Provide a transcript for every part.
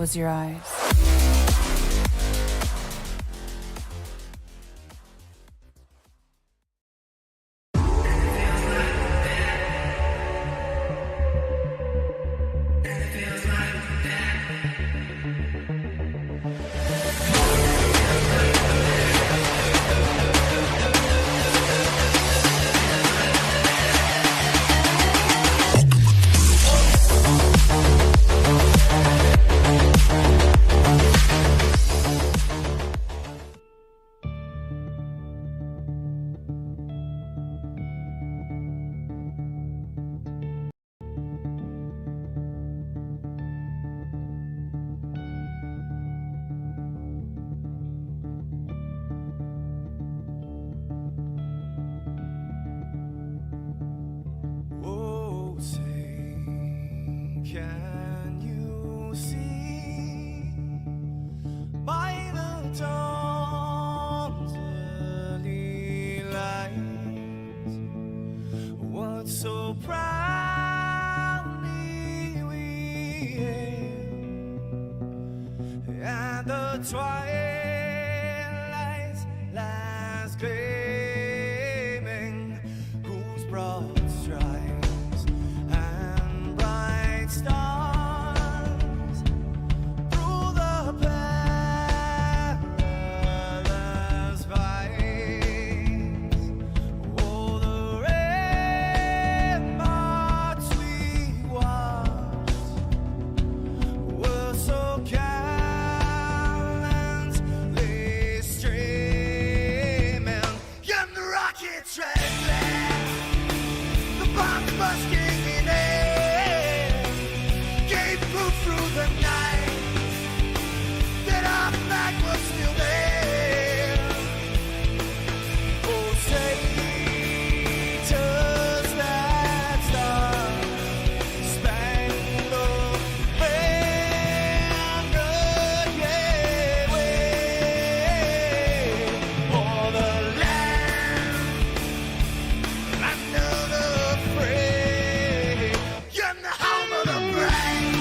close your eyes. Can you see by the dawn's early light what so proudly we hailed at the twilight's last gleaming, whose broad stripes and bright stars through the perilous fights, oh, the ramparts we watched were so gallantly streaming, and the rockets trembling, the bombs bursting in air, gave proof through the night that our flag was still there. Oh, say, does that star-spangled banner yet wave o'er the land under the fray, and the home of the brave?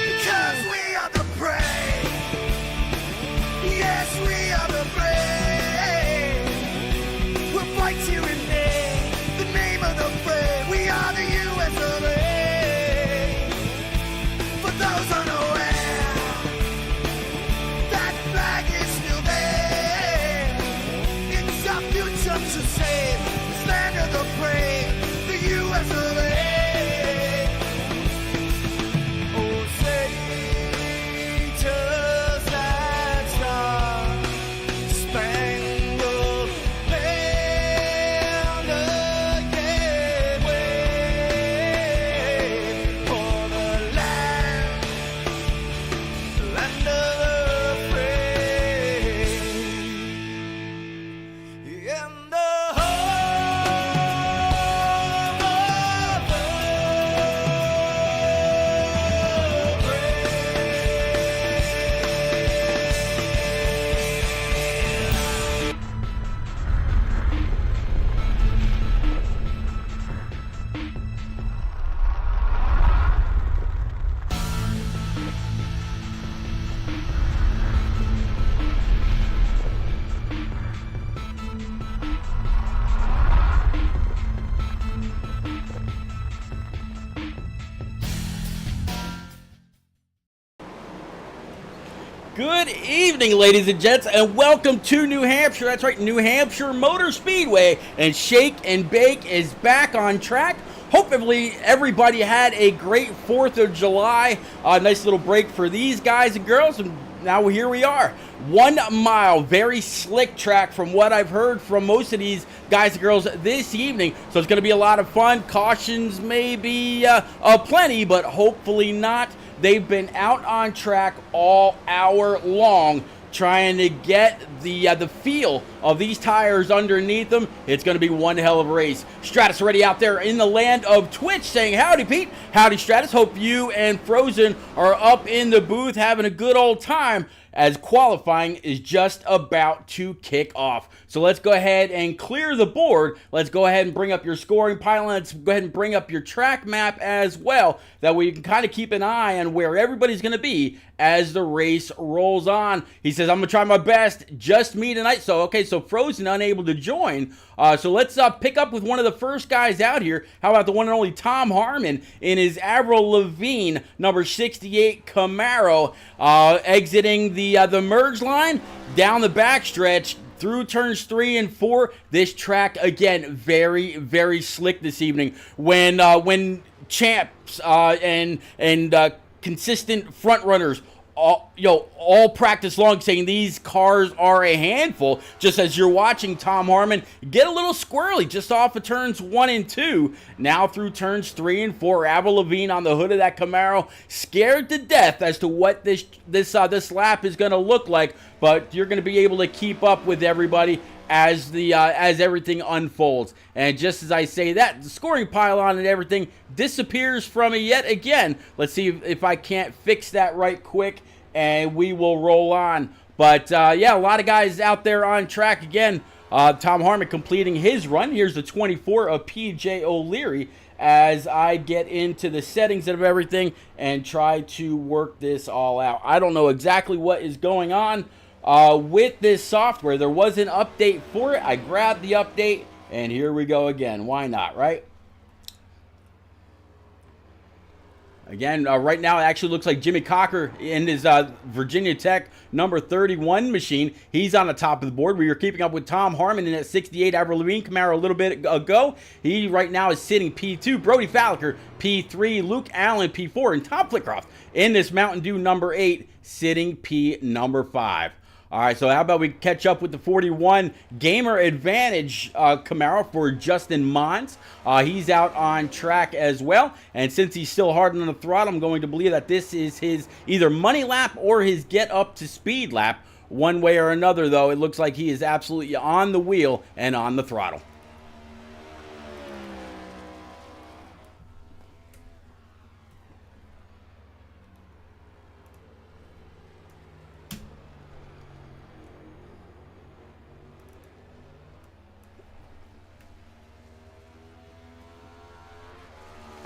Because we are the brave. Yes, we are the brave. We'll fight to remain the name of the brave. We are the US of A. For those unaware, that flag is still there. It's our future to save this land of the brave, the US of A. Oh, say, does that star-spangled banner yet wave o'er the land of the free, and the home of the Good evening, ladies and gents, and welcome to New Hampshire. That's right, New Hampshire Motor Speedway, and Shake and Bake is back on track. hopefully everybody had a great 4th of July. Nice little break for these guys and girls, and now here we are. 1 mile, very slick track from what I've heard from most of these guys and girls this evening. So it's going to be a lot of fun. Cautions may be plenty, but hopefully not. They've been out on track all hour long, trying to get the feel of these tires underneath them. It's going to be one hell of a race. Stratus already out there in the land of Twitch saying, howdy, Pete. Howdy, Stratus. Hope you and Frozen are up in the booth having a good old time as qualifying is just about to kick off. So let's go ahead and clear the board. Let's go ahead and bring up your scoring pile. Let's go ahead and bring up your track map as well. That way you can kind of keep an eye on where everybody's going to be as the race rolls on. He says, I'm going to try my best. Just me tonight. So, okay, so Frozen unable to join. So let's pick up with one of the first guys out here. How about the one and only Tom Harmon in his Avril Lavigne number 68 Camaro, exiting the merge line down the backstretch through turns 3 and 4. This track again very, very slick this evening. When champs and consistent front runners all practice long saying these cars are a handful, just as you're watching Tom Harmon get a little squirrely just off of turns 1 and 2. Now through turns 3 and 4, Avril Lavigne on the hood of that Camaro, scared to death as to what this lap is going to look like, but you're going to be able to keep up with everybody as everything unfolds. And just as I say that, the scoring pylon and everything disappears from me yet again. Let's see if I can't fix that right quick, and we will roll on. But yeah, a lot of guys out there on track again. Tom Harmon completing his run. Here's the 24 of PJ O'Leary as I get into the settings of everything and try to work this all out. I don't know exactly what is going on with this software. There was an update for it. I grabbed the update, and here we go again. Why not, right? Again, right now it actually looks like Jimmy Cocker in his Virginia Tech number 31 machine. He's on the top of the board. We were keeping up with Tom Harmon in that 68 Avril Lavigne Camaro a little bit ago. He right now is sitting P2. Brody Falliker, P3. Luke Allen, P4. And Tom Flitcroft in this Mountain Dew number 8, sitting P number 5. All right, so how about we catch up with the 41 Gamer Advantage Camaro for Justin Mons. He's out on track as well. And since he's still hard on the throttle, I'm going to believe that this is his either money lap or his get up to speed lap. One way or another, though, it looks like he is absolutely on the wheel and on the throttle.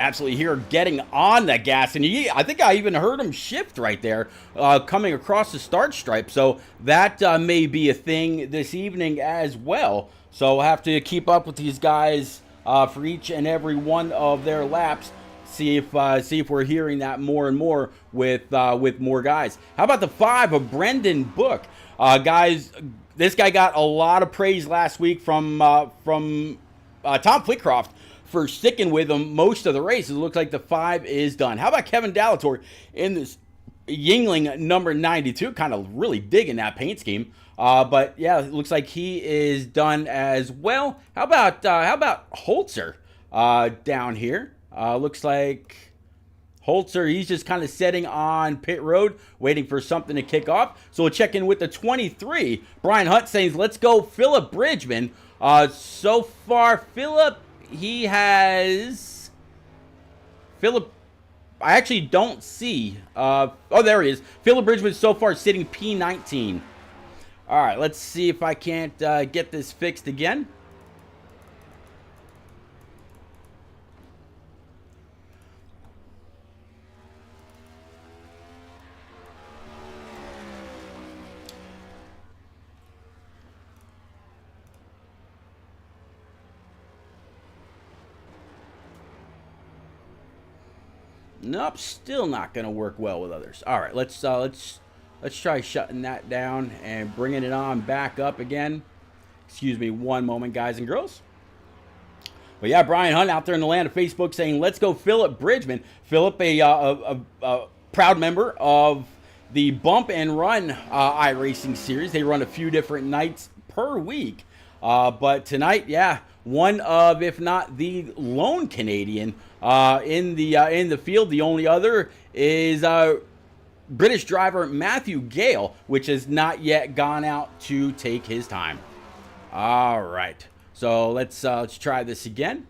Absolutely here getting on the gas, and I think I even heard him shift right there coming across the start stripe, so that may be a thing this evening as well. So we'll have to keep up with these guys for each and every one of their laps. See if we're hearing that more and more with more guys. How about the 5 of Brendan Book? Guys, this guy got a lot of praise last week from Tom Flitcroft for sticking with him most of the race. It looks like the 5 is done. How about Kevin Dallator in this Yingling number 92? Kind of really digging that paint scheme. But yeah, it looks like he is done as well. How about Holzer down here? Looks like Holzer, he's just kind of sitting on pit road, waiting for something to kick off. So we'll check in with the 23. Brian Hunt saying, let's go Philip Bridgman. So far, Philip, I actually don't see. Oh, there he is. Philip Bridgman so far sitting P19. All right, let's see if I can't get this fixed again. Nope, still not going to work well with others. All right, let's try shutting that down and bringing it on back up again. Excuse me one moment, guys and girls. But yeah, Brian Hunt out there in the land of Facebook saying, let's go Philip Bridgman. Philip, a proud member of the Bump and Run iRacing series. They run a few different nights per week. But tonight, yeah, one of, if not the lone Canadian in the field. The only other is British driver Matthew Gale, which has not yet gone out to take his time. All right. So let's try this again.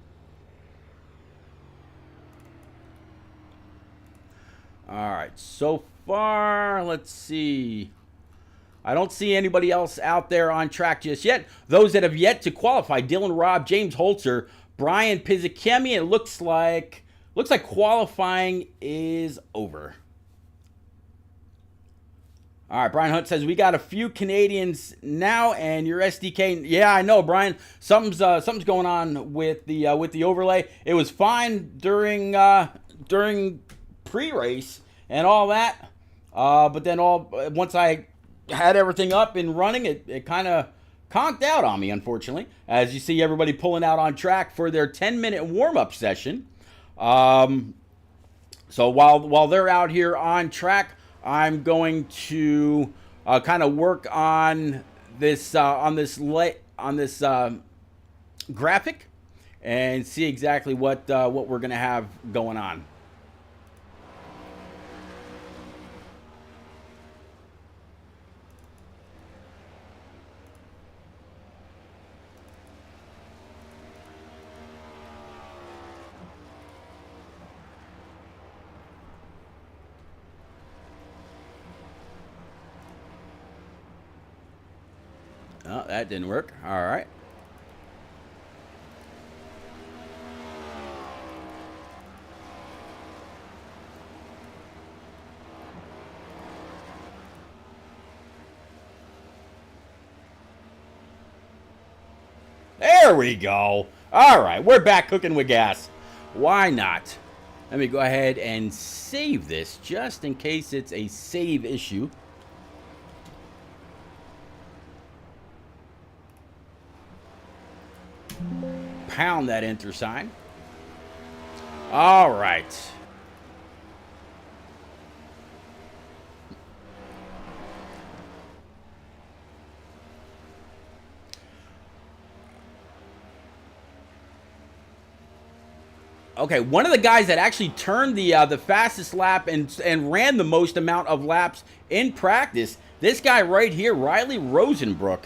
All right. So far, let's see. I don't see anybody else out there on track just yet. Those that have yet to qualify: Dylan Robb, James Holzer, Brian Pizzichemi. It looks like qualifying is over. All right, Brian Hunt says we got a few Canadians now, and your SDK. Yeah, I know, Brian. Something's going on with the overlay. It was fine during pre-race and all that, but then once I had everything up and running, it kind of conked out on me, unfortunately. As you see, everybody pulling out on track for their 10-minute warm-up session. So while they're out here on track, I'm going to kind of work on this graphic and see exactly what we're going to have going on. Oh, that didn't work. All right. There we go. All right, we're back cooking with gas. Why not? Let me go ahead and save this just in case it's a save issue. Pound that enter sign. All right. Okay, one of the guys that actually turned the fastest lap and ran the most amount of laps in practice, this guy right here, Riley Rosenbrook.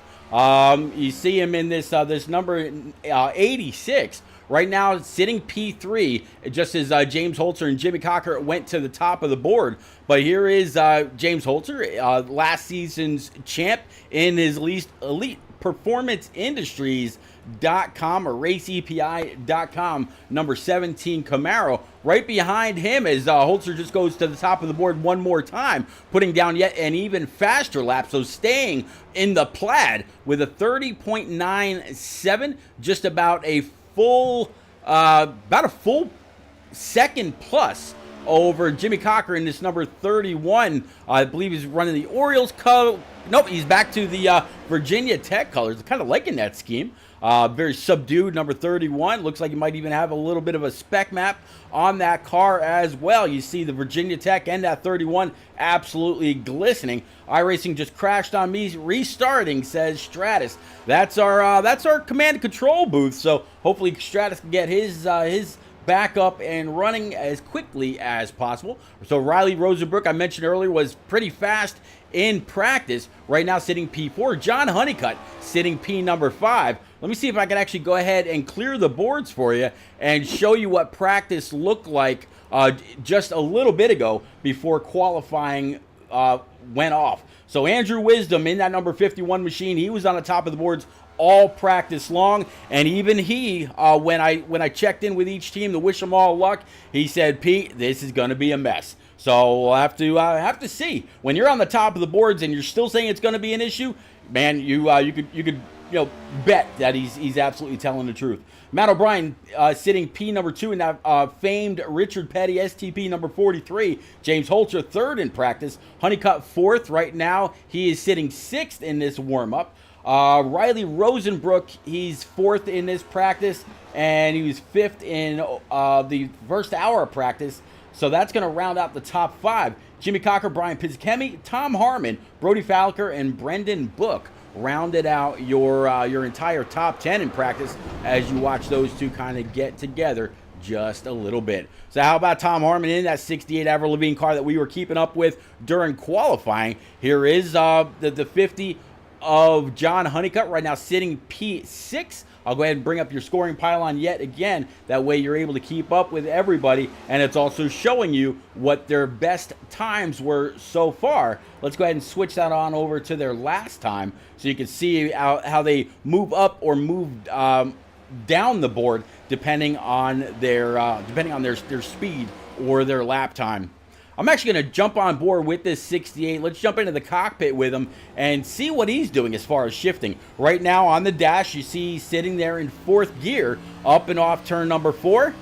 You see him in this number 86 right now, sitting P3, just as James Holzer and Jimmy Cocker went to the top of the board. But here is James Holzer, last season's champ in his elite performance industries.com or raceepi.com, number 17 Camaro. Right behind him as Holzer just goes to the top of the board one more time, putting down yet an even faster lap. So staying in the plaid with a 30.97, just about a full second plus over Jimmy Cocker in this number 31. I believe he's running the Orioles color. Nope, he's back to the Virginia Tech colors. Kind of liking that scheme. Very subdued, number 31. Looks like you might even have a little bit of a spec map on that car as well. You see the Virginia Tech and that 31 absolutely glistening. iRacing just crashed on me. Restarting, says Stratus. That's our command and control booth. So hopefully Stratus can get his back up and running as quickly as possible. So Riley Rosenbrook, I mentioned earlier, was pretty fast in practice. Right now sitting P4. John Honeycutt sitting P number 5. Let me see if I can actually go ahead and clear the boards for you and show you what practice looked like just a little bit ago before qualifying went off. So Andrew Wisdom in that number 51 machine, he was on the top of the boards all practice long, and even he, when I checked in with each team to wish them all luck, he said, "Pete, this is going to be a mess." So we'll have to see. When you're on the top of the boards and you're still saying it's going to be an issue, man, you could bet that he's absolutely telling the truth. Matt O'Brien sitting P number 2 in that famed Richard Petty STP number 43. James Holzer 3rd in practice. Honeycutt 4th right now. He is sitting 6th in this warm-up. Riley Rosenbrook, he's 4th in this practice, and he was 5th in the first hour of practice. So that's going to round out the top 5. Jimmy Cocker, Brian Pizzakemi, Tom Harmon, Brody Falker, and Brendan Book rounded out your entire top 10 in practice as you watch those two kind of get together just a little bit. So how about Tom Harmon in that 68 Avril Lavigne car that we were keeping up with during qualifying? Here is the 50 of John Honeycutt right now sitting P6. I'll go ahead and bring up your scoring pylon yet again. That way you're able to keep up with everybody, and it's also showing you what their best times were so far. Let's go ahead and switch that on over to their last time so you can see how they move up or move down the board depending on their speed or their lap time. I'm actually going to jump on board with this 68. Let's jump into the cockpit with him and see what he's doing as far as shifting. Right now on the dash, you see he's sitting there in 4th gear, up and off turn number 4.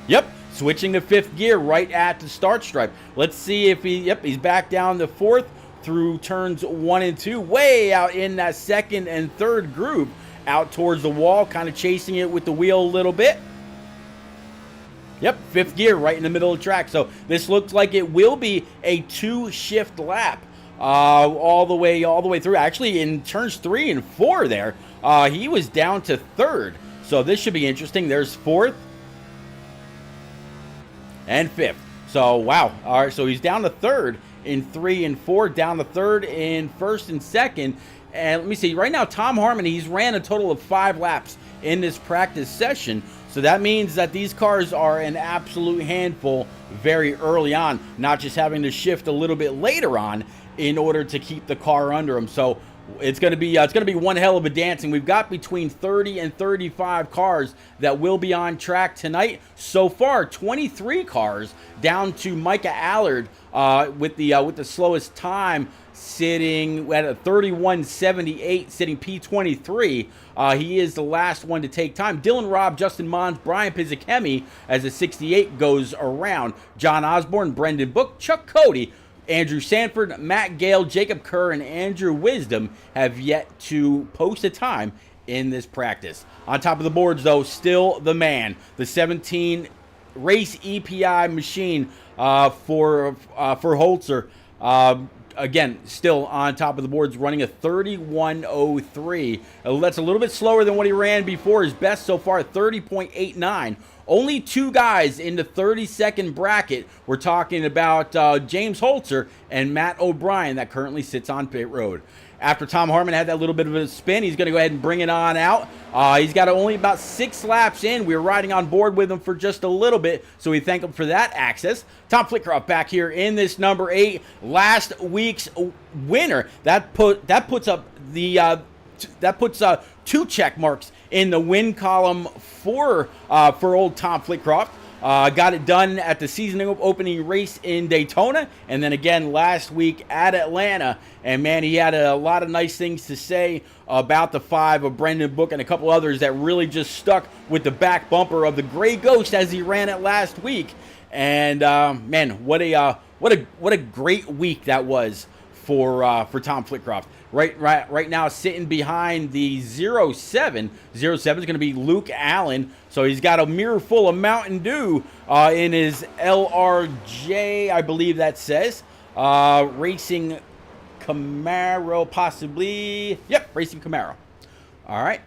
Yep, switching to 5th gear right at the start stripe. Let's see if he's back down to 4th through turns 1 and 2, way out in that 2nd and 3rd groove, out towards the wall, kind of chasing it with the wheel a little bit. Yep, 5th gear right in the middle of the track. So this looks like it will be a 2-shift lap all the way through. Actually, in turns 3 and 4 there, he was down to 3rd. So this should be interesting. There's 4th and 5th. So, wow. All right, so he's down to 3rd in 3 and 4, down to 3rd in 1st and 2nd. And let me see. Right now, Tom Harmon, he's ran a total of 5 laps in this practice session. So that means that these cars are an absolute handful very early on, not just having to shift a little bit later on in order to keep the car under them. So it's going to be one hell of a dancing. We've got between 30 and 35 cars that will be on track tonight. So far, 23 cars down to Micah Allard with the slowest time, sitting at a 31.78, sitting P23. He is the last one to take time. Dylan Robb, Justin Mons, Brian Pizzakemi as the 68 goes around. John Osborne, Brendan Book, Chuck Cody, Andrew Sanford, Matt Gale, Jacob Kerr, and Andrew Wisdom have yet to post a time in this practice. On top of the boards, though, still the man, the 17 race EPI machine for Holzer. Again, still on top of the boards, running a 31.03. That's a little bit slower than what he ran before. His best so far, 30.89. Only 2 guys in the 30-second bracket. We're talking about James Holzer and Matt O'Brien that currently sits on pit road. After Tom Harmon had that little bit of a spin, he's going to go ahead and bring it on out. He's got only about 6 laps in. We were riding on board with him for just a little bit, so we thank him for that access. Tom Flickeroff back here in this number 8, last week's winner. That puts 2 check marks in the win column for old Tom Flickeroff. Got it done at the season opening race in Daytona, and then again last week at Atlanta. And man, he had a lot of nice things to say about the 5 of Brendan Book and a couple others that really just stuck with the back bumper of the Gray Ghost as he ran it last week. And man, what a great week that was for Tom Flickeroff. Right now, sitting behind the 07. 07 is going to be Luke Allen. So he's got a mirror full of Mountain Dew in his LRJ, I believe that says. Racing Camaro, possibly. Yep, Racing Camaro. All right.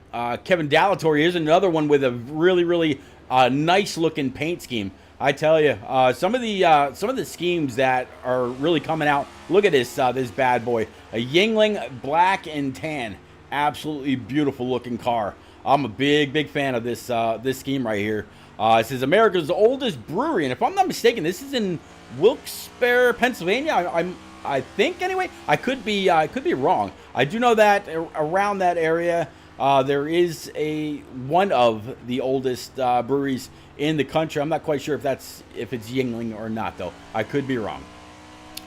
Kevin Dallatorre is another one with a really nice-looking paint scheme. I tell you, some of the schemes that are really coming out. Look at this bad boy, a Yingling black and tan, absolutely beautiful looking car. I'm a big fan of this scheme right here. It says America's oldest brewery, and if I'm not mistaken, this is in Wilkes-Barre, Pennsylvania. I think anyway. I could be wrong. I do know that around that area there is one of the oldest breweries in the country. I'm not quite sure if it's Yingling or not, though. I could be wrong.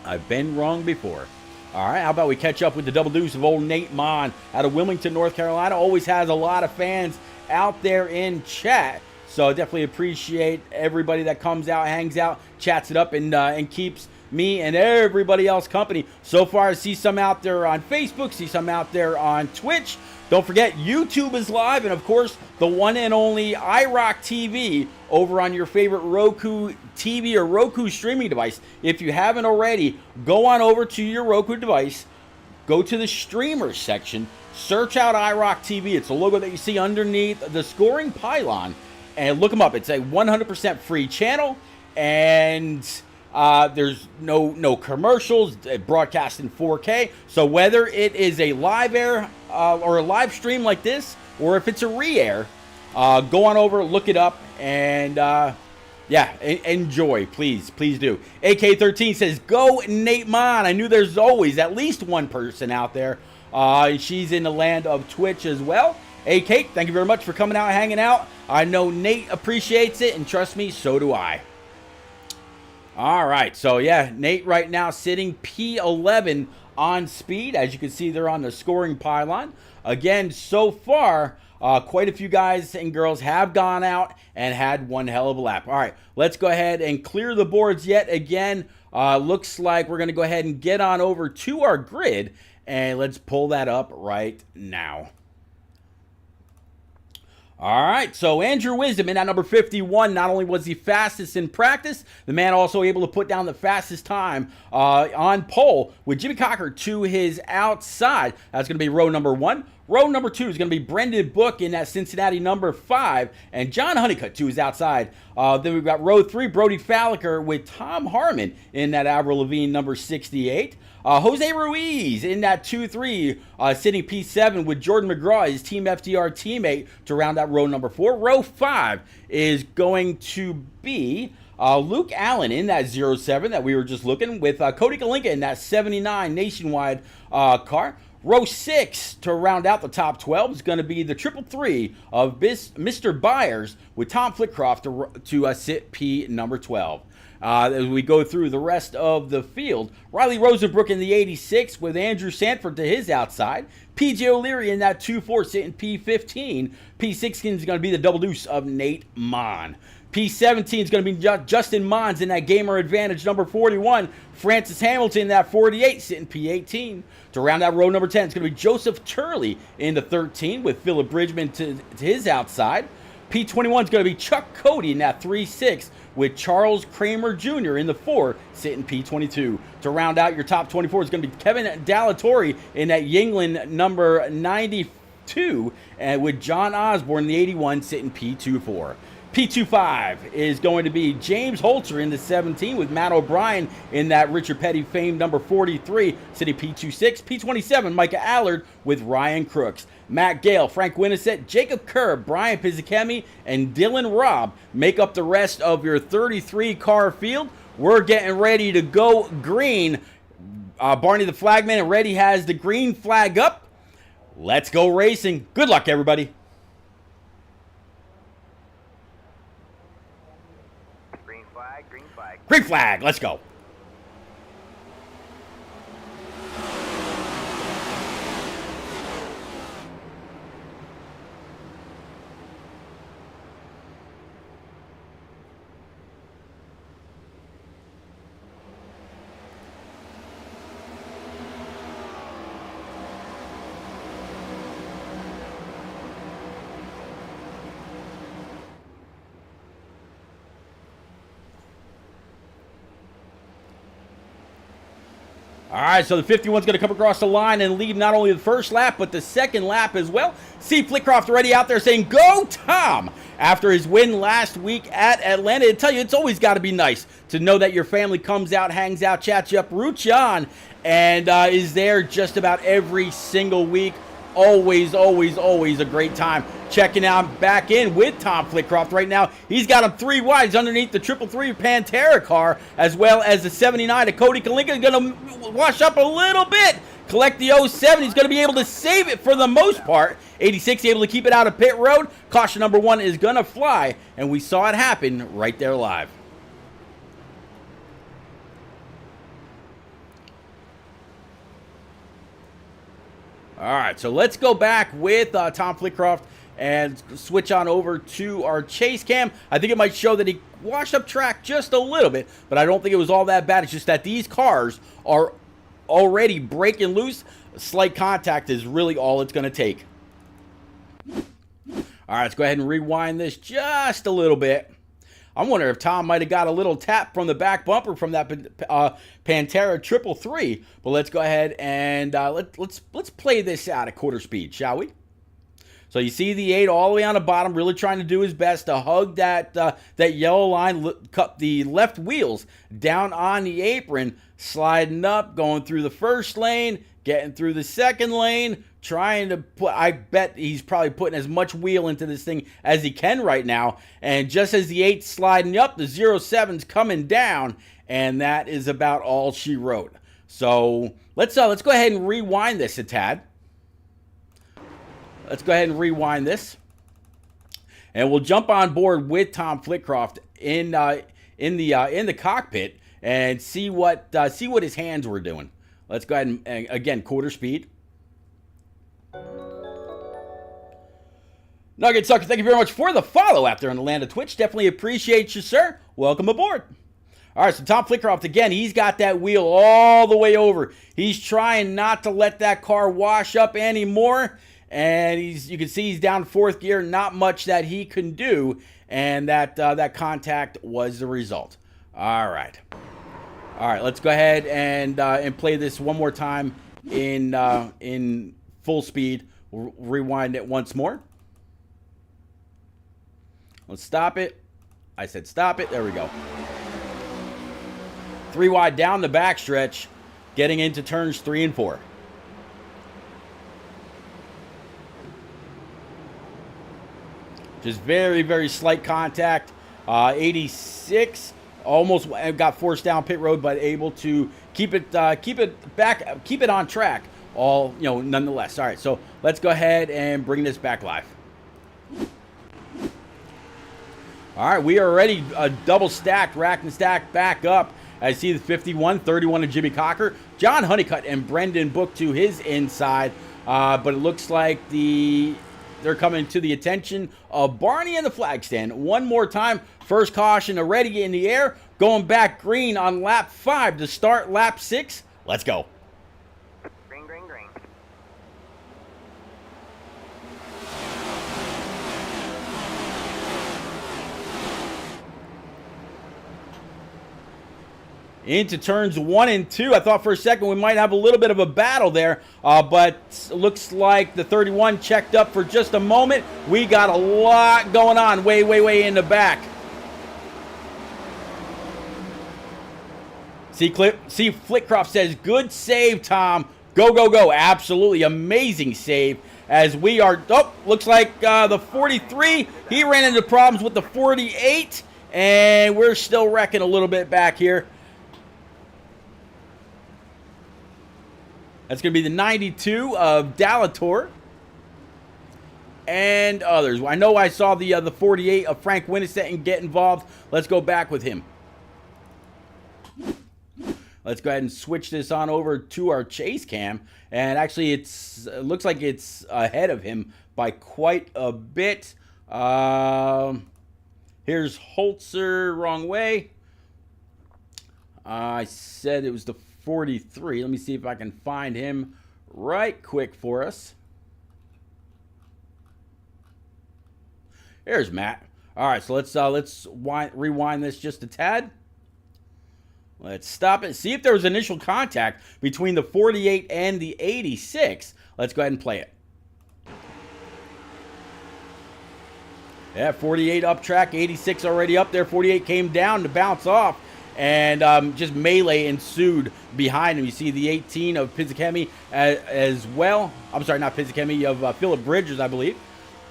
I've been wrong before. All right, how about we catch up with the double deuce of old Nate Mon out of Wilmington, North Carolina. Always has a lot of fans out there in chat. So definitely appreciate everybody that comes out, hangs out, chats it up, and keeps me and everybody else company. So far, I see some out there on Facebook, see some out there on Twitch. Don't forget, YouTube is live, and of course, the one and only iRock TV over on your favorite Roku TV or Roku streaming device. If you haven't already, go on over to your Roku device, go to the streamers section, search out iRock TV. It's the logo that you see underneath the scoring pylon, and look them up. It's a 100% free channel, and there's no commercials, broadcast in 4K. So whether it is a live air or a live stream like this, or if it's a re-air, go on over, look it up, and yeah, enjoy. Please do. AK13 says, go Nate Mon. I knew there's always at least one person out there. She's in the land of Twitch as well. AK, thank you very much for coming out and hanging out. I know Nate appreciates it, and trust me, so do I. All right, so yeah, Nate right now sitting P11 on speed. As you can see, they're on the scoring pylon. Again, so far, quite a few guys and girls have gone out and had one hell of a lap. All right, let's go ahead and clear the boards yet again. Looks like we're going to go ahead and get on over to our grid, and let's pull that up right now. All right, so Andrew Wisdom in at number 51. Not only was he fastest in practice, the man also able to put down the fastest time on pole with Jimmy Cocker to his outside. That's going to be row number 1. Row number 2 is going to be Brendan Book in that Cincinnati number 5, and John Honeycutt to his outside. Then we've got row 3, Brody Falliker with Tom Harmon in that Avril Lavigne number 68. Jose Ruiz in that 2-3, sitting P7 with Jordan McGraw, his Team FDR teammate, to round out row number 4. Row 5 is going to be Luke Allen in that 07 that we were just looking with Cody Kalinka in that 79 Nationwide car. Row 6 to round out the top 12 is going to be the 333 of Mr. Byers with Tom Flitcroft to sit P number 12. As we go through the rest of the field, Riley Rosenbrook in the 86 with Andrew Sanford to his outside. PJ O'Leary in that 2-4 sitting P15. P16 is going to be the double deuce of Nate Mon. P17 is going to be Justin Mons in that gamer advantage number 41. Francis Hamilton in that 48 sitting P18. To round out row number 10, it's going to be Joseph Turley in the 13 with Philip Bridgman to his outside. P21 is going to be Chuck Cody in that 3-6 with Charles Kramer Jr. in the 4 sitting P22. To round out your top 24 is going to be Kevin Dallatorre in that Yingling number 92 and with John Osborne in the 81 sitting P24. P25 is going to be James Holzer in the 17 with Matt O'Brien in that Richard Petty fame number 43, sitting P26. P27, Micah Allard with Ryan Crooks. Matt Gale, Frank Winnisett, Jacob Kerr, Brian Pizzicemi, and Dylan Robb make up the rest of your 33-car field. We're getting ready to go green. Barney the flagman already has the green flag up. Let's go racing. Good luck, everybody. Green flag, let's go. All right, so the 51's going to come across the line and lead not only the first lap, but the second lap as well. See Flitcroft already out there saying, go Tom! After his win last week at Atlanta. I tell you, it's always got to be nice to know that your family comes out, hangs out, chats you up, roots you on, and is there just about every single week. Always, always, always a great time checking out back in with Tom Flitcroft right now. He's got him 3 wides underneath the 333 Pantera car, as well as the 79 of Cody Kalinka. Going to wash up a little bit. Collect the 07. He's going to be able to save it for the most part. 86 able to keep it out of pit road. Caution number 1 is going to fly, and we saw it happen right there live. All right, so let's go back with Tom Flitcroft and switch on over to our chase cam. I think it might show that he washed up track just a little bit, but I don't think it was all that bad. It's just that these cars are already breaking loose. Slight contact is really all it's going to take. All right, let's go ahead and rewind this just a little bit. I'm wondering if Tom might have got a little tap from the back bumper from that Pantera 333. But let's go ahead and let's play this out at quarter speed, shall we? So you see the 8 all the way on the bottom, really trying to do his best to hug that yellow line, cut the left wheels down on the apron, sliding up, going through the first lane, getting through the second lane, trying to put, I bet he's probably putting as much wheel into this thing as he can right now. And just as the 8's sliding up, the 07's coming down, and that is about all she wrote. So let's go ahead and rewind this a tad. Let's go ahead and rewind this, and we'll jump on board with Tom Flitcroft in the cockpit and see what his hands were doing. Let's go ahead and again, quarter speed. Nugget Sucker, thank you very much for the follow out there on the land of Twitch. Definitely appreciate you, sir. Welcome aboard. All right, so Tom Flitcroft, again, he's got that wheel all the way over. He's trying not to let that car wash up anymore. And you can see he's down 4th gear. Not much that he can do. And that contact was the result. All right. All right, let's go ahead and play this one more time in full speed. We'll rewind it once more. Let's stop it. I said stop it. There we go. 3 wide down the backstretch, getting into turns 3 and 4. Just very, very slight contact. 86 almost got forced down pit road, but able to keep it on track. All, nonetheless. All right, so let's go ahead and bring this back live. All right, we are already double stacked, racked and stacked back up. I see the 51, 31 of Jimmy Cocker, John Honeycutt, and Brendan Book to his inside. But it looks like they're coming to the attention of Barney and the flag stand. One more time. First caution already in the air. Going back green on lap 5 to start lap 6. Let's go. Green, green, green. Into turns 1 and 2. I thought for a second we might have a little bit of a battle there, but looks like the 31 checked up for just a moment. We got a lot going on way in the back. See, Flitcroft says, good save, Tom. Go, go, go. Absolutely amazing save. As we are, looks like the 43, he ran into problems with the 48, and we're still wrecking a little bit back here. That's going to be the 92 of Dallator and others. I know I saw the 48 of Frank Winnistetten get involved. Let's go back with him. Let's go ahead and switch this on over to our chase cam. And actually, it looks like it's ahead of him by quite a bit. Here's Holzer, wrong way. I said it was the 43. Let me see if I can find him right quick for us. There's Matt. All right, so let's rewind this just a tad. Let's stop it. See if there was initial contact between the 48 and the 86. Let's go ahead and play it. Yeah, 48 up track, 86 already up there. 48 came down to bounce off. And just melee ensued behind him. You see the 18 of Pizzakemi as well. I'm sorry, not Pizzakemi, of Philip Bridges, I believe.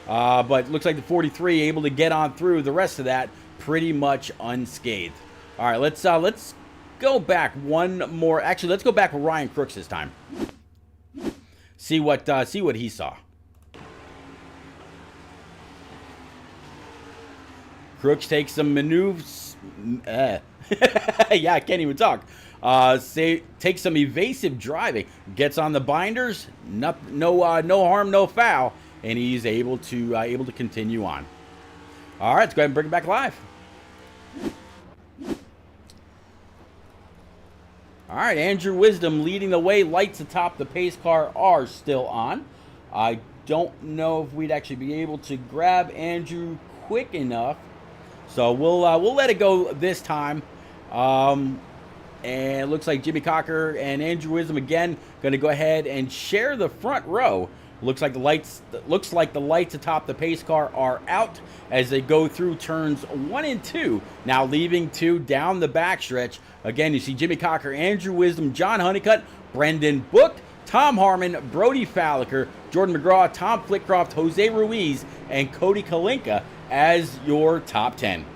But looks like the 43 able to get on through. The rest of that pretty much unscathed. All right, let's go back one more. Actually, let's go back with Ryan Crooks this time. See what he saw. Crooks takes some maneuvers. Yeah, I can't even talk. Takes some evasive driving. Gets on the binders. No harm, no foul. and he's able to continue on. All right, let's go ahead and bring it back live. All right, Andrew Wisdom leading the way. Lights atop the pace car are still on. I don't know if we'd actually be able to grab Andrew quick enough, so we'll let it go this time. And it looks like Jimmy Cocker and Andrew Wisdom again going to go ahead and share the front row. Looks like the lights atop the pace car are out as they go through turns 1 and 2. Now leaving 2 down the backstretch. Again, you see Jimmy Cocker, Andrew Wisdom, John Honeycutt, Brendan Book, Tom Harmon, Brody Falliker, Jordan McGraw, Tom Flitcroft, Jose Ruiz, and Cody Kalinka as your top 10.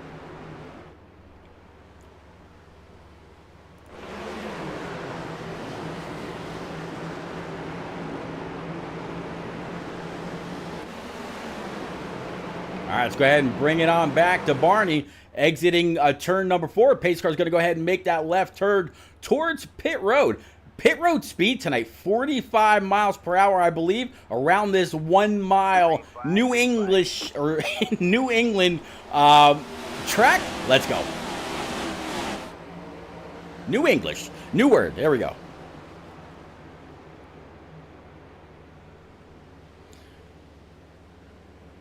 All right, let's go ahead and bring it on back to Barney. Exiting turn number 4. Pace car is going to go ahead and make that left turn towards pit road. Pit road speed tonight, 45 miles per hour, I believe, around this 1 mile New England track. Let's go. New English. New word. There we go.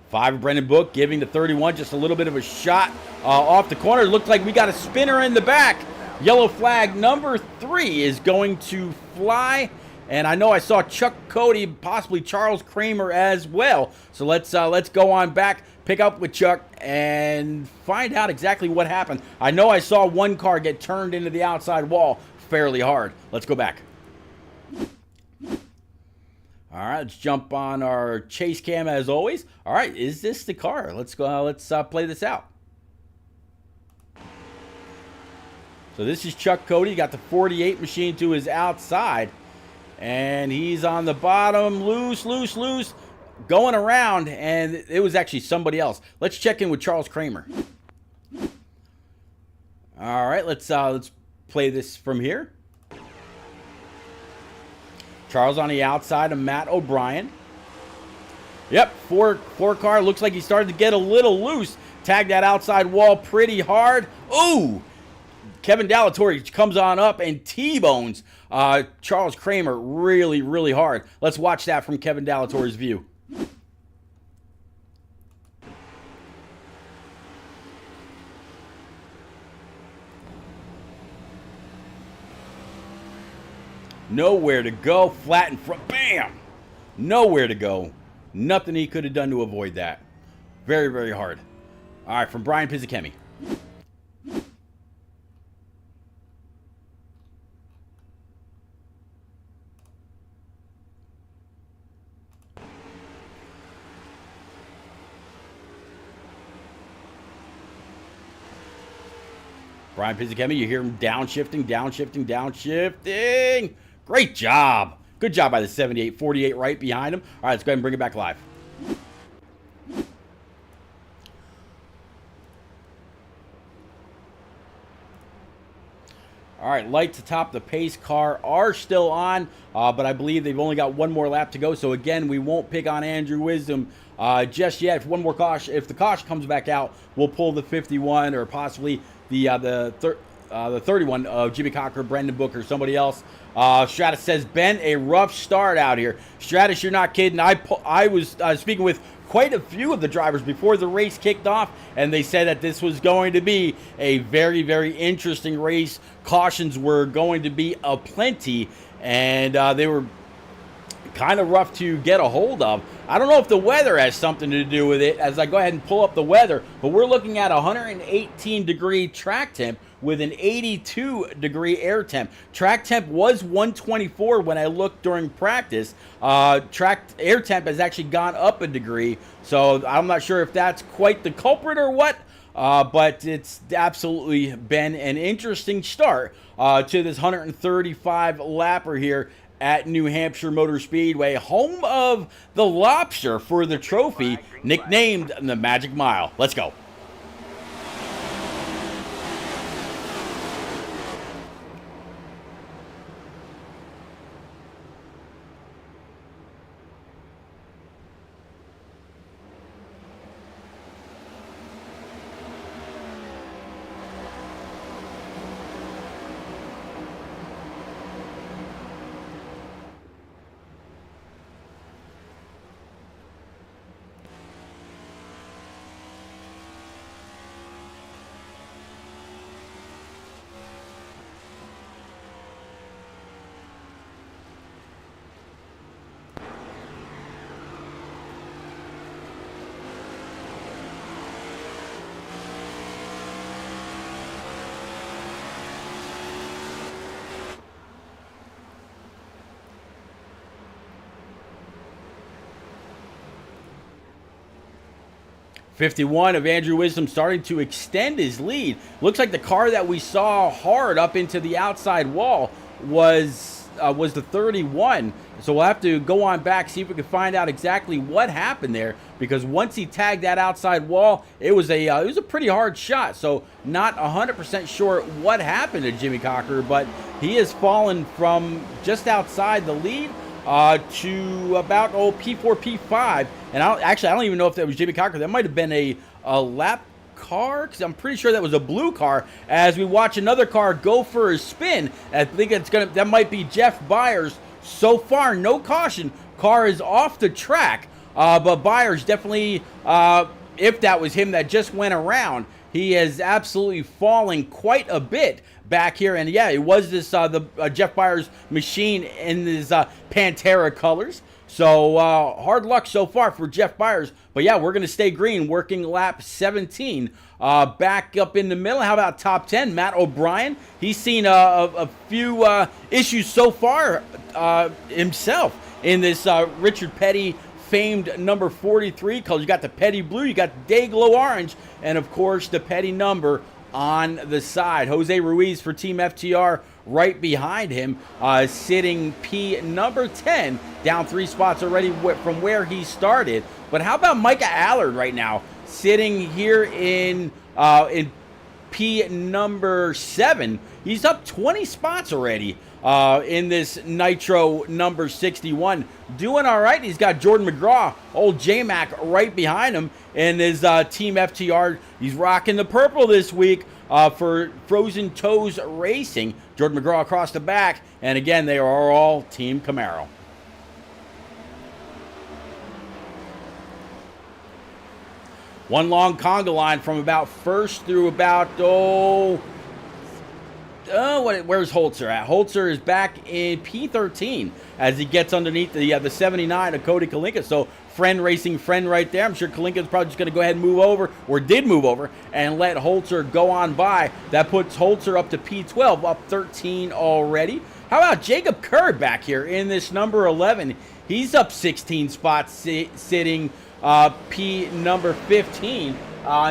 Five, Brendan Book giving the 31 just a little bit of a shot off the corner. Looked like we got a spinner in the back. Yellow flag number 3 is going to fly. And I know I saw Chuck Cody, possibly Charles Kramer as well. So let's go on back, pick up with Chuck, and find out exactly what happened. I know I saw one car get turned into the outside wall fairly hard. Let's go back. All right, let's jump on our chase cam as always. All right, is this the car? Let's go. Let's play this out. So this is Chuck Cody. Got the 48 machine to his outside, and he's on the bottom, loose, going around, and it was actually somebody else. Let's check in with Charles Kramer. All right, let's play this from here. Charles on the outside of Matt O'Brien. Yep, four car. Looks like he started to get a little loose. Tagged that outside wall pretty hard. Ooh! Kevin Dallatore comes on up and T-bones Charles Kramer really hard. Let's watch that from Kevin Dallatore's view. Nowhere to go. Flat in front. Bam! Nowhere to go. Nothing he could have done to avoid that. Very hard. All right, from Brian Pizzakemi. Brian Pizzakemi, you hear him downshifting. Great job. Good job by the 78-48 right behind him. All right, let's go ahead and bring it back live. All right, lights atop the pace car are still on, but I believe they've only got one more lap to go. So again, we won't pick on Andrew Wisdom just yet. If the caution comes back out, we'll pull the 51 or possibly the 31 of Jimmy Cocker, Brendan Booker, somebody else. Stratus says, Ben, a rough start out here. Stratus, you're not kidding. I was speaking with quite a few of the drivers before the race kicked off, and they said that this was going to be a very interesting race. Cautions were going to be aplenty, and they were kind of rough to get a hold of. I don't know if the weather has something to do with it as I go ahead and pull up the weather, but we're looking at 118 degree track temp with an 82 degree air temp. Track temp was 124 when I looked during practice. Air temp has actually gone up a degree, so I'm not sure if that's quite the culprit or what, but it's absolutely been an interesting start to this 135 lapper here at New Hampshire Motor Speedway, home of the Lobster for the trophy, nicknamed the Magic Mile. Let's go. 51 of Andrew Wisdom starting to extend his lead. Looks like the car that we saw hard up into the outside wall was the 31. So we'll have to go on back, see if we can find out exactly what happened there, because once he tagged that outside wall, it was a pretty hard shot. So not 100% sure what happened to Jimmy Cocker, but he has fallen from just outside the lead to about P4, P5. And I don't even know if that was Jimmy Cocker. That might have been a lap car, because I'm pretty sure that was a blue car. As we watch another car go for a spin, I think that might be Jeff Byers. So far, no caution. Car is off the track, but Byers definitely, if that was him that just went around, he is absolutely falling quite a bit back here. And yeah, it was this the Jeff Byers machine in his Pantera colors. So hard luck so far for Jeff Byers. But yeah, we're going to stay green, working lap 17. Back up in the middle, how about top 10? Matt O'Brien. He's seen a few issues so far himself in this Richard Petty famed number 43 colors. You got the Petty blue, you got the Dayglow orange, and of course the Petty number on the side. Jose Ruiz for Team FTR right behind him, sitting P number 10, down 3 spots already from where he started. But how about Micah Allard right now, sitting here in P number 7? He's up 20 spots already in this Nitro number 61. Doing all right. He's got Jordan McGraw, old J-Mac, right behind him in his Team FTR. He's rocking the purple this week for Frozen Toes Racing. Jordan McGraw across the back. And again, they are all Team Camaro. One long conga line from about first through about, where's Holzer at? Holzer is back in P13 as he gets underneath the 79 of Cody Kalinka. So friend racing friend right there. I'm sure Kalinka's probably just going to go ahead and move over, or did move over, and let Holzer go on by. That puts Holzer up to P12, up 13 already. How about Jacob Kerr back here in this number 11? He's up 16 spots, sitting P number 15.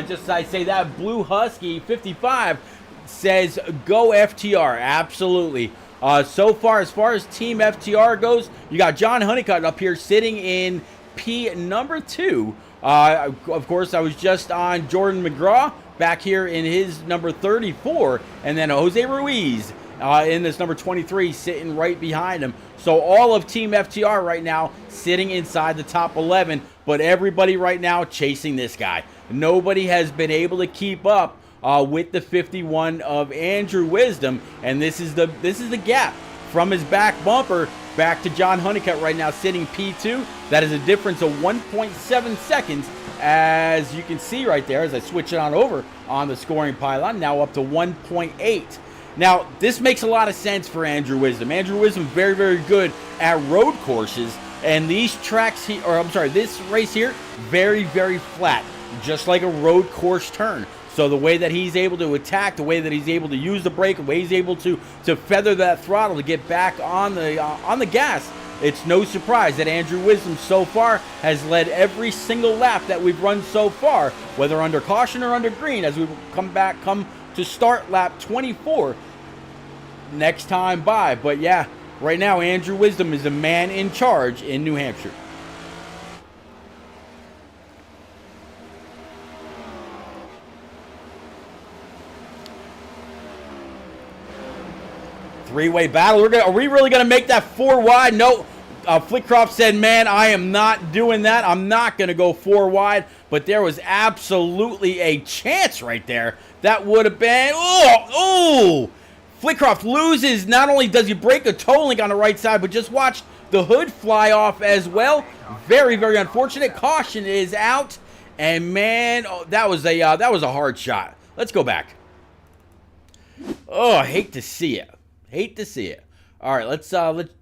Just as I say that, Blue Husky 55 says go FTR. Absolutely. So far as Team FTR goes, you got John Honeycutt up here sitting in P number 2. Of course, I was just on Jordan McGraw back here in his number 34, and then Jose Ruiz in this number 23 sitting right behind him. So all of Team FTR right now sitting inside the top 11, but everybody right now chasing this guy. Nobody has been able to keep up with the 51 of Andrew Wisdom, and this is the gap from his back bumper back to John Honeycutt right now sitting P2. That is a difference of 1.7 seconds, as you can see right there as I switch it on over on the scoring pylon, now up to 1.8. Now, this makes a lot of sense for Andrew Wisdom. Andrew Wisdom very, very good at road courses, and these tracks here, this race here, very, very flat, just like a road course turn. So the way that he's able to attack, the way that he's able to use the brake, the way he's able to feather that throttle to get back on the gas, it's no surprise that Andrew Wisdom so far has led every single lap that we've run so far, whether under caution or under green, as we come to start lap 24 next time by. But yeah, right now Andrew Wisdom is the man in charge in New Hampshire. Three-way battle. Are we really going to make that 4 wide? No. Flickcroft said, man, I am not doing that. I'm not going to go 4 wide. But there was absolutely a chance right there. That would have been... Oh! Flickcroft loses. Not only does he break the toe link on the right side, but just watch the hood fly off as well. Very, very unfortunate. Caution is out. And, man, that was a hard shot. Let's go back. Oh, I hate to see it. Hate to see it. All right,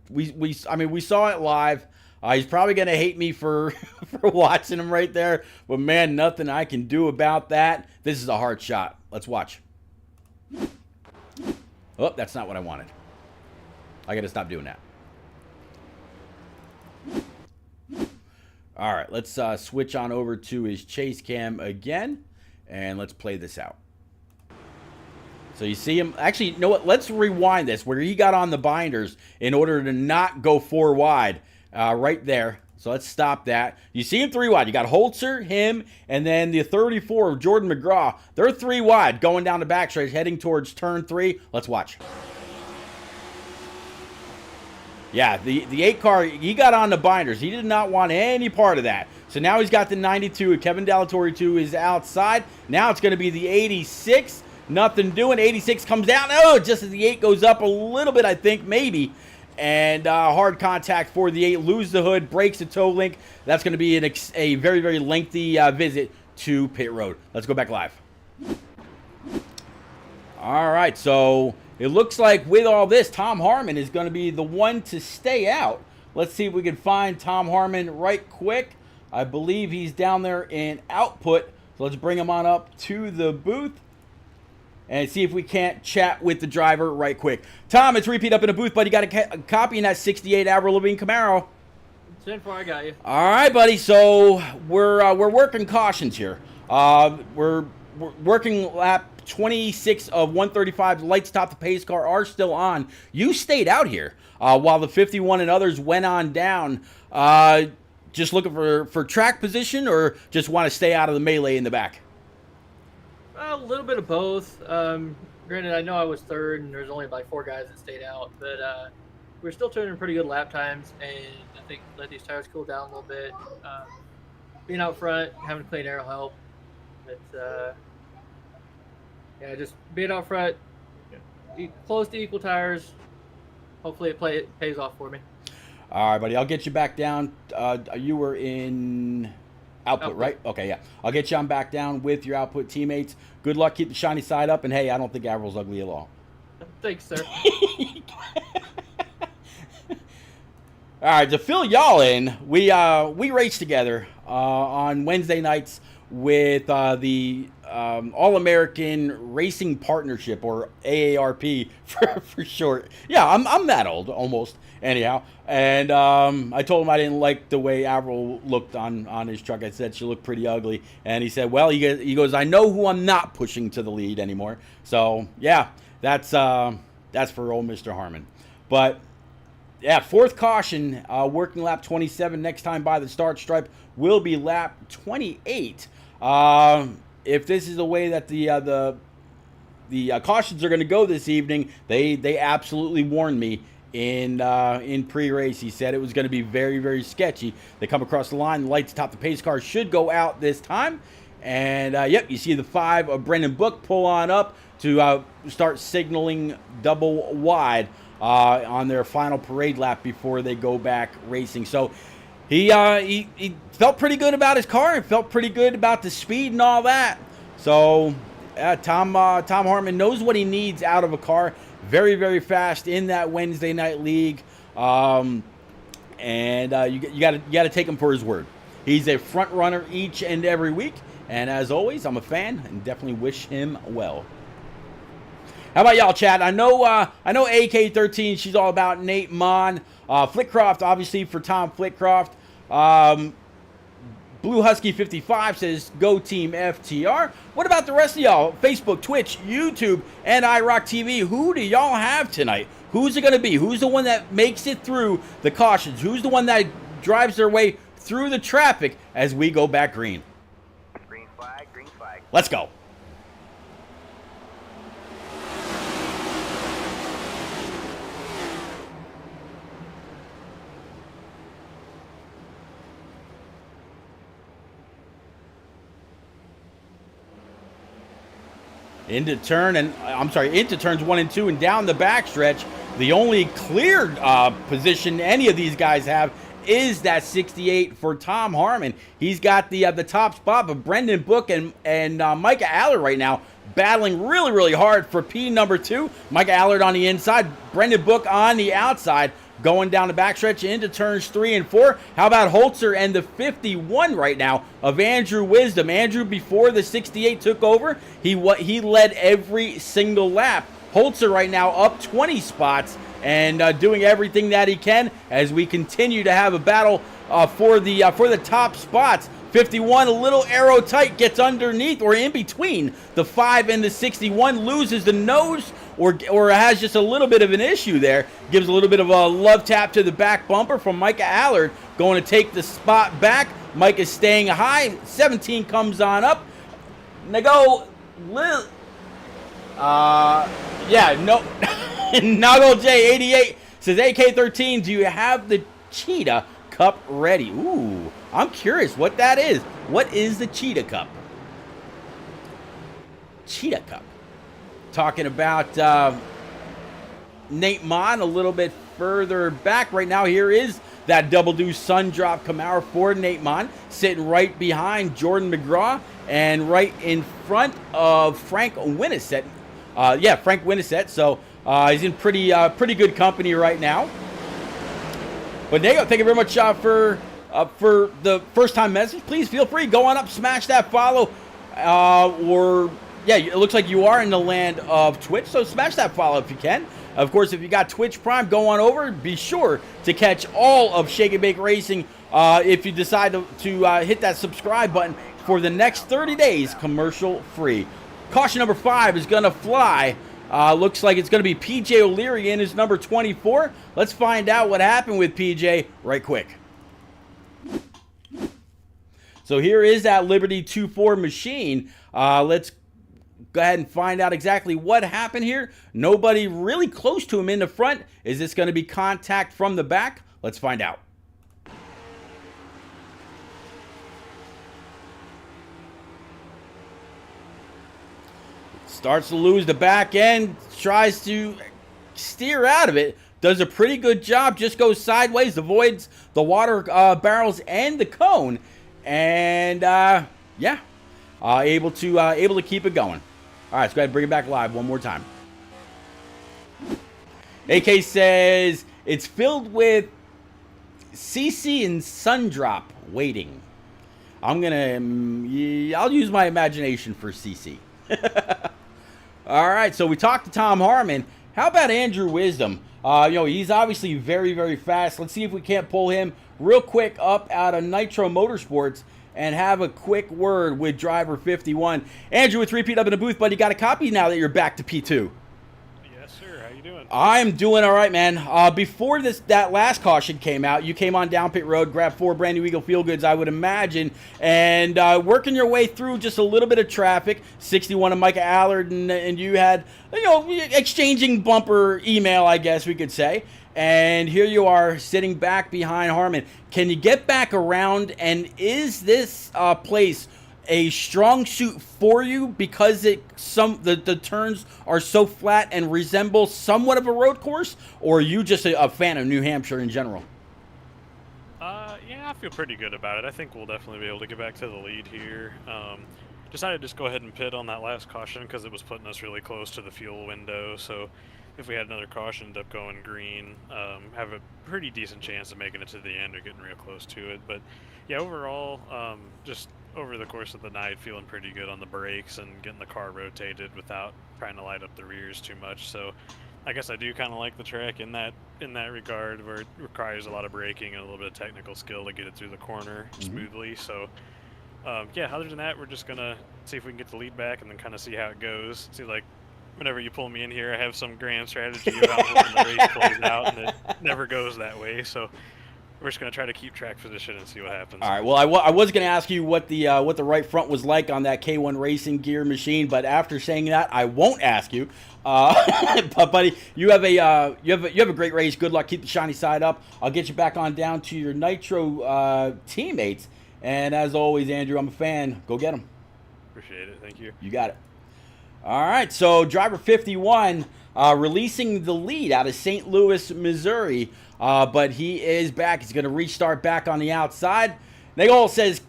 we saw it live. He's probably gonna hate me for watching him right there, but man, nothing I can do about that. This is a hard shot. Let's watch. Oh, that's not what I wanted. I gotta stop doing that. All right, let's switch on over to his chase cam again, and let's play this out. So you see him. Actually, you know what? Let's rewind this where he got on the binders in order to not go 4 wide right there. So let's stop that. You see him 3 wide. You got Holzer, him, and then the 34 of Jordan McGraw. They're 3 wide going down the backstretch heading towards turn 3. Let's watch. Yeah, the 8 car, he got on the binders. He did not want any part of that. So now he's got the 92. Kevin Delatorre 2 is outside. Now it's going to be the 86. Nothing doing. 86 comes down. Oh, just as the 8 goes up a little bit, I think, maybe. And hard contact for the 8. Lose the hood, breaks the toe link. That's going to be a very, very lengthy visit to pit road. Let's go back live. All right, so it looks like with all this, Tom Harmon is going to be the one to stay out. Let's see if we can find Tom Harmon right quick. I believe he's down there in output. So let's bring him on up to the booth and see if we can't chat with the driver right quick. Tom, it's Repeat up in the booth, buddy. You got a copy in that 68 Avril Lavigne Camaro. 10-4, I got you. All right, buddy. So we're working cautions here. We're working lap 26 of 135. The lights top the pace car are still on. You stayed out here while the 51 and others went on down. Just looking for track position, or just want to stay out of the melee in the back? A little bit of both. Granted, I know I was third, and there's only like 4 guys that stayed out, but we're still turning pretty good lap times, and I think let these tires cool down a little bit. Being out front, having clean air will help. But yeah, just being out front, close to equal tires. Hopefully, it pays off for me. All right, buddy. I'll get you back down. You were in output, right? Okay, yeah. I'll get you on back down with your output teammates. Good luck. Keep the shiny side up. And, hey, I don't think Avril's ugly at all. Thanks, sir. All right, to fill y'all in, we race together on Wednesday nights with the All-American Racing Partnership, or AARP for short. Yeah, I'm that old almost. Anyhow, and I told him I didn't like the way Avril looked on his truck. I said she looked pretty ugly, and he said, "Well, he goes, I know who I'm not pushing to the lead anymore." So yeah, that's for old Mr. Harmon. But yeah, 4th caution, working lap 27. Next time by the start stripe will be lap 28. If this is the way that the cautions are going to go this evening, they absolutely warned me in pre-race. He said it was going to be very, very sketchy. They come across the line, the lights atop the pace car should go out this time. And yep, you see the 5 of Brendan Book pull on up to start signaling double wide on their final parade lap before they go back racing. So he felt pretty good about his car and felt pretty good about the speed and all that. So Tom Harmon knows what he needs out of a car. Very, very fast in that Wednesday night league, and you got to take him for his word. He's a front runner each and every week, and as always, I'm a fan and definitely wish him well. How about y'all, chat? I know AK13. She's all about Nate Mon. Flitcroft, obviously for Tom Flitcroft. Blue Husky 55 says, go Team FTR. What about the rest of y'all? Facebook, Twitch, YouTube, and iRock TV. Who do y'all have tonight? Who's it going to be? Who's the one that makes it through the cautions? Who's the one that drives their way through the traffic as we go back green? Green flag, green flag. Let's go. Into turns 1 and 2 and down the backstretch. The only cleared position any of these guys have is that 68 for Tom Harmon. He's got the top spot, but Brendan Book and Micah Allard right now battling really, really hard for P number 2. Micah Allard on the inside, Brendan Book on the outside, going down the backstretch into turns 3 and 4. How about Holzer and the 51 right now of Andrew Wisdom? Andrew, before the 68 took over, he led every single lap. Holzer right now up 20 spots and doing everything that he can as we continue to have a battle for the top spots. 51, a little arrow tight, gets underneath or in between the 5 and the 61, loses the nose or has just a little bit of an issue there. Gives a little bit of a love tap to the back bumper from Micah Allard, going to take the spot back. Mike is staying high. 17 comes on up. And they go, Nuggle J88 says, AK13, do you have the Cheetah Cup ready? Ooh, I'm curious what that is. What is the Cheetah Cup? Cheetah Cup. Talking about Nate Mon a little bit further back. Right now, here is that double do sun drop Camaro for Nate Mon, sitting right behind Jordan McGraw and right in front of Frank Winnisett. Frank Winnisett. So he's in pretty good company right now. But Nego, thank you very much for the first time message. Please feel free, go on up, smash that follow, it looks like you are in the land of Twitch, so smash that follow if you can. Of course, if you got Twitch Prime, go on over. Be sure to catch all of Shake and Bake Racing if you decide to hit that subscribe button for the next 30 days, commercial free. Caution number 5 is going to fly. Looks like it's going to be PJ O'Leary in his number 24. Let's find out what happened with PJ right quick. So here is that Liberty 2.4 machine. Let's go ahead and find out exactly what happened here. Nobody really close to him in the front. Is this going to be contact from the back? Let's find out. Starts to lose the back end, tries to steer out of it, does a pretty good job, just goes sideways, avoids the water barrels and the cone, and able to keep it going. All right, let's go ahead and bring it back live one more time. AK says it's filled with CC and Sundrop waiting. I'll use my imagination for CC. All right, so we talked to Tom Harmon. How about Andrew Wisdom? He's obviously very, very fast. Let's see if we can't pull him real quick up out of Nitro Motorsports and have a quick word with driver 51. Andrew with Repeat up in the booth, buddy. Got a copy now that you're back to P2. Yes, sir. How you doing? I'm doing all right, man. Before that last caution came out, you came on down pit road, grabbed 4 brand new Eagle Feel Goods, I would imagine, and working your way through just a little bit of traffic. 61 of Micah Allard, and you had, exchanging bumper email, I guess we could say. And here you are sitting back behind Harmon. Can you get back around? And is this place a strong suit for you because the turns are so flat and resemble somewhat of a road course, or are you just a fan of New Hampshire in general? I feel pretty good about it. I think we'll definitely be able to get back to the lead here. Decided to just go ahead and pit on that last caution because it was putting us really close to the fuel window. So if we had another caution end up going green, have a pretty decent chance of making it to the end or getting real close to it. But yeah, overall, just over the course of the night, feeling pretty good on the brakes and getting the car rotated without trying to light up the rears too much. So I guess I do kind of like the track in that regard, where it requires a lot of braking and a little bit of technical skill to get it through the corner smoothly. So other than that, we're just gonna see if we can get the lead back and then kind of see how it goes. See, like, whenever you pull me in here, I have some grand strategy about hoping the race plays out, and it never goes that way. So we're just going to try to keep track position and see what happens. All right. Well, I was going to ask you what the right front was like on that K1 Racing gear machine, but after saying that, I won't ask you. But buddy, you have a great race. Good luck. Keep the shiny side up. I'll get you back on down to your Nitro teammates. And as always, Andrew, I'm a fan. Go get them. Appreciate it. Thank you. You got it. All right. So driver 51 releasing the lead out of St. Louis, Missouri. But he is back. He's going to restart back on the outside. Nagol says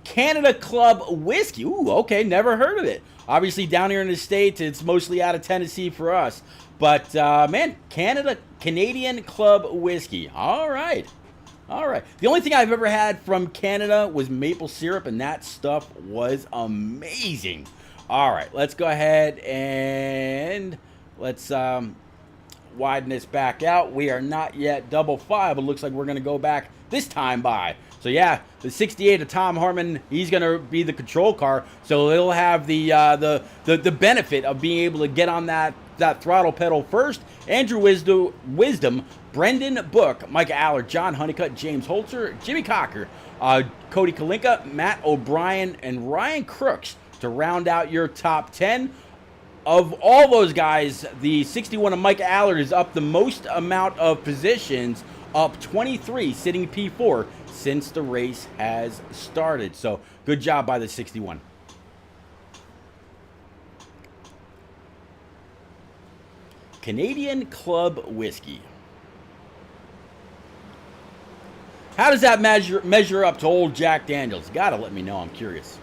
Canada Club Whiskey. Ooh, okay. Never heard of it. Obviously, down here in the States, it's mostly out of Tennessee for us. But, man, Canadian Club Whiskey. All right. All right. The only thing I've ever had from Canada was maple syrup, and that stuff was amazing. All right. Let's go ahead and let's widen this back out. We are not yet double file, but looks like we're going to go back this time by. So yeah, the 68 of Tom Harmon, he's going to be the control car, so it'll have the benefit of being able to get on that throttle pedal first. Andrew Wisdom, Brendan Book, Mike Allard, John Honeycutt, James Holzer, Jimmy Cocker, Cody Kalinka, Matt O'Brien, and Ryan Crooks to round out your top 10. Of all those guys, the 61 of Mike Allard is up the most amount of positions, up 23, sitting P4 since the race has started. So good job by the 61. Canadian Club Whiskey. How does that measure up to old Jack Daniels? Gotta let me know. I'm curious.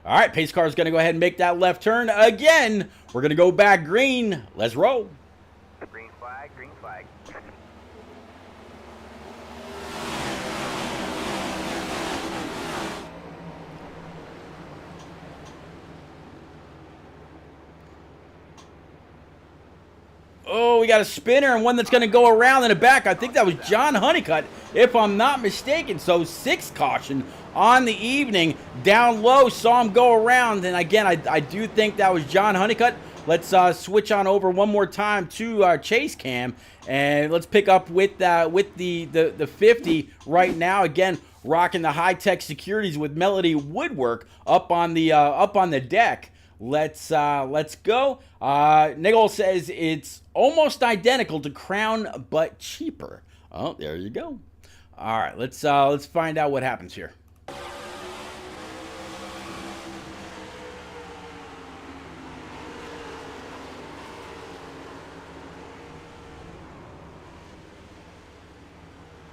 All right, pace car is going to go ahead and make that left turn again. We're going to go back green. Let's roll. Green flag, green flag. Oh, we got a spinner and one that's going to go around in the back. I think that was John Honeycutt, if I'm not mistaken. So 6th caution on the evening. Down low, saw him go around. And again, I do think that was John Honeycutt. Let's switch on over one more time to our chase cam. And let's pick up with the 50 right now. Again, rocking the high-tech securities with Melody Woodwork up on the deck. Let's go. Nigel says it's almost identical to Crown, but cheaper. Oh, there you go. All right, let's find out what happens here.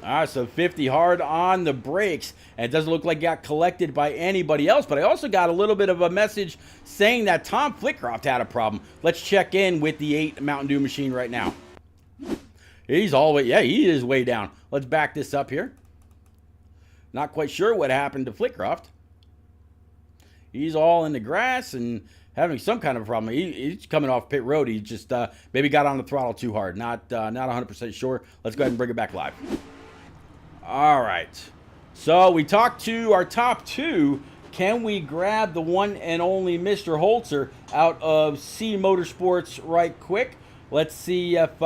All right, so 50 hard on the brakes, and it doesn't look like it got collected by anybody else, but I also got a little bit of a message saying that Tom Flickroft had a problem. Let's check in with the 8 Mountain Dew machine right now. He's all the way, yeah, he is way down. Let's back this up here. Not quite sure what happened to Flickroft. He's all in the grass and having some kind of a problem. He's coming off pit road. He just maybe got on the throttle too hard. Not 100% sure. Let's go ahead and bring it back live. All right, so we talked to our top 2. Can we grab the one and only Mr. Holzer out of C Motorsports right quick? Let's see if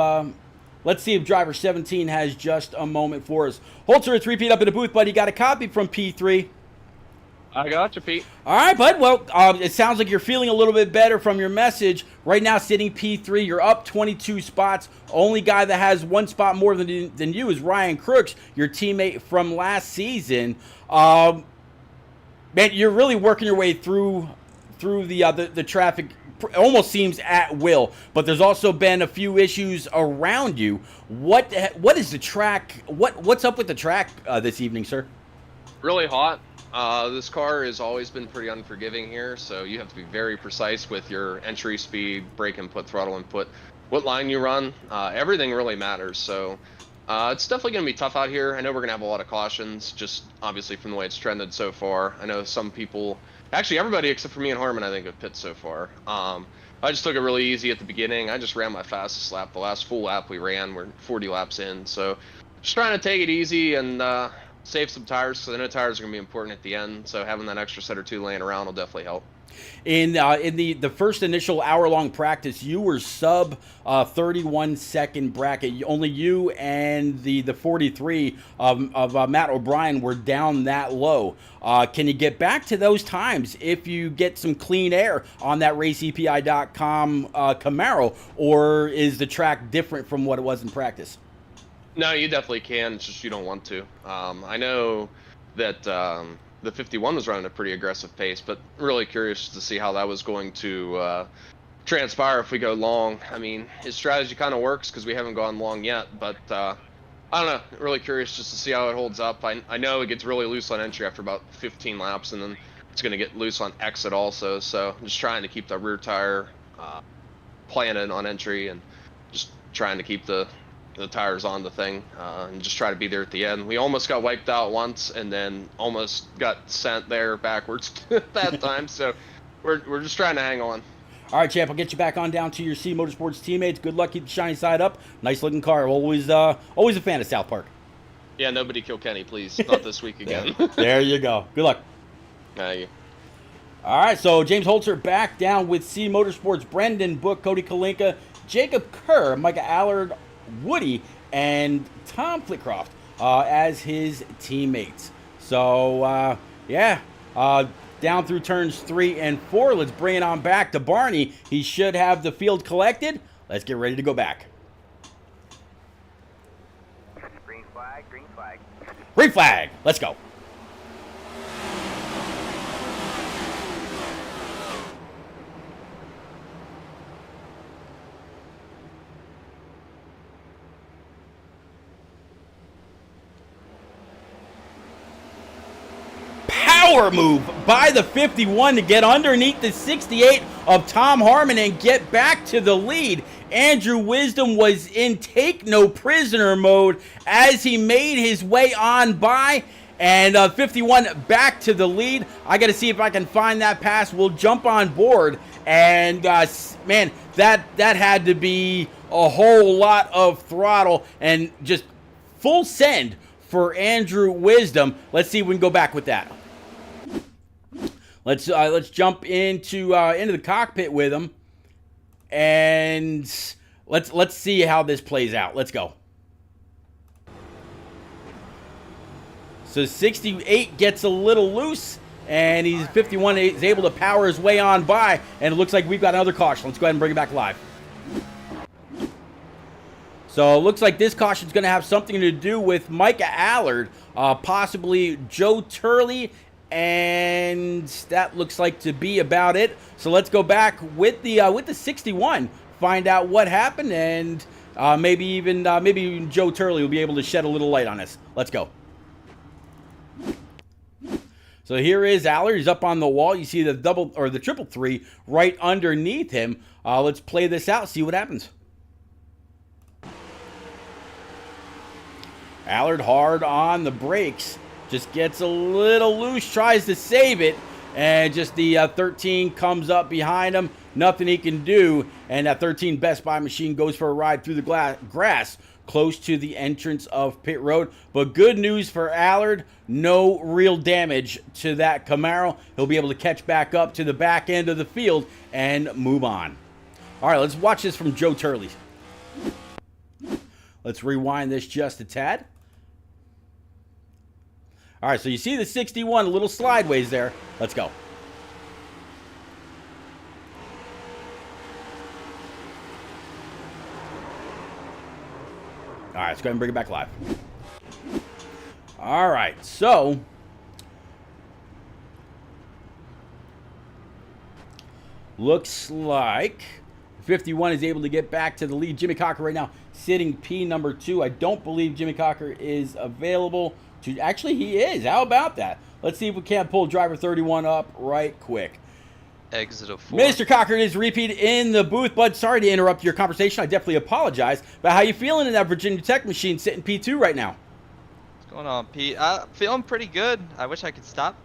driver 17 has just a moment for us. Holzer, it's repeat up in the booth, buddy. Got a copy from P3. I got you, Pete. All right, bud. Well, it sounds like you're feeling a little bit better from your message. Right now, sitting P3, you're up 22 spots. Only guy that has 1 spot more than you is Ryan Crooks, your teammate from last season. Man, you're really working your way through the traffic. Almost seems at will, but there's also been a few issues around you. What is the track? What's up with the track this evening, sir? Really hot. This car has always been pretty unforgiving here, so you have to be very precise with your entry speed, brake input, throttle input, what line you run. Everything really matters, so it's definitely going to be tough out here. I know we're going to have a lot of cautions, just obviously from the way it's trended so far. I know some people, actually everybody except for me and Harmon, I think, have pit so far. I just took it really easy at the beginning. I just ran my fastest lap. The last full lap we ran, we're 40 laps in, so just trying to take it easy and save some tires, because I know tires are going to be important at the end, so having that extra set or 2 laying around will definitely help. In the first initial hour-long practice, you were sub 31-second bracket. Only you and the 43 of Matt O'Brien were down that low. Can you get back to those times if you get some clean air on that RaceEPI.com Camaro, or is the track different from what it was in practice? No, you definitely can. It's just you don't want to. I know that the 51 was running a pretty aggressive pace, but really curious to see how that was going to transpire if we go long. I mean, his strategy kind of works because we haven't gone long yet, but I don't know. Really curious just to see how it holds up. I know it gets really loose on entry after about 15 laps, and then it's going to get loose on exit also. So I'm just trying to keep the rear tire planted on entry and just trying to keep the tires on the thing and just try to be there at the end. We almost got wiped out once and then almost got sent there backwards that time, so we're just trying to hang on. All right, champ, I'll get you back on down to your C Motorsports teammates. Good luck. Keep the shiny side up. Nice looking car. Always a fan of South Park. Yeah, nobody kill Kenny, please. Not this week again. There you go. Good luck. Thank you. All right, so James Holzer back down with C Motorsports. Brendan Book, Cody Kalinka, Jacob Kerr, Micah Allard, Woody, and Tom Flitcroft as his teammates. So, down through turns 3 and 4. Let's bring it on back to Barney. He should have the field collected. Let's get ready to go back. Green flag, green flag. Green flag. Let's go. Power move by the 51 to get underneath the 68 of Tom Harmon and get back to the lead. Andrew Wisdom was in take no prisoner mode as he made his way on by, and 51 back to the lead. I got to see if I can find that pass. We'll jump on board, and man, that had to be a whole lot of throttle and just full send for Andrew Wisdom. Let's see if we can go back with that. Let's jump into the cockpit with him, and let's see how this plays out. Let's go. So 68 gets a little loose, and 51 is able to power his way on by, and it looks like we've got another caution. Let's go ahead and bring it back live. So it looks like this caution is going to have something to do with Micah Allard, possibly Joe Turley, and that looks like to be about it. So let's go back with the 61, find out what happened, and maybe even Joe Turley will be able to shed a little light on this. Let's go. So here is Allard. He's up on the wall. You see the double or the triple three right underneath him. Let's play this out, see what happens. Allard hard on the brakes. Just gets a little loose, tries to save it, and just the 13 comes up behind him. Nothing he can do, and that 13 Best Buy machine goes for a ride through the grass close to the entrance of pit road. But good news for Allard, no real damage to that Camaro. He'll be able to catch back up to the back end of the field and move on. All right, let's watch this from Joe Turley. Let's rewind this just a tad. All right, so you see the 61 a little sideways there. Let's go. All right, let's go ahead and bring it back live. All right, so looks like 51 is able to get back to the lead. Jimmy Cocker right now sitting P number 2. I don't believe Jimmy Cocker is available. Actually, he is. How about that? Let's see if we can't pull driver 31 up right quick. Exit of 4. Mr. Cochran is repeat in the booth, bud. Sorry to interrupt your conversation. I definitely apologize. But how you feeling in that Virginia Tech machine sitting P2 right now? What's going on, Pete? Feeling pretty good. I wish I could stop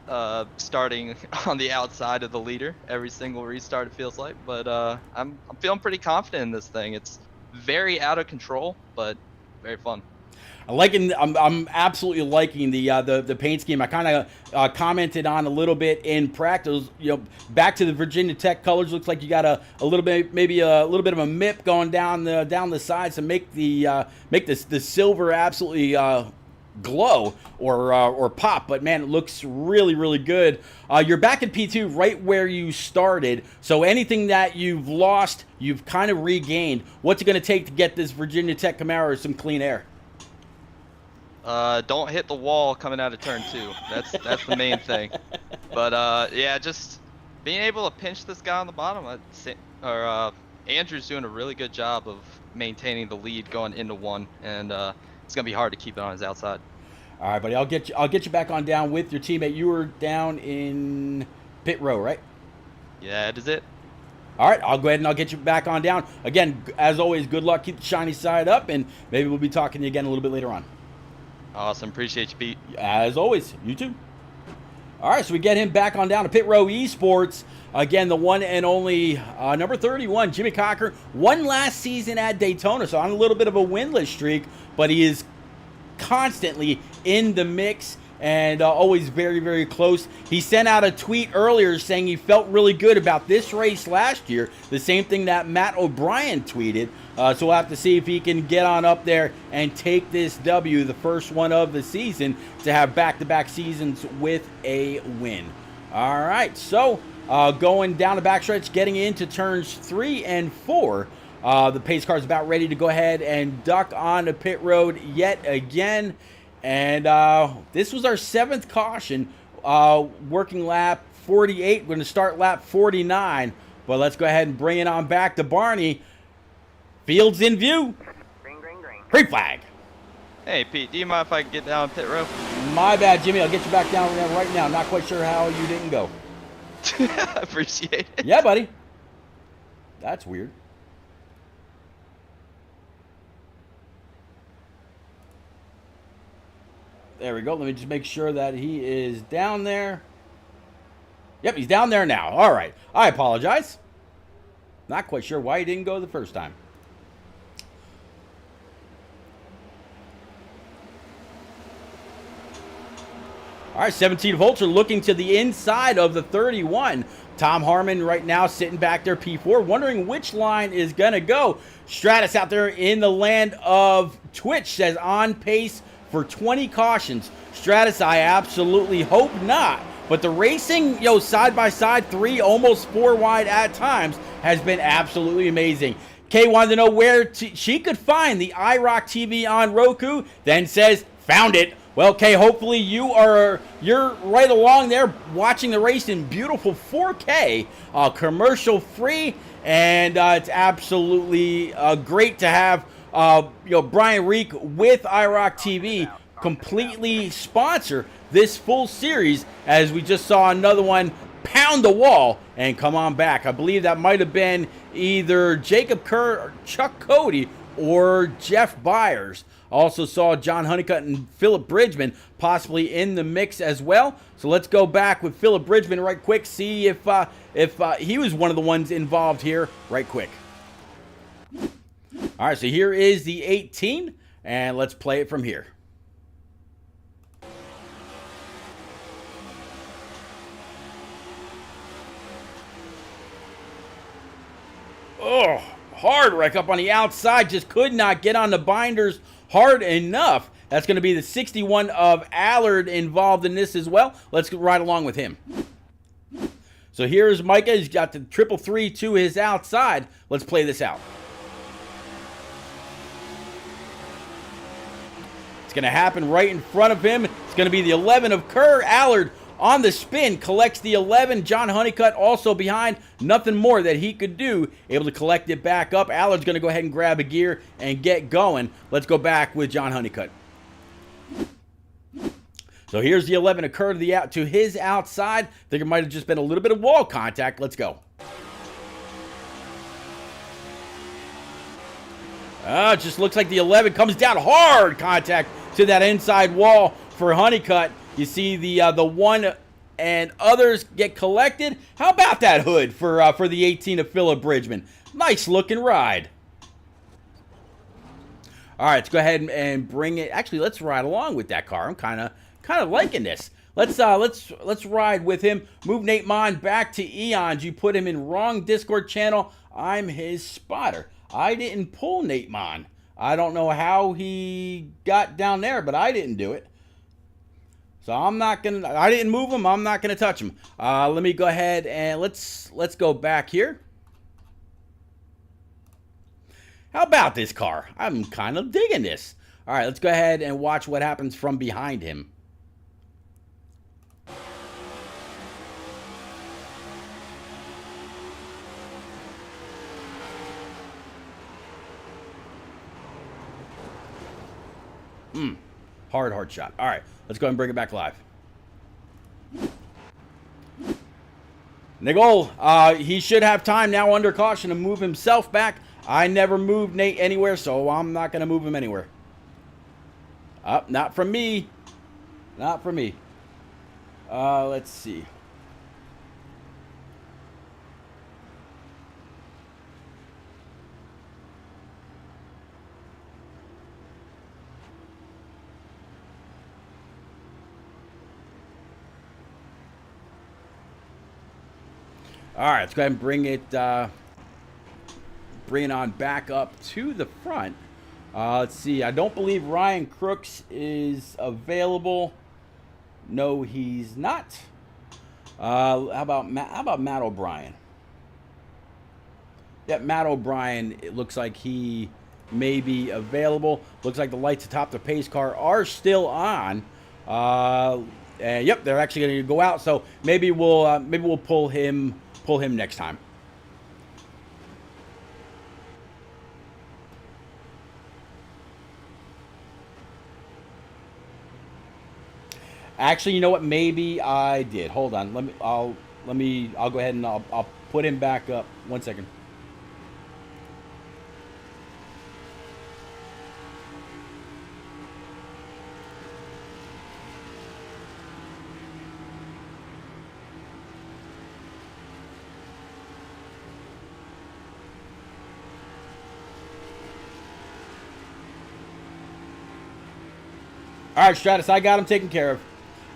starting on the outside of the leader every single restart, it feels like. But I'm feeling pretty confident in this thing. It's very out of control, but very fun. I'm absolutely liking the paint scheme. I kind of commented on a little bit in practice. You know, back to the Virginia Tech colors. Looks like you got a little bit, maybe a little bit of a MIP going down the sides to make the silver absolutely glow or pop. But man, it looks really, really good. You're back at P2 right where you started. So anything that you've lost, you've kind of regained. What's it going to take to get this Virginia Tech Camaro some clean air? Don't hit the wall coming out of turn 2. That's the main thing. But yeah, just being able to pinch this guy on the bottom. Andrew's doing a really good job of maintaining the lead going into 1, and it's gonna be hard to keep it on his outside. All right, buddy. I'll get you back on down with your teammate. You were down in pit row, right? Yeah, that is it. All right, I'll go ahead and I'll get you back on down. Again, as always, good luck. Keep the shiny side up, and maybe we'll be talking to you again a little bit later on. Awesome. Appreciate you, Pete. As always, you too. All right, so we get him back on down to Pit Row Esports. Again, the one and only number 31, Jimmy Cocker, won last season at Daytona, so on a little bit of a winless streak, but he is constantly in the mix and always very, very close. He sent out a tweet earlier saying he felt really good about this race last year, the same thing that Matt O'Brien tweeted. So we'll have to see if he can get on up there and take this W, the first one of the season, to have back-to-back seasons with a win. All right, so going down the backstretch, getting into turns 3 and 4. The pace car is about ready to go ahead and duck on the pit road yet again. And this was our 7th caution, working lap 48. We're going to start lap 49. But let's go ahead and bring it on back to Barney. Fields in view. Green, green, green. Green flag. Hey, Pete, do you mind if I get down pit row? My bad, Jimmy. I'll get you back down there right now. Not quite sure how you didn't go. Appreciate it. Yeah, buddy. That's weird. There we go. Let me just make sure that he is down there. Yep, he's down there now. All right. I apologize. Not quite sure why he didn't go the first time. All right, 17 volts are looking to the inside of the 31. Tom Harmon right now sitting back there, P4, wondering which line is going to go. Stratus out there in the land of Twitch says on pace for 20 cautions. Stratus, I absolutely hope not. But the racing, side by side, 3, almost 4 wide at times, has been absolutely amazing. Kay wanted to know where she could find the iRock TV on Roku, then says, found it. Well, Kay, hopefully you're right along there watching the race in beautiful 4K, commercial free, and it's absolutely great to have Brian Reek with iRock TV completely sponsor this full series, as we just saw another one pound the wall and come on back. I believe that might have been either Jacob Kerr, or Chuck Cody, or Jeff Byers. Also saw John Honeycutt and Philip Bridgman possibly in the mix as well. So let's go back with Philip Bridgman right quick, see if he was one of the ones involved here right quick. All right, so here is the 18, and let's play it from here. Oh, hard wreck up on the outside. Just could not get on the binders hard enough. That's going to be the 61 of Allard involved in this as well. Let's ride along with him. So here's Micah. He's got the 333 to his outside. Let's play this out. It's going to happen right in front of him. It's going to be the 11 of Kerr. Allard on the spin, collects the 11. John Honeycutt also behind. Nothing more that he could do. Able to collect it back up. Allard's going to go ahead and grab a gear and get going. Let's go back with John Honeycutt. So here's the 11 of Kerr to his outside. I think it might have just been a little bit of wall contact. Let's go. It just looks like the 11 comes down hard contact to that inside wall for Honeycutt. You see the 1 and others get collected. How about that hood for the 18 of Philip Bridgman? Nice looking ride. All right, let's go ahead and bring it. Actually, let's ride along with that car. I'm kind of liking this. Let's ride with him. Move Nate Mon back to Eons. You put him in wrong Discord channel. I'm his spotter. I didn't pull Nate Mon. I don't know how he got down there, but I didn't do it. So I didn't move him. I'm not gonna touch him. Let me go ahead and let's go back here. How about this car? I'm kind of digging this. All right, let's go ahead and watch what happens from behind him. Hard shot. All right, let's go ahead and bring it back live. Nicole, he should have time now under caution to move himself back. I never moved Nate anywhere, so I'm not going to move him anywhere. Not from me. Not from me. Let's see. All right, let's go ahead and bring it on back up to the front. Let's see. I don't believe Ryan Crooks is available. No, he's not. How about Matt O'Brien? Yeah, Matt O'Brien. It looks like he may be available. Looks like the lights atop the pace car are still on. And yep, they're actually going to go out. So maybe we'll pull him next time. Actually, you know what? Maybe I did. Hold on. I'll go ahead and I'll put him back up. 1 second. All right, Stratus, I got him taken care of.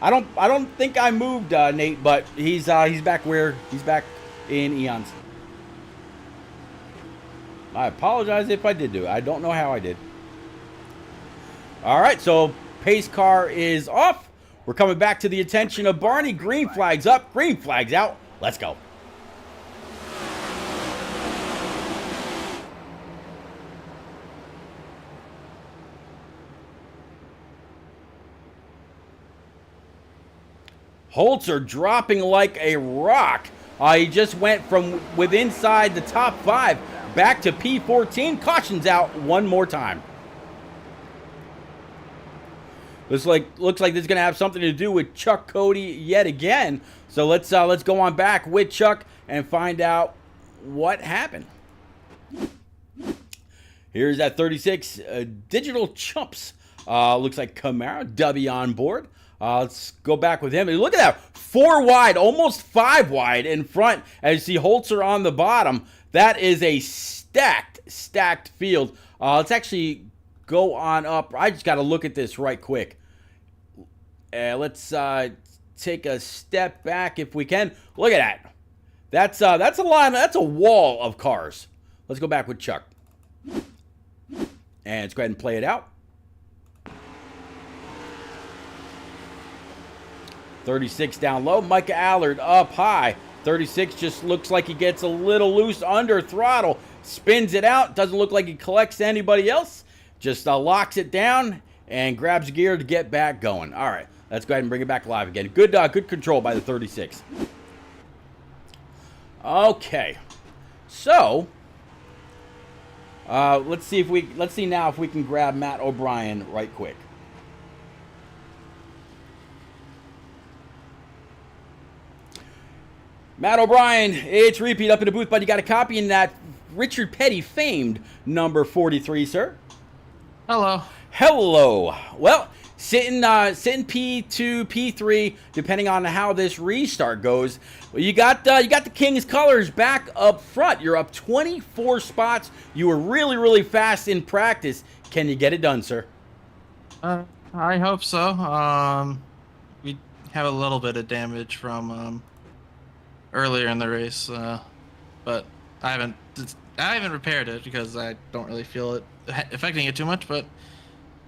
I don't think I moved Nate, but he's back in Eons. I apologize if I did do it. I don't know how I did. All right, so pace car is off. We're coming back to the attention of Barney. Green flag's up, green flag's out. Let's go. Holzer dropping like a rock. He just went from inside the top 5 back to P14. Caution's out one more time. Looks like this is gonna have something to do with Chuck Cody yet again. So let's go on back with Chuck and find out what happened. Here's that 36 Digital Chumps. Looks like Camaro W on board. Let's go back with him. And look at that. 4 wide, almost 5 wide in front. As you see Holzer on the bottom. That is a stacked field. Let's actually go on up. I just got to look at this right quick. Let's take a step back if we can. Look at that. That's a line. That's a wall of cars. Let's go back with Chuck. And let's go ahead and play it out. 36 down low. Micah Allard up high. 36 just looks like he gets a little loose under throttle. Spins it out. Doesn't look like he collects anybody else. Just locks it down and grabs gear to get back going. All right, let's go ahead and bring it back live again. Good control by the 36. Okay, so let's see now if we can grab Matt O'Brien right quick. Matt O'Brien, it's repeat up in the booth, but you got a copy in that Richard Petty famed number 43, sir. Hello. Hello. Well, sitting P2, P3, depending on how this restart goes. Well, you got the King's colors back up front. You're up 24 spots. You were really fast in practice. Can you get it done, sir? I hope so. We have a little bit of damage from earlier in the race, but I haven't repaired it because I don't really feel it affecting it too much. But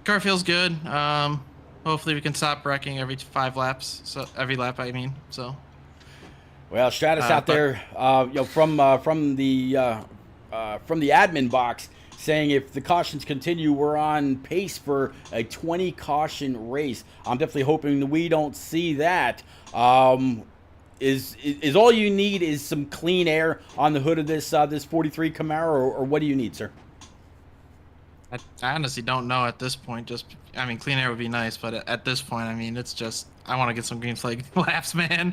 car feels good. Hopefully we can stop wrecking every 5 laps. So every lap, I mean. So. Well, Stratus out there, from the admin box, saying if the cautions continue, we're on pace for a 20 caution race. I'm definitely hoping that we don't see that. Is all you need is some clean air on the hood of this 43 Camaro, or what do you need, sir? I honestly don't know at this point. Clean air would be nice, but at this point, it's just I want to get some green flag laps, man.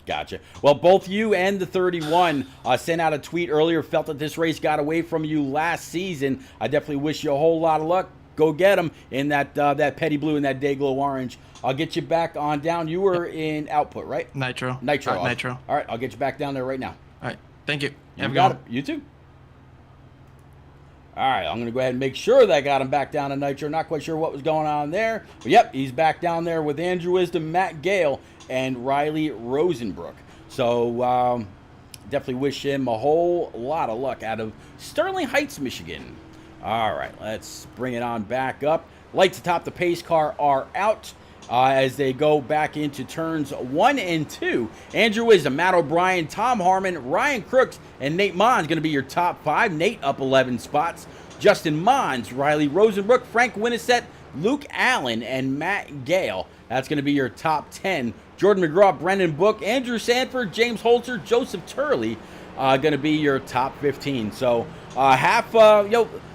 Gotcha. Well, both you and the 31 sent out a tweet earlier, felt that this race got away from you last season. I definitely wish you a whole lot of luck. go get them in that that petty blue and that day glow orange. I'll get you back on down. You were in output, right? Nitro. Nitro. Nitro. All right, I'll get you back down there right now. All right. Thank you. You got it. You too. All right, I'm going to go ahead and make sure that I got him back down to Nitro. Not quite sure what was going on there. But yep, he's back down there with Andrew Wisdom, Matt Gale, and Riley Rosenbrook. So definitely wish him a whole lot of luck out of Sterling Heights, Michigan. All right, let's bring it on back up. Lights atop the pace car are out as they go back into turns 1 and 2. Andrew Wisdom, Matt O'Brien, Tom Harmon, Ryan Crooks, and Nate Mons going to be your top 5. Nate up 11 spots. Justin Mons, Riley Rosenbrook, Frank Winnisett, Luke Allen, and Matt Gale. That's going to be your top 10. Jordan McGraw, Brendan Book, Andrew Sanford, James Holzer, Joseph Turley going to be your top 15. So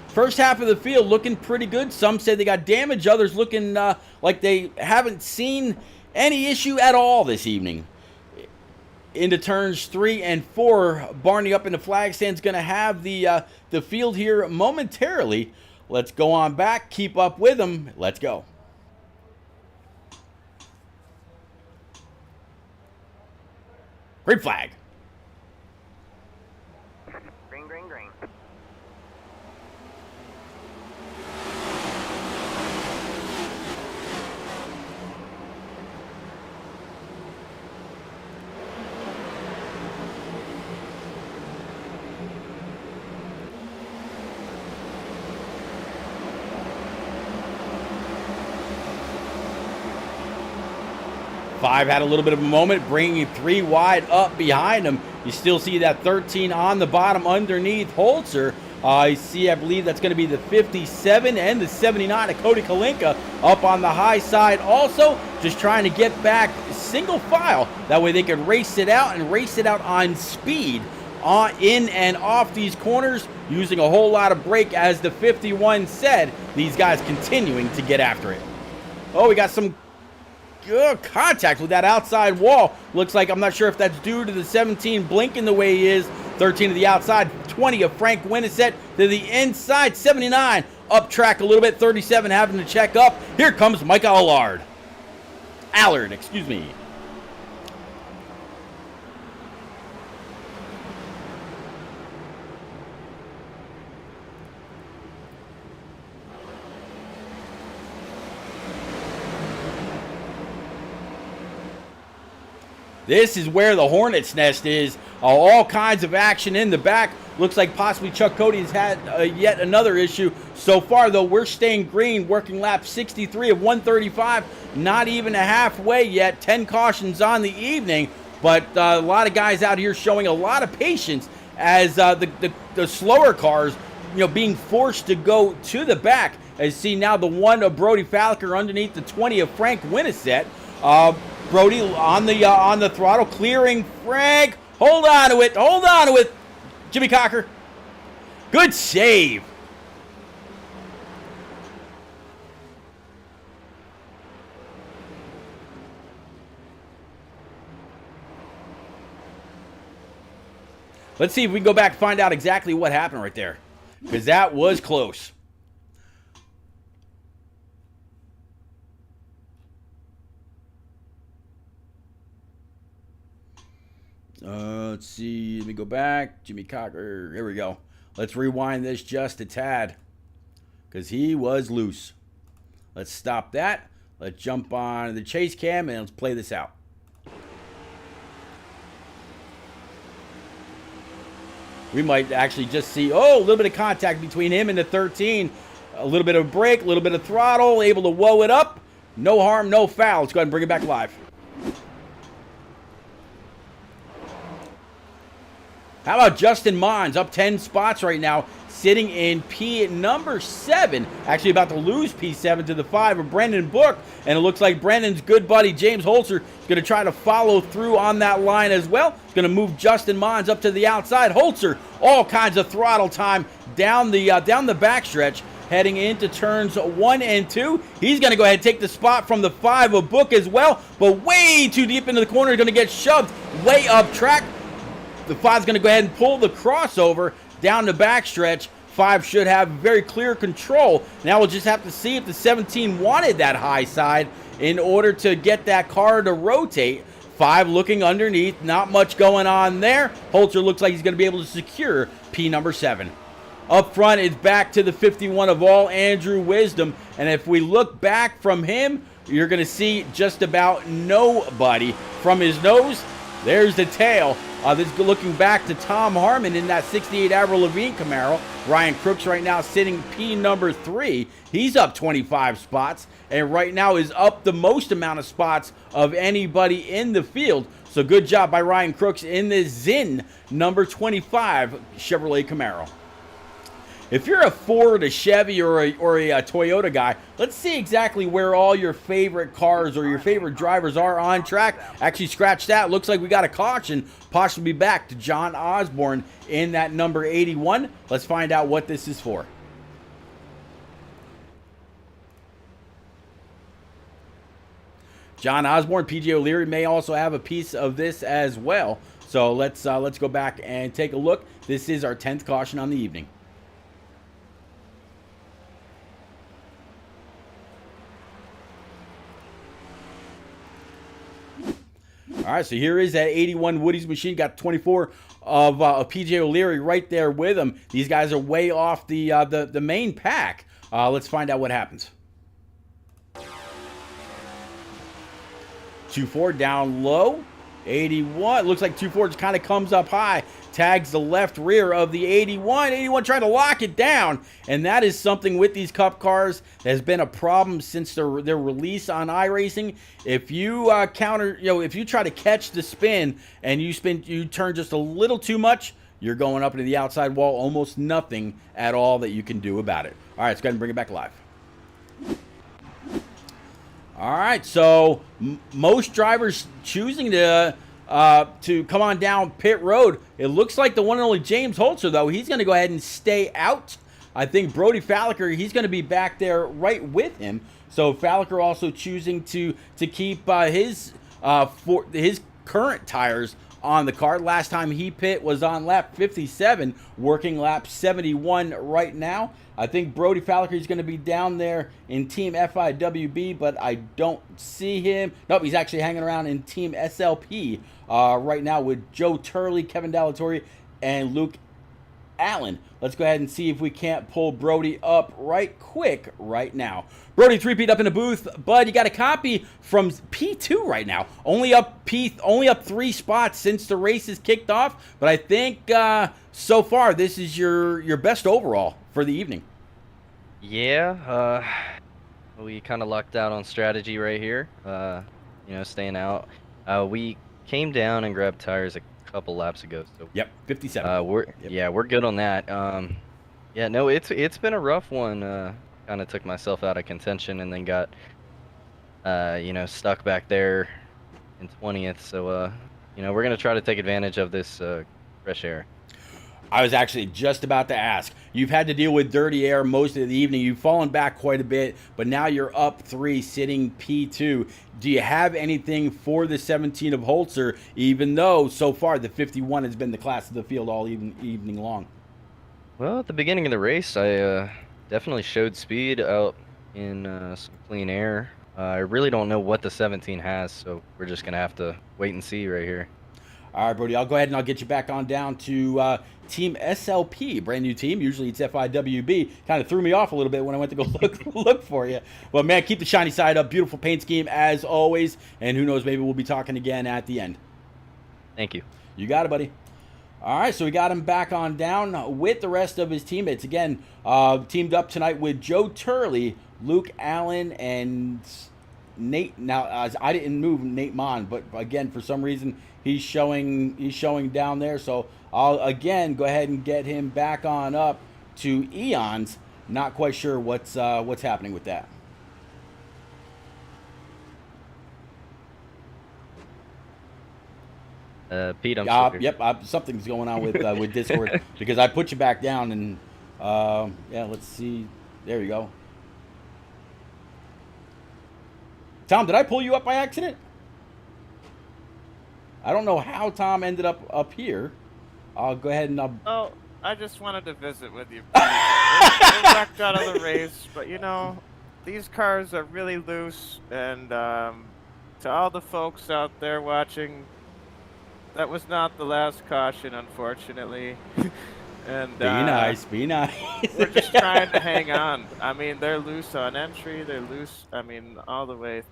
first half of the field looking pretty good. Some say they got damage. Others looking like they haven't seen any issue at all this evening. Into turns 3 and 4, Barney up in the flag stand's going to have the field here momentarily. Let's go on back. Keep up with them. Let's go. Green flag. Green, green, green. Five had a little bit of a moment, bringing 3 wide up behind him. You still see that 13 on the bottom underneath Holzer. I believe that's going to be the 57 and the 79 of Cody Kalinka up on the high side also. Just trying to get back single file. That way they can race it out and race it out on speed in and off these corners, using a whole lot of brake, as the 51 said. These guys continuing to get after it. Oh, we got some good contact with that outside wall. Looks like, I'm not sure if that's due to the 17 blinking the way he is. 13 to the outside, 20 of Frank Winnisett to the inside, 79 up track a little bit, 37 having to check up. Here comes Micah Allard, excuse me. This is where the Hornet's Nest is. All kinds of action in the back. Looks like possibly Chuck Cody has had yet another issue. So far, though, we're staying green. Working lap 63 of 135. Not even halfway yet. 10 cautions on the evening. But a lot of guys out here showing a lot of patience as the slower cars, being forced to go to the back. As you see now the 1 of Brody Falker underneath the 20 of Frank Winnisett. Brody on the throttle, clearing Frank. Hold on to it. Jimmy Cocker. Good save. Let's see if we can go back and find out exactly what happened right there, because that was close. Let's see. Let me go back. Jimmy Cocker. Here we go. Let's rewind this just a tad, because he was loose. Let's stop that. Let's jump on the chase cam and let's play this out. We might actually just see, a little bit of contact between him and the 13. A little bit of brake, a little bit of throttle, able to whoa it up. No harm, no foul. Let's go ahead and bring it back live. How about Justin Mons, up 10 spots right now, sitting in P number 7. Actually about to lose P7 to the 5 of Brendan Book. And it looks like Brendan's good buddy, James Holzer, is going to try to follow through on that line as well. He's going to move Justin Mons up to the outside. Holzer, all kinds of throttle time down the backstretch, heading into turns 1 and 2. He's going to go ahead and take the spot from the 5 of Book as well, but way too deep into the corner. He's going to get shoved way up track. The 5's going to go ahead and pull the crossover down the backstretch. 5 should have very clear control. Now we'll just have to see if the 17 wanted that high side in order to get that car to rotate. 5 looking underneath, not much going on there. Holzer looks like he's going to be able to secure P number 7. Up front, it's back to the 51 of all, Andrew Wisdom. And if we look back from him, you're going to see just about nobody. From his nose, there's the tail. This is looking back to Tom Harmon in that 68 Avril Lavigne Camaro. Ryan Crooks right now sitting P number 3. He's up 25 spots and right now is up the most amount of spots of anybody in the field. So good job by Ryan Crooks in the Zin number 25 Chevrolet Camaro. If you're a Ford, a Chevy, or a Toyota guy, let's see exactly where all your favorite cars or your favorite drivers are on track. Actually, scratch that. Looks like we got a caution, possibly back to John Osborne in that number 81. Let's find out what this is for. John Osborne, PJ O'Leary may also have a piece of this as well. So let's go back and take a look. This is our 10th caution on the evening. All right, so here is that 81 Woody's machine. Got 24 of PJ O'Leary right there with him. These guys are way off the main pack. Let's find out what happens. 2-4 down low. 81. Looks like 2-4 just kind of comes up high. Tags the left rear of the 81. 81 trying to lock it down. And that is something with these Cup cars that has been a problem since their release on iRacing. If you if you try to catch the spin and you turn just a little too much, you're going up into the outside wall. Almost nothing at all that you can do about it. All right, let's go ahead and bring it back live. All right, so most drivers choosing to come on down pit road. It looks like the one and only James Holzer, though, he's going to go ahead and stay out. I think Brody Falliker, he's going to be back there right with him. So Falliker also choosing to keep his current tires on the car. Last time he pit was on lap 57, working lap 71 right now. I think Brody Falliker is going to be down there in Team FIWB, but I don't see him. Nope, he's actually hanging around in Team SLP right now with Joe Turley, Kevin Dallatore, and Luke Allen. Let's go ahead and see if we can't pull Brody up right quick right now. Brody, 3-peat up in the booth. Bud, you got a copy from P2 right now. Only up 3 spots since the race has kicked off, but I think so far this is your best overall for the evening. Yeah, we kind of lucked out on strategy right here, staying out. We came down and grabbed tires a couple laps ago. So yep, 57. We're good on that. It's been a rough one. Kind of took myself out of contention and then got, stuck back there in 20th. So, we're going to try to take advantage of this fresh air. I was actually just about to ask. You've had to deal with dirty air most of the evening. You've fallen back quite a bit, but now you're up 3, sitting P2. Do you have anything for the 17 of Holzer, even though so far the 51 has been the class of the field all evening long? Well, at the beginning of the race, I definitely showed speed out in some clean air. I really don't know what the 17 has, so we're just going to have to wait and see right here. All right, Brody, I'll go ahead and I'll get you back on down to Team SLP, brand new team. Usually it's FIWB. Kind of threw me off a little bit when I went to go look for you. But, man, keep the shiny side up. Beautiful paint scheme as always. And who knows, maybe we'll be talking again at the end. Thank you. You got it, buddy. All right, so we got him back on down with the rest of his teammates. Again, teamed up tonight with Joe Turley, Luke Allen, and Nate. Now, I didn't move Nate Mon, but again, for some reason, he's showing down there. So I'll again go ahead and get him back on up to Eons. Not quite sure what's happening with that. Pete, I'm sorry. Yep, something's going on with Discord because I put you back down and let's see. There you go. Tom, did I pull you up by accident? I don't know how Tom ended up here. I'll go ahead and I just wanted to visit with you. We're wrecked out of the race, but you know, these cars are really loose, and to all the folks out there watching, that was not the last caution, unfortunately. And Be nice, be nice. we're just trying to hang on. I mean, they're loose on entry. They're loose. I mean, all the way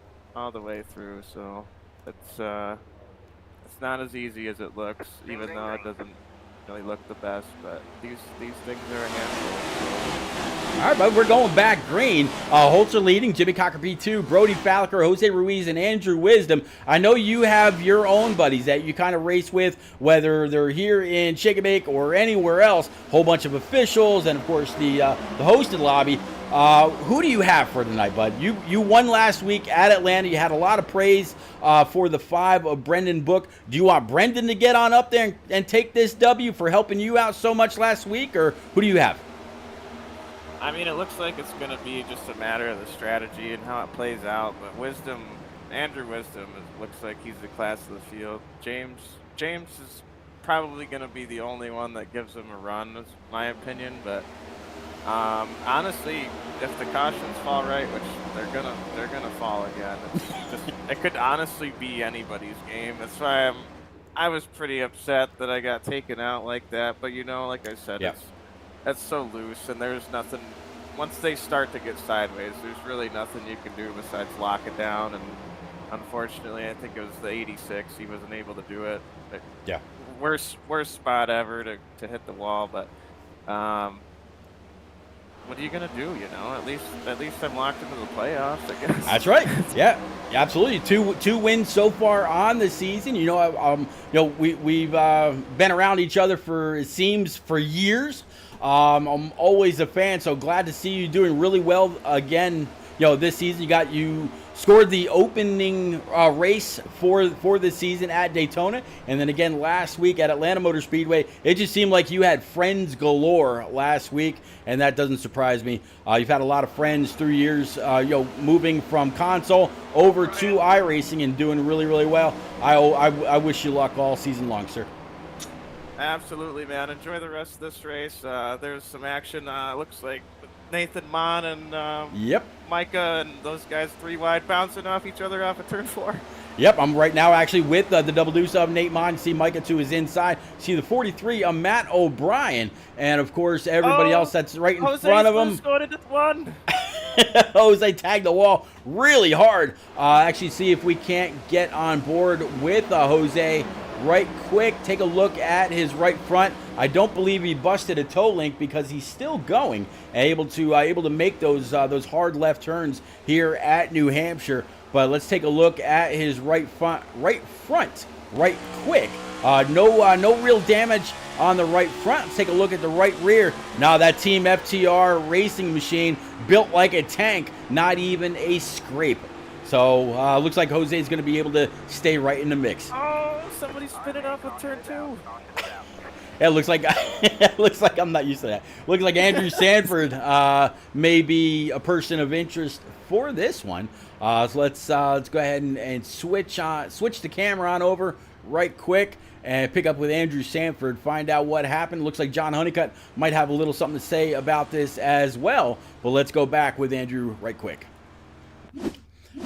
through. So it's not as easy as it looks, even though it doesn't really look the best. But these things are a handful. All right, bud, we're going back green. Holzer leading, Jimmy Cocker P2, Brody Falliker, Jose Ruiz, and Andrew Wisdom. I know you have your own buddies that you kind of race with, whether they're here in Chickabake or anywhere else. Whole bunch of officials, and of course the hosted lobby. Who do you have for tonight, bud? You won last week at Atlanta. You had a lot of praise for the 5 of Brendan Book. Do you want Brendan to get on up there and take this W for helping you out so much last week, or who do you have? I mean, it looks like it's going to be just a matter of the strategy and how it plays out. But Andrew Wisdom, it looks like he's the class of the field. James is probably going to be the only one that gives him a run, is my opinion. But honestly, if the cautions fall right, which they're gonna fall again, it could honestly be anybody's game. That's why I was pretty upset that I got taken out like that. But you know, like I said, that's so loose, and there's nothing. Once they start to get sideways, there's really nothing you can do besides lock it down. And unfortunately, I think it was the 86. He wasn't able to do it. Yeah. Worst spot ever to hit the wall, but. What are you gonna do? You know, at least I'm locked into the playoffs, I guess. That's right. Yeah, absolutely. Two wins so far on the season. You know, we've been around each other for, it seems, for years. I'm always a fan, so glad to see you doing really well again. You know, this season you scored the opening race for this season at Daytona, and then again last week at Atlanta Motor Speedway. It just seemed like you had friends galore last week, and that doesn't surprise me. You've had a lot of friends through years, moving from console over to iRacing and doing really, really well. I wish you luck all season long, sir. Absolutely, man. Enjoy the rest of this race. There's some action. Looks like Nathan Mon and Micah and those guys 3 wide bouncing off each other off of turn 4. Yep, I'm right now actually with the double deuce of Nate Mon. See Micah to his inside. See the 43 of Matt O'Brien. And of course everybody else that's right in front of him. Going into one. Jose tagged the wall really hard. Actually see if we can't get on board with Jose right quick. Take a look at his right front. I don't believe he busted a toe link because he's still going, able to make those hard left turns here at New Hampshire. But let's take a look at his right front right quick. No real damage on the right front. Let's take a look at the right rear. Now that Team FTR racing machine built like a tank, not even a scrape. So looks like Jose is going to be able to stay right in the mix. Oh, somebody's spinning off with turn 2. It looks like I'm not used to that. Looks like Andrew Sanford may be a person of interest for this one. So let's go ahead and switch the camera on over right quick and pick up with Andrew Sanford. Find out what happened. Looks like John Honeycutt might have a little something to say about this as well. But let's go back with Andrew right quick.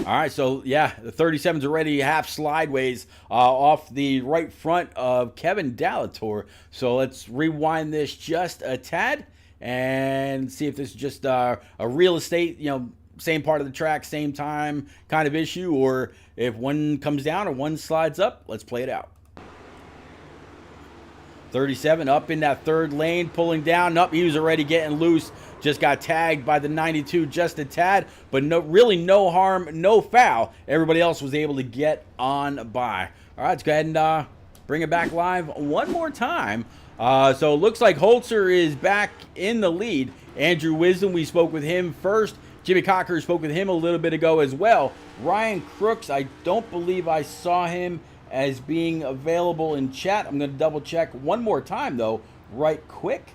All right, so yeah, the 37's already half slideways off the right front of Kevin Dallator. So let's rewind this just a tad and see if this is just a real estate, same part of the track, same time kind of issue, or if one comes down or one slides up. Let's play it out. 37 up in that third lane, pulling down. Nope, he was already getting loose. Just got tagged by the 92 just a tad, but no harm, no foul. Everybody else was able to get on by. All right, let's go ahead and bring it back live one more time. So it looks like Holzer is back in the lead. Andrew Wisdom, we spoke with him first. Jimmy Cocker spoke with him a little bit ago as well. Ryan Crooks, I don't believe I saw him as being available in chat. I'm going to double check one more time though, right quick.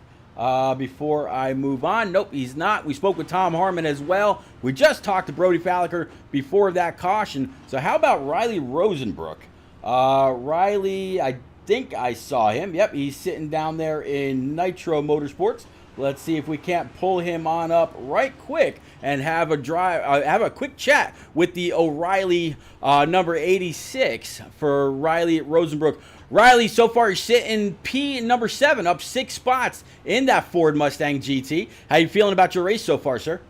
Before I move on. Nope, he's not. We spoke with Tom Harmon as well. We just talked to Brody Falliker before that caution. So how about Riley Rosenbrook? Riley, I think I saw him. Yep, he's sitting down there in Nitro Motorsports. Let's see if we can't pull him on up right quick and have a quick chat with the O'Reilly number 86 for Riley Rosenbrook. Riley, so far you're sitting P number 7, up 6 spots in that Ford Mustang GT. How you feeling about your race so far, sir?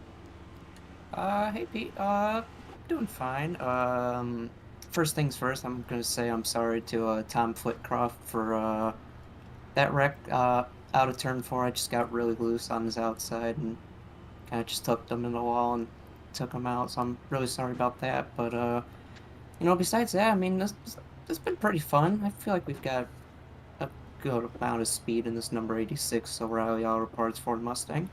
Hey Pete, doing fine. First things first, I'm gonna say I'm sorry to Tom Flitcroft for that wreck out of turn 4. I just got really loose on his outside and kind of just hooked him in the wall and took him out. So I'm really sorry about that. But you know, besides that, I mean, this has been pretty fun. I feel like we've got a good amount of speed in this number 86 O'Reilly Auto Parts Ford Mustang.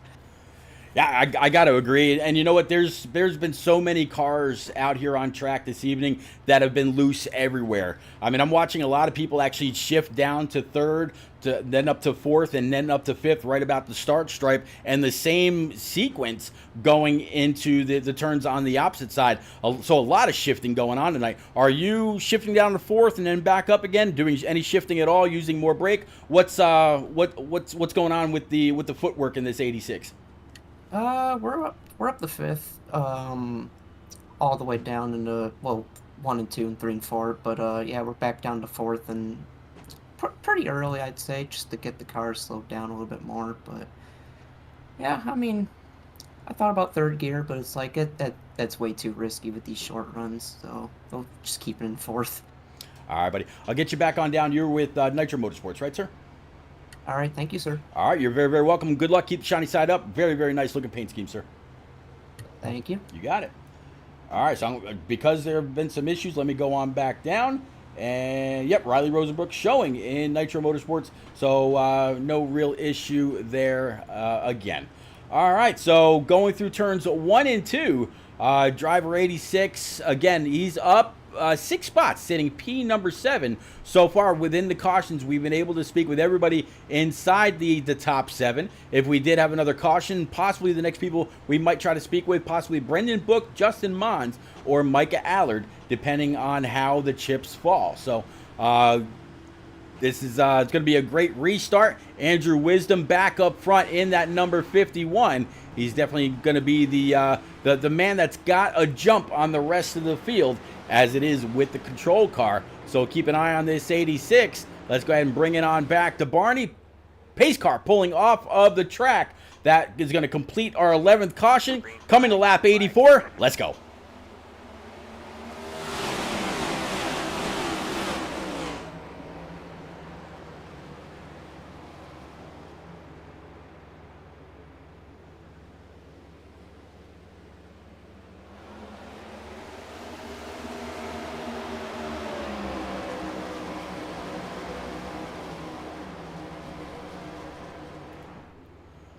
Yeah, I got to agree. And you know what? There's been so many cars out here on track this evening that have been loose everywhere. I mean, I'm watching a lot of people actually shift down to 3rd, then up to 4th, and then up to 5th right about the start stripe, and the same sequence going into the turns on the opposite side. So a lot of shifting going on tonight. Are you shifting down to 4th and then back up again, doing any shifting at all, using more brake? What's going on with the footwork in this 86? We're up the 5th, all the way down into, well, 1 and 2 and 3 and 4, but yeah, we're back down to 4th, and pretty early, I'd say, just to get the car slowed down a little bit more. But yeah, I mean, I thought about 3rd gear, but it's like that's way too risky with these short runs, so we'll just keep it in 4th. All right, buddy, I'll get you back on down. You're with Nitro Motorsports, right, sir? All right, thank you, sir. All right, you're very, very welcome. Good luck. Keep the shiny side up. Very, very nice looking paint scheme, sir. Thank you. You got it. All right, so because there have been some issues, let me go on back down. And, yep, Riley Rosenbrook showing in Nitro Motorsports. So, no real issue there again. All right, so going through turns 1 and 2, driver 86, again, he's up 6 spots, sitting P number 7. So far within the cautions, we've been able to speak with everybody inside the top 7. If we did have another caution, possibly the next people we might try to speak with, possibly Brendan Book, Justin Mons, or Micah Allard, depending on how the chips fall. So this is it's going to be a great restart. Andrew Wisdom back up front in that number 51. He's definitely going to be the man that's got a jump on the rest of the field, as it is with the control car. So keep an eye on this 86. Let's go ahead and bring it on back to Barney. Pace car pulling off of the track. That is going to complete our 11th caution. Coming to lap 84. Let's go.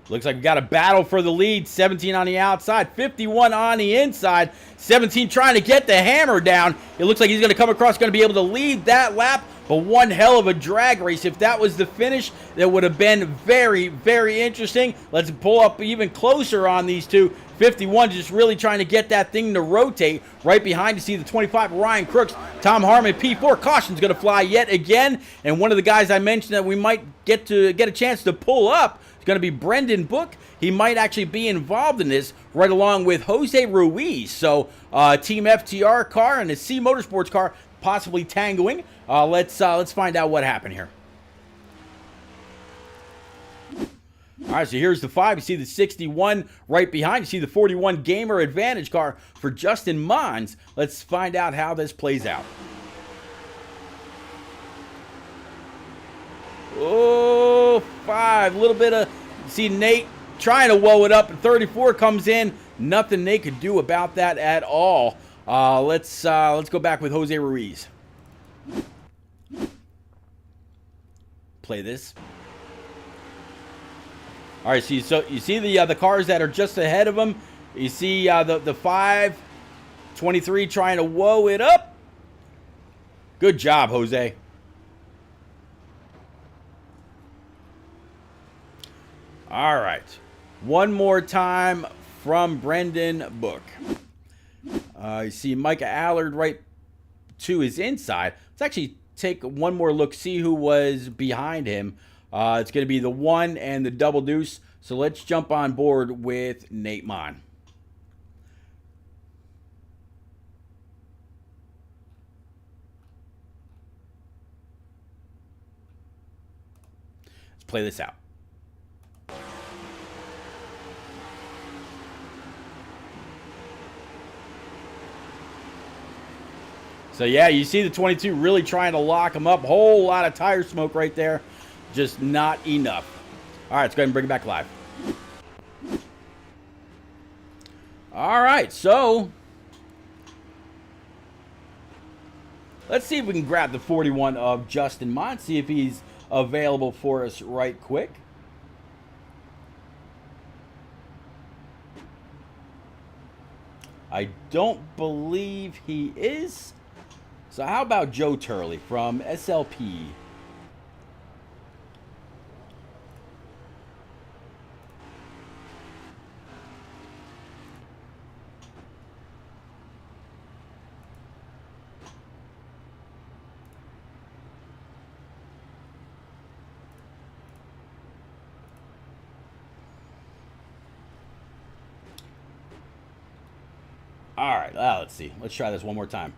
Looks like we got a battle for the lead. 17 on the outside, 51 on the inside. 17 trying to get the hammer down. It looks like he's going to come across, going to be able to lead that lap. But one hell of a drag race. If that was the finish, that would have been very, very interesting. Let's pull up even closer on these two. 51 just really trying to get that thing to rotate. Right behind you see the 25, Ryan Crooks. Tom Harmon, P4. Caution's going to fly yet again. And one of the guys I mentioned that we might get a chance to pull up is going to be Brendan Book. He might actually be involved in this right along with Jose Ruiz. So Team FTR car and the C Motorsports car possibly tangoing. Let's find out what happened here. All right, so here's the 5. You see the 61 right behind. You see the 41 Gamer Advantage car for Justin Mons. Let's find out how this plays out. Oh, 5. A little bit of, see Nate trying to woe it up. And 34 comes in. Nothing they could do about that at all. Let's go back with Jose Ruiz. Play this. All right, so you see the cars that are just ahead of them. You see the 5, 23 trying to woe it up. Good job, Jose. All right, one more time from Brendan Book. You see Micah Allard right to his inside. Let's actually take one more look, see who was behind him. It's going to be the 1 and the double deuce. So let's jump on board with Nate Mon. Let's play this out. So, yeah, you see the 22 really trying to lock him up. Whole lot of tire smoke right there. Just not enough. All right, let's go ahead and bring it back live. All right, so let's see if we can grab the 41 of Justin Mont, see if he's available for us right quick. I don't believe he is. So how about Joe Turley from SLP? All right, let's see. Let's try this one more time.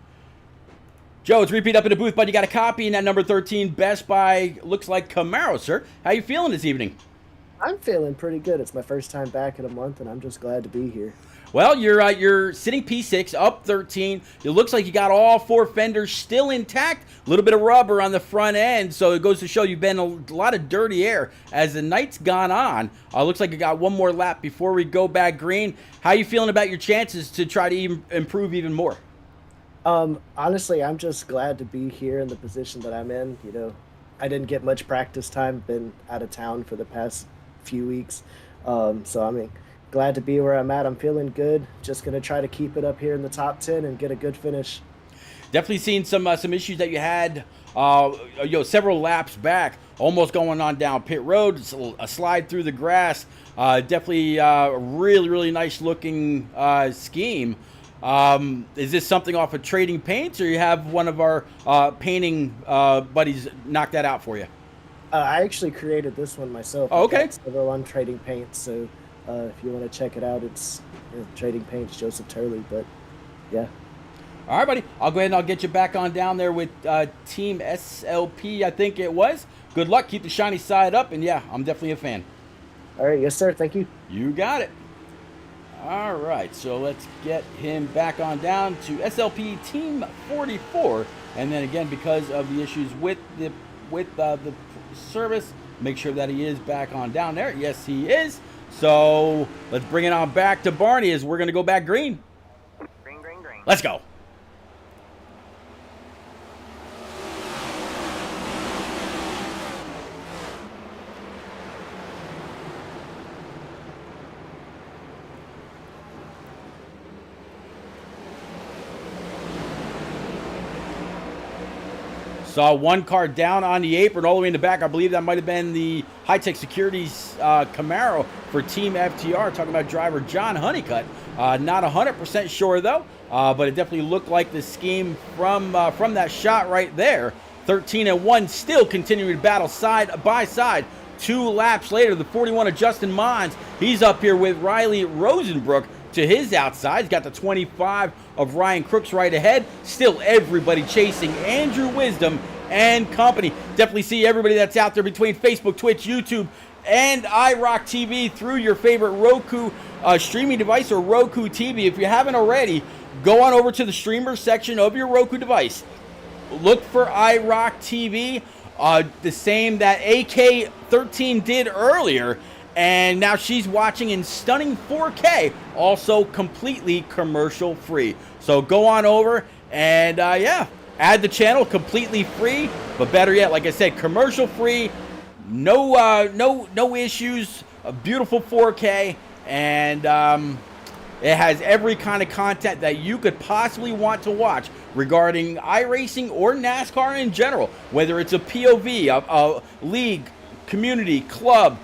Joe, it's repeat up in the booth, but you got a copy in that number 13 Best Buy. Looks like Camaro, sir. How you feeling this evening? I'm feeling pretty good. It's my first time back in a month, and I'm just glad to be here. Well, you're sitting P6, up 13. It looks like you got all 4 fenders still intact. A little bit of rubber on the front end, so it goes to show you've been a lot of dirty air. As the night's gone on, looks like you got one more lap before we go back green. How you feeling about your chances to try to improve even more? Honestly, I'm just glad to be here in the position that I'm in. You know, I didn't get much practice time, been out of town for the past few weeks. So I mean, glad to be where I'm at. I'm feeling good. Just going to try to keep it up here in the top 10 and get a good finish. Definitely seen some issues that you had, several laps back, almost going on down pit road, a slide through the grass. Definitely a really, really nice looking scheme. Is this something off of Trading Paints, or you have one of our painting buddies knock that out for you? I actually created this one myself. Oh, okay. It's several on Trading Paints, so if you want to check it out, it's Trading Paints, Joseph Turley. But yeah. All right, buddy. I'll go ahead and I'll get you back on down there with Team SLP, I think it was. Good luck. Keep the shiny side up, and yeah, I'm definitely a fan. All right, yes, sir. Thank you. You got it. All right, so let's get him back on down to SLP Team 44, and then again, because of the issues with the service, make sure that he is back on down there. Yes, he is. So let's bring it on back to Barney as we're going to go back green. Green, green, green. Let's go. Saw one car down on the apron all the way in the back. I believe that might have been the High-Tech Securities Camaro for Team FTR. Talking about driver John Honeycutt. Not 100% sure, though, but it definitely looked like the scheme from that shot right there. 13-1, still continuing to battle side by side. 2 laps later, the 41 of Justin Mons. He's up here with Riley Rosenbrook to his outside. He's got the 25 of Ryan Crooks right ahead. Still everybody chasing Andrew Wisdom and company. Definitely see everybody that's out there between Facebook, Twitch, YouTube, and iRock TV through your favorite Roku streaming device or Roku TV. If you haven't already, go on over to the streamer section of your Roku device. Look for iRock TV, the same that AK13 did earlier. And now she's watching in stunning 4K, also completely commercial free. So go on over and add the channel completely free. But better yet, like I said, commercial free, no issues, a beautiful 4K, and it has every kind of content that you could possibly want to watch regarding iRacing or NASCAR in general. Whether it's a POV, a league, community, club,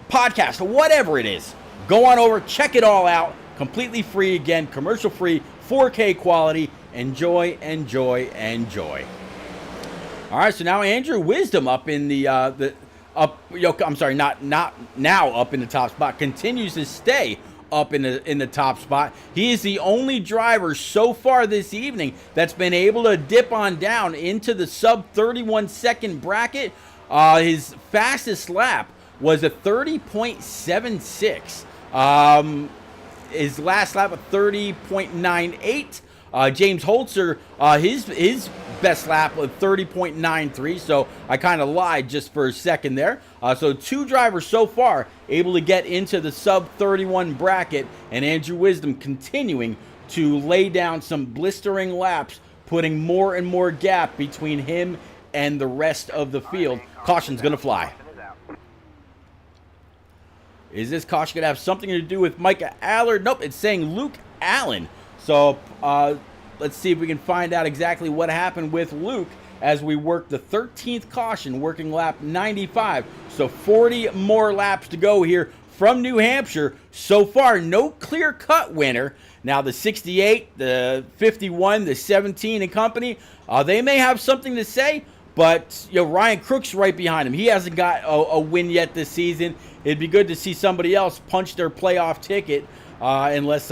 podcast, whatever it is, go on over, check it all out, completely free. Again, commercial free, 4K quality. Enjoy, enjoy, enjoy. All right, so now Andrew Wisdom up in I'm sorry, not now up in the top spot, continues to stay up in the top spot. He is the only driver so far this evening that's been able to dip on down into the sub 31 second bracket. His fastest lap was a 30.76. His last lap of 30.98. James Holzer, his best lap was 30.93, so I kind of lied just for a second there. So 2 drivers so far able to get into the sub 31 bracket, and Andrew Wisdom continuing to lay down some blistering laps, putting more and more gap between him and the rest of the field. Caution's going to fly. Is this caution going to have something to do with Micah Allard? Nope, it's saying Luke Allen. So let's see if we can find out exactly what happened with Luke as we work the 13th caution, working lap 95. So 40 more laps to go here from New Hampshire. So far, no clear-cut winner. Now the 68, the 51, the 17 and company, they may have something to say, but Ryan Crook's right behind him. He hasn't got a win yet this season. It'd be good to see somebody else punch their playoff ticket. Unless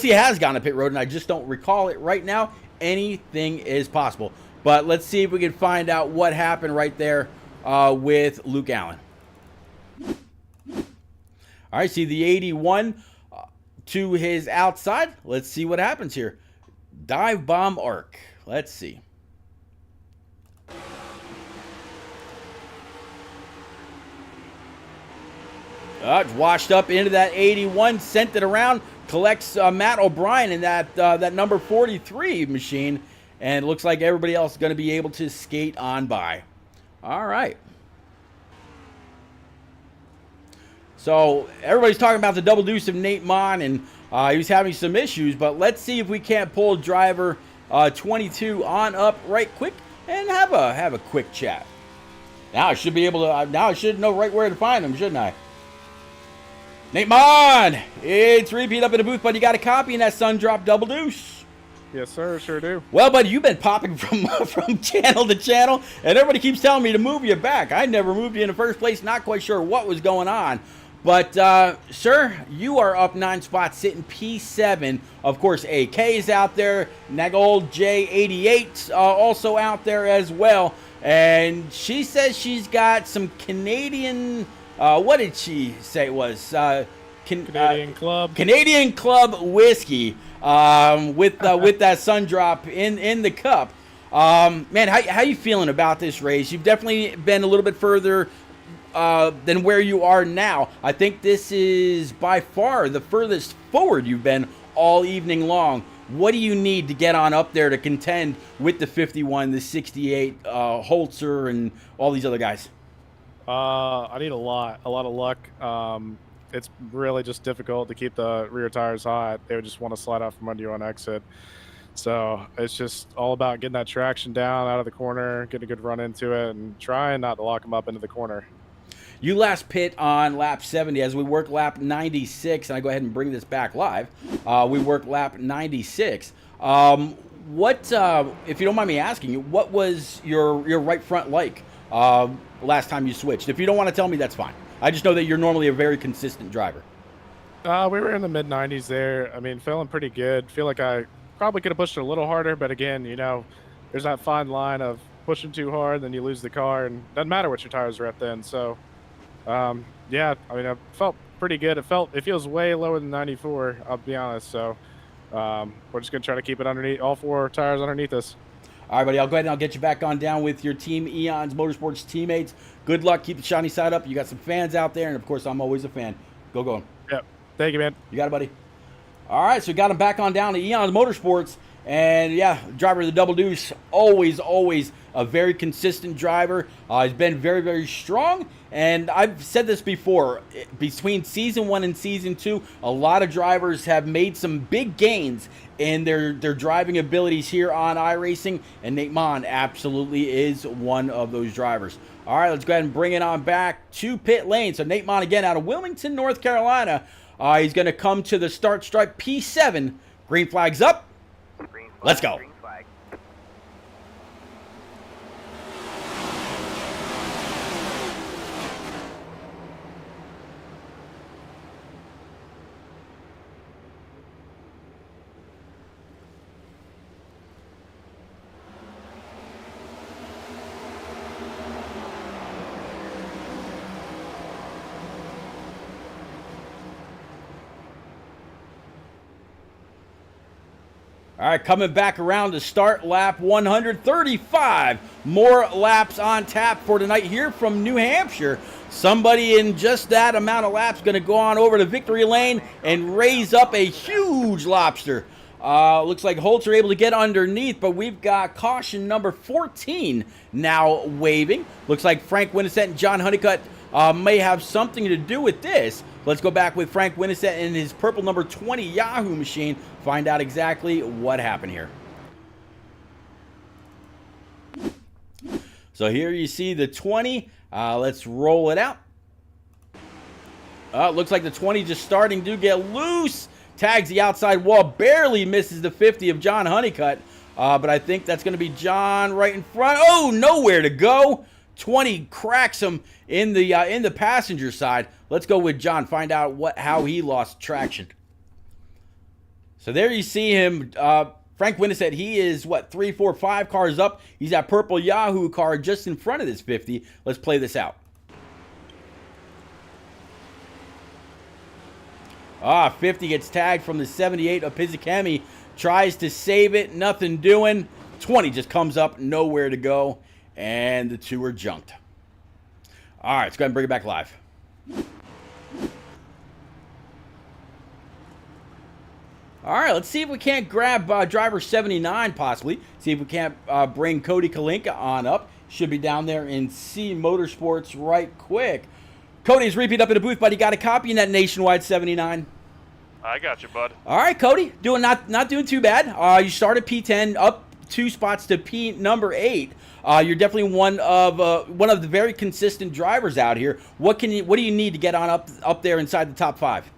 he has gone to pit road, and I just don't recall it right now. Anything is possible. But let's see if we can find out what happened right there with Luke Allen. All right, see the 81 to his outside. Let's see what happens here. Dive bomb arc. Let's see. Washed up into that 81, sent it around, collects Matt O'Brien in that number 43 machine, and it looks like everybody else is going to be able to skate on by. All right. So everybody's talking about the double deuce of Nate Mon, and he was having some issues, but let's see if we can't pull driver 22 on up right quick and have a quick chat. Now I should be able to. Now I should know right where to find him, shouldn't I? Nate Mon, it's repeat up in the booth, but you got a copy in that Sun Drop Double Deuce. Yes, sir, sure do. Well, buddy, you've been popping from channel to channel, and everybody keeps telling me to move you back. I never moved you in the first place, not quite sure what was going on. But, sir, you are up 9 spots, sitting P7. Of course, AK is out there. Nagol J88 also out there as well. And she says she's got some Canadian... what did she say it was? Canadian Club. Canadian Club whiskey with that Sun Drop in the cup. Man, how you feeling about this race? You've definitely been a little bit further than where you are now. I think this is by far the furthest forward you've been all evening long. What do you need to get on up there to contend with the 51, the 68, Holzer, and all these other guys? I need a lot of luck. It's really just difficult to keep the rear tires hot. They would just want to slide out from under you on exit. So it's just all about getting that traction down out of the corner, getting a good run into it, and trying not to lock them up into the corner. You last pit on lap 70 as we work lap 96, and I go ahead and bring this back live. We work lap 96. What, if you don't mind me asking you, what was your right front like last time you switched? If you don't want to tell me, that's fine. I just know that you're normally a very consistent driver. We were in the mid-90s there. I mean, feeling pretty good. Feel like I probably could have pushed it a little harder, but again, there's that fine line of pushing too hard, then you lose the car, and doesn't matter what your tires are at then. So, yeah, I mean, I felt pretty good. It feels way lower than 94, I'll be honest. So, we're just gonna try to keep it underneath, all 4 tires underneath us. All right, buddy, I'll go ahead and I'll get you back on down with your team, Eons Motorsports teammates. Good luck. Keep the shiny side up. You got some fans out there, and, of course, I'm always a fan. Go going. Yep. Thank you, man. You got it, buddy. All right, so we got him back on down to Eons Motorsports. And, yeah, driver of the Double Deuce, always a very consistent driver. He's been very, very strong. And I've said this before, between Season 1 and Season 2, a lot of drivers have made some big gains in their driving abilities here on iRacing. And Nate Mon absolutely is one of those drivers. All right, let's go ahead and bring it on back to pit lane. So Nate Mon again out of Wilmington, North Carolina. He's going to come to the start stripe P7. Green flag's up. Let's go. All right, coming back around to start lap 135. More laps on tap for tonight here from New Hampshire. Somebody in just that amount of laps going to go on over to victory lane and raise up a huge lobster. Looks like Holtz are able to get underneath, but we've got caution number 14 now waving. Looks like Frank Winnestett and John Honeycutt may have something to do with this. Let's go back with Frank Winnestett in his purple number 20 Yahoo machine, find out exactly what happened here. So here you see the 20. Let's roll it out. Looks like the 20 just starting to get loose. Tags the outside wall, barely misses the 50 of John Honeycutt. But I think that's going to be John right in front. Oh, nowhere to go. 20 cracks him in the passenger side. Let's go with John, find out how he lost traction. So there you see him. Frank Winnestett, he is, 3, 4, 5 cars up. He's that purple Yahoo car just in front of this 50. Let's play this out. 50 gets tagged from the 78 of Pizzichemi. Tries to save it, nothing doing. 20 just comes up, nowhere to go. And the two are junked. All right, let's go ahead and bring it back live. All right, let's see if we can't grab driver 79 possibly. See if we can't bring Cody Kalinka on up. Should be down there in C Motorsports right quick. Cody's repeat up in the booth, buddy. Got a copy in that Nationwide 79. I got you, bud. All right, Cody, not doing too bad. You started P10, up 2 spots to P number 8. You're definitely one of the very consistent drivers out here. What do you need to get on up there inside the top 5?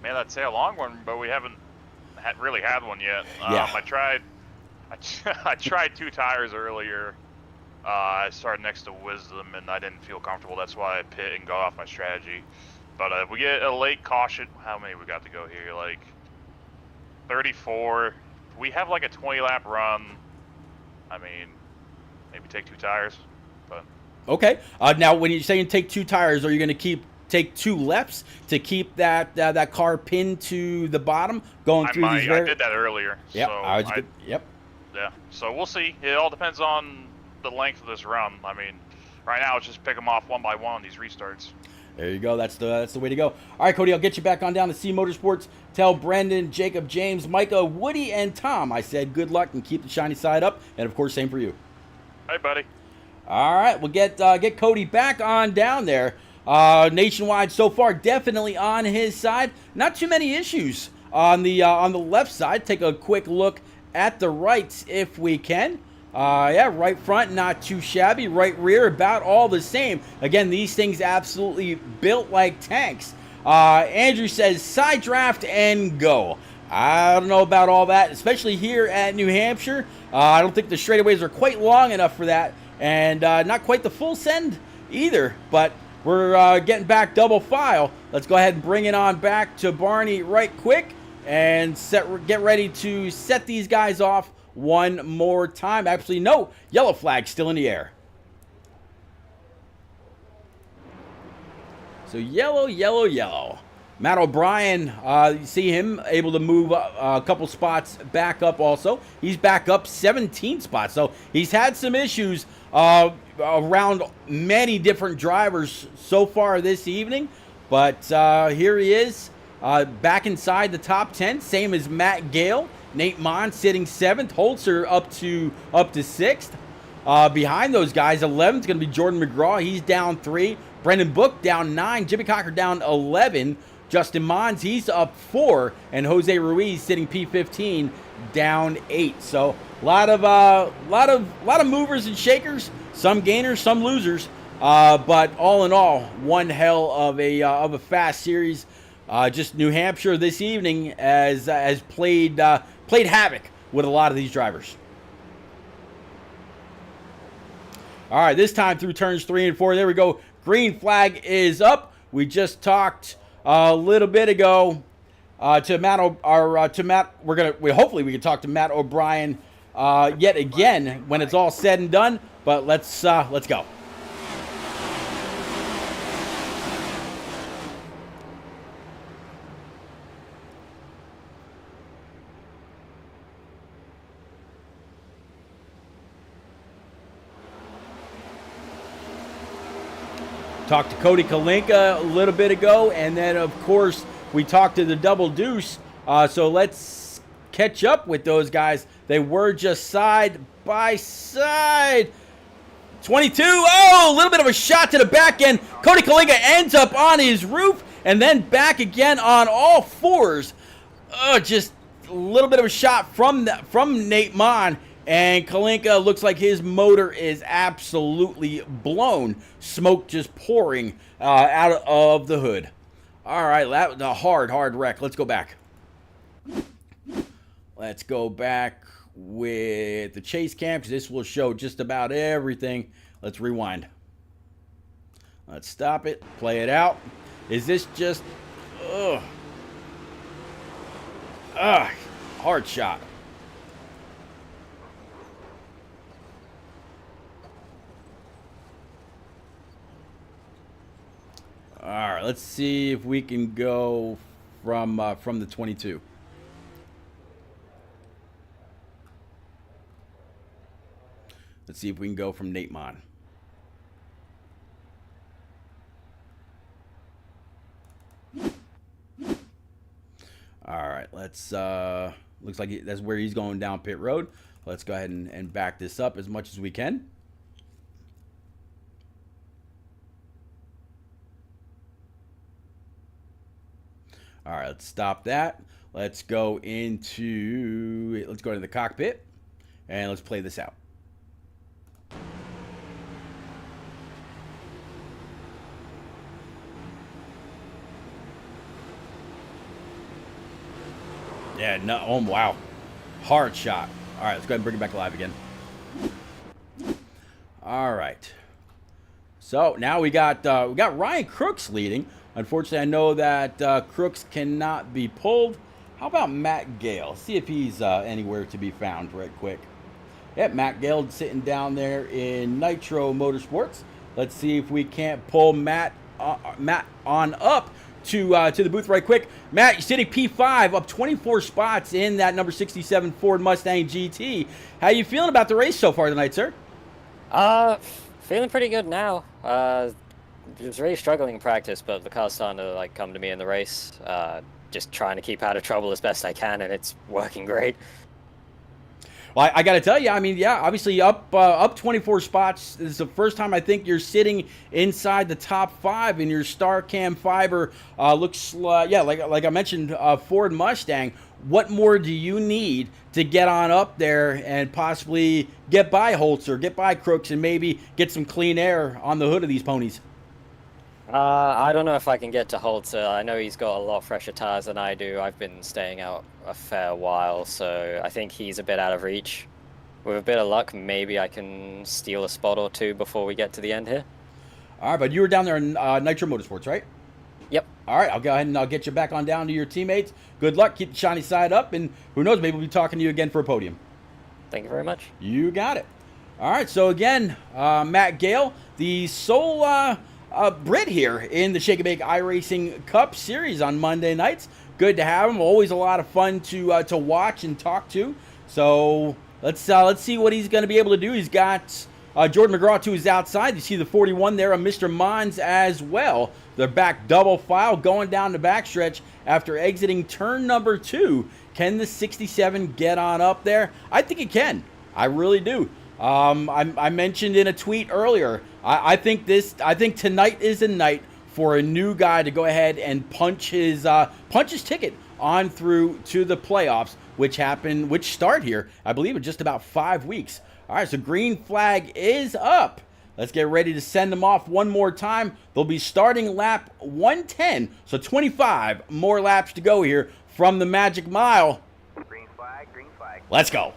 Man, I'd say a long one, but we haven't really had one yet. Yeah. I tried 2 tires earlier. I started next to Wisdom, and I didn't feel comfortable. That's why I pit and go off my strategy. But if we get a late caution, how many we got to go here? Like 34. We have like a 20-lap run. I mean, maybe take 2 tires. But okay. Now, when you're saying take 2 tires, are you going to take 2 laps to keep that car pinned to the bottom going through these? I did that earlier. Yep. So Yep. Yeah. So we'll see. It all depends on the length of this run. I mean, right now it's just pick them off one by one, these restarts. There you go. That's the way to go. All right, Cody, I'll get you back on down to C Motorsports. Tell Brendan, Jacob, James, Micah, Woody, and Tom I said good luck and keep the shiny side up. And, of course, same for you. Hey, buddy. All right, we'll get Cody back on down there. Nationwide so far definitely on his side. Not too many issues on the left side. Take a quick look at the rights if we can. Yeah, right front, not too shabby. Right rear, about all the same. Again, these things absolutely built like tanks. Andrew says, side draft and go. I don't know about all that, especially here at New Hampshire. I don't think the straightaways are quite long enough for that, and not quite the full send either. But we're getting back double file. Let's go ahead and bring it on back to Barney right quick and get ready to set these guys off one more time. Actually, no, yellow flag still in the air. So yellow, yellow, yellow. Matt O'Brien, you see him able to move a couple spots back up also. He's back up 17 spots. So he's had some issues around many different drivers so far this evening. But here he is back inside the top 10, same as Matt Gale. Nate Mon sitting 7th. Holzer up to 6th. Behind those guys, 11th is going to be Jordan McGraw. He's down 3. Brendan Book down 9. Jimmy Cocker down 11. Justin Mons, he's up 4. And Jose Ruiz sitting P15 down 8. So a lot of movers and shakers. Some gainers, some losers. But all in all, one hell of a fast series. Just New Hampshire this evening has played havoc with a lot of these drivers. All right, this time through turns 3 and 4. There we go. Green flag is up. We just talked a little bit ago to Matt. Hopefully we can talk to Matt O'Brien yet again when it's all said and done. But let's go. Talked to Cody Kalinka a little bit ago, and then, of course, we talked to the Double Deuce. So let's catch up with those guys. They were just side by side. 22. Oh, a little bit of a shot to the back end. Cody Kalinka ends up on his roof and then back again on all fours. Just a little bit of a shot from Nate Mon. And Kalinka looks like his motor is absolutely blown. Smoke just pouring out of the hood. All right, that was a hard wreck. Let's go back. Let's go back with the chase cam, because this will show just about everything. Let's rewind. Let's stop it. Play it out. Is this just... hard shot. All right, let's see if we can go from the 22. Let's see if we can go from Nate Mon. All right, let's looks like that's where he's going down pit road. Let's go ahead and back this up as much as we can. All right, let's stop that. Let's go into the cockpit and let's play this out. Yeah, no, oh wow. Hard shot. All right, let's go ahead and bring it back alive again. All right. So now we got Ryan Crooks leading. Unfortunately, I know that Crooks cannot be pulled. How about Matt Gale? See if he's anywhere to be found right quick. Yep, Matt Gale sitting down there in Nitro Motorsports. Let's see if we can't pull Matt on up to the booth right quick. Matt, you're sitting P5, up 24 spots in that number 67 Ford Mustang GT. How you feeling about the race so far tonight, sir? Feeling pretty good now. Was really struggling in practice, but the car's starting to come to me in the race. Just trying to keep out of trouble as best I can, and it's working great. Well, I got to tell you, I mean, yeah, obviously up 24 spots. This is the first time I think you're sitting inside the top 5 in your Star Cam Fiber. Looks like I mentioned, Ford Mustang. What more do you need to get on up there and possibly get by Holzer, get by Crooks, and maybe get some clean air on the hood of these ponies? I don't know if I can get to Holzer. I know he's got a lot fresher tires than I do. I've been staying out a fair while, so I think he's a bit out of reach. With a bit of luck, maybe I can steal a spot or two before we get to the end here. All right, but you were down there in Nitro Motorsports, right? Yep. All right, I'll go ahead and I'll get you back on down to your teammates. Good luck. Keep the shiny side up, and who knows, maybe we'll be talking to you again for a podium. Thank you very much. You got it. All right, so again, Matt Gale, the sole Brit here in the Shake and Bake iRacing Cup Series on Monday nights. Good to have him. Always a lot of fun to watch and talk to. So let's see what he's going to be able to do. He's got Jordan McGraw to his outside. You see the 41 there on Mr. Mons as well. They're back double file going down the backstretch after exiting turn number 2. Can the 67 get on up there? I think it can. I really do. I mentioned in a tweet earlier, I think tonight is a night for a new guy to go ahead and punch his ticket on through to the playoffs, which start here, I believe, in just about 5 weeks. All right, so green flag is up. Let's get ready to send them off one more time. They'll be starting lap 110, so 25 more laps to go here from the Magic Mile. Green flag, green flag. Let's go.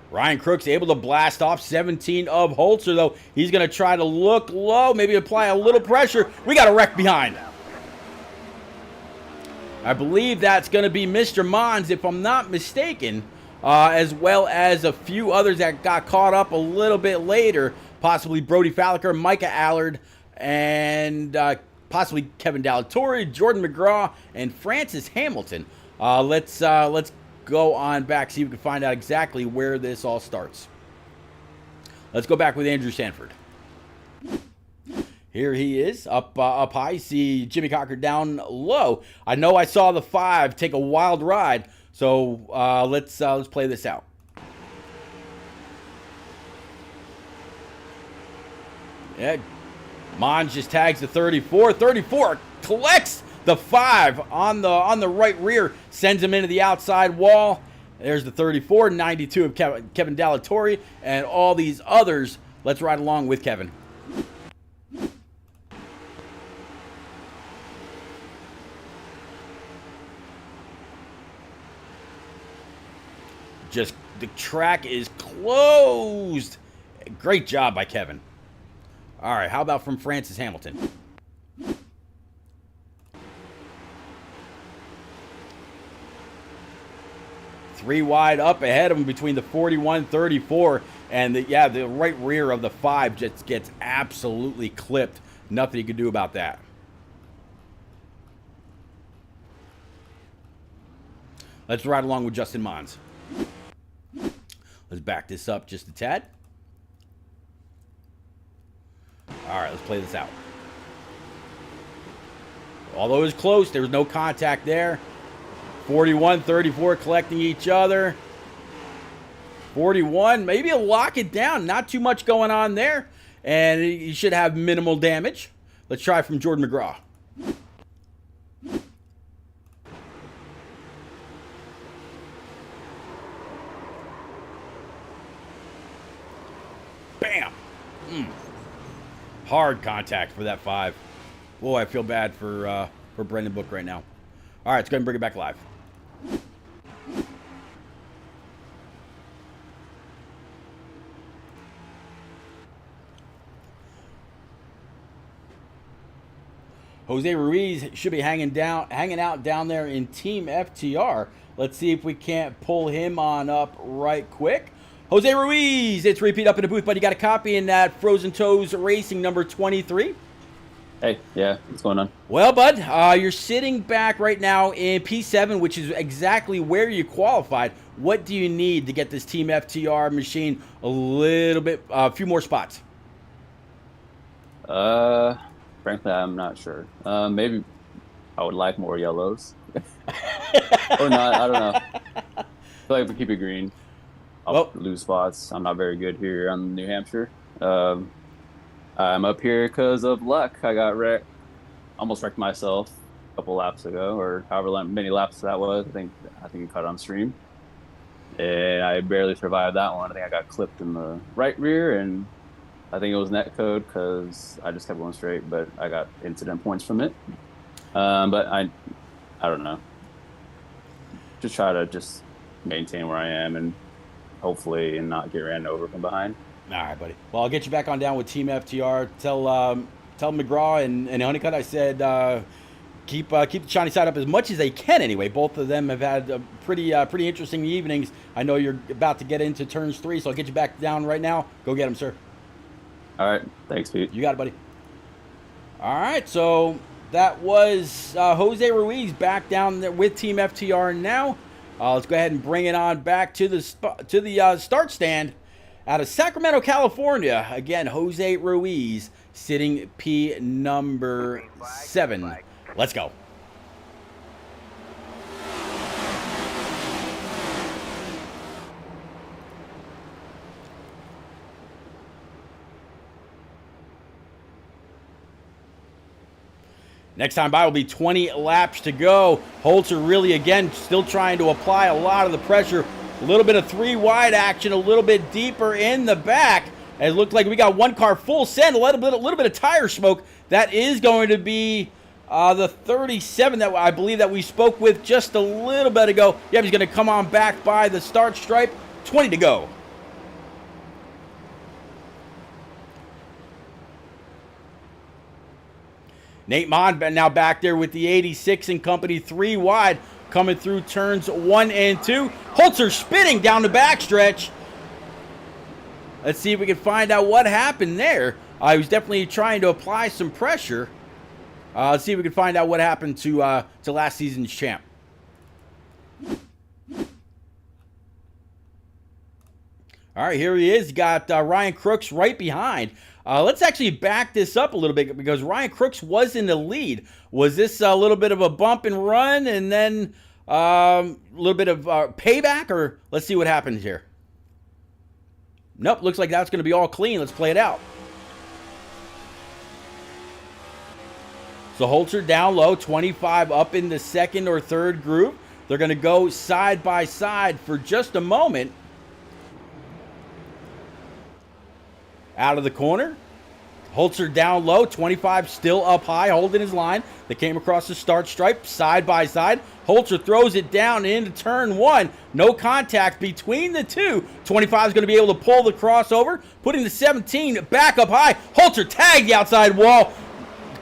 Ryan Crooks able to blast off 17 of Holzer, though. He's going to try to look low, maybe apply a little pressure. We got a wreck behind. I believe that's going to be Mr. Mons, if I'm not mistaken, as well as a few others that got caught up a little bit later, possibly Brody Falliker, Micah Allard, and possibly Kevin Dallatore, Jordan McGraw, and Francis Hamilton. Let's go on back, see if we can find out exactly where this all starts. Let's go back with Andrew Sanford. Here he is, up high. See Jimmy Cocker down low. I know I saw the 5 take a wild ride, so let's play this out. Yeah, Mons just tags the 34. 34 collects the 5 on the right rear, sends him into the outside wall. There's the 34, 92 of Kevin Dallatorre, and all these others. Let's ride along with Kevin. Just the track is closed. Great job by Kevin. All right, how about from Francis Hamilton? Three wide up ahead of him between the 41, 34, and the right rear of the 5 just gets absolutely clipped. Nothing you can do about that. Let's ride along with Justin Mons. Let's back this up just a tad. All right, let's play this out. Although it was close, there was no contact there. 41, 34 collecting each other. 41, maybe a lock it down. Not too much going on there. And you should have minimal damage. Let's try from Jordan McGraw. Bam! Hard contact for that 5. Boy, I feel bad for Brendan Book right now. All right, let's go ahead and bring it back live. Jose Ruiz should be hanging out down there in Team FTR. Let's see if we can't pull him on up right quick. Jose Ruiz, it's repeat up in the booth, but you got a copy in that Frozen Toes Racing number 23. Hey, yeah, what's going on? Well, bud, you're sitting back right now in P7, which is exactly where you qualified. What do you need to get this Team FTR machine a few more spots? Frankly, I'm not sure. Maybe I would like more yellows. Or not, I don't know. I feel like if we keep it green, I'll lose spots. I'm not very good here on New Hampshire. I'm up here because of luck. I got wrecked, almost wrecked myself a couple laps ago, or however many laps that was. I think you caught it on stream, and I barely survived that one. I think I got clipped in the right rear, and I think it was net code because I just kept going straight, but I got incident points from it. But I don't know. Just try to maintain where I am and hopefully not get ran over from behind. All right, buddy. Well, I'll get you back on down with Team FTR. Tell McGraw and Honeycutt I said keep the shiny side up as much as they can anyway. Both of them have had pretty interesting evenings. I know you're about to get into turns 3, so I'll get you back down right now. Go get them, sir. All right. Thanks, Pete. You got it, buddy. All right, so that was Jose Ruiz back down there with Team FTR now. Let's go ahead and bring it on back to the start stand out of Sacramento, California. Again, Jose Ruiz sitting P number 7. Let's go. Next time by will be 20 laps to go. Holzer really, again, still trying to apply a lot of the pressure. A little bit of 3 wide action, a little bit deeper in the back. It looked like we got one car full send, a little bit of tire smoke. That is going to be the 37 that I believe that we spoke with just a little bit ago. Yep, he's going to come on back by the start stripe. 20 to go. Nate Mon now back there with the 86 and company, 3 wide, coming through turns 1 and 2. Holzer spinning down the backstretch. Let's see if we can find out what happened there. He was definitely trying to apply some pressure. Let's see if we can find out what happened to last season's champ. All right, here he is. Got Ryan Crooks right behind. Let's actually back this up a little bit because Ryan Crooks was in the lead. Was this a little bit of a bump and run and then a little bit of payback, or let's see what happens here? Nope, looks like that's going to be all clean. Let's play it out. So Holzer down low, 25 up in the second or third group. They're going to go side by side for just a moment. Out of the corner. Holzer down low, 25 still up high, holding his line. They came across the start stripe, side by side. Holzer throws it down into turn one. No contact between the two. 25 is going to be able to pull the crossover, putting the 17 back up high. Holzer tagged the outside wall.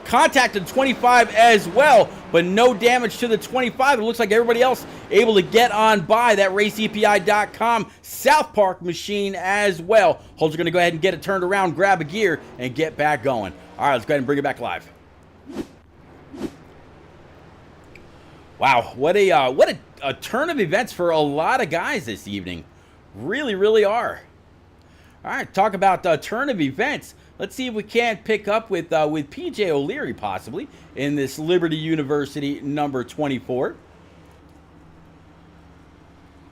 Contacted 25 as well, but no damage to the 25. It looks like everybody else able to get on by that RaceEPI.com South Park machine as well. Holzer going to go ahead and get it turned around, grab a gear, and get back going. All right, let's go ahead and bring it back live. Wow, what a turn of events for a lot of guys this evening. Really, really are. All right, talk about turn of events. Let's see if we can't pick up with PJ O'Leary possibly in this Liberty University number 24.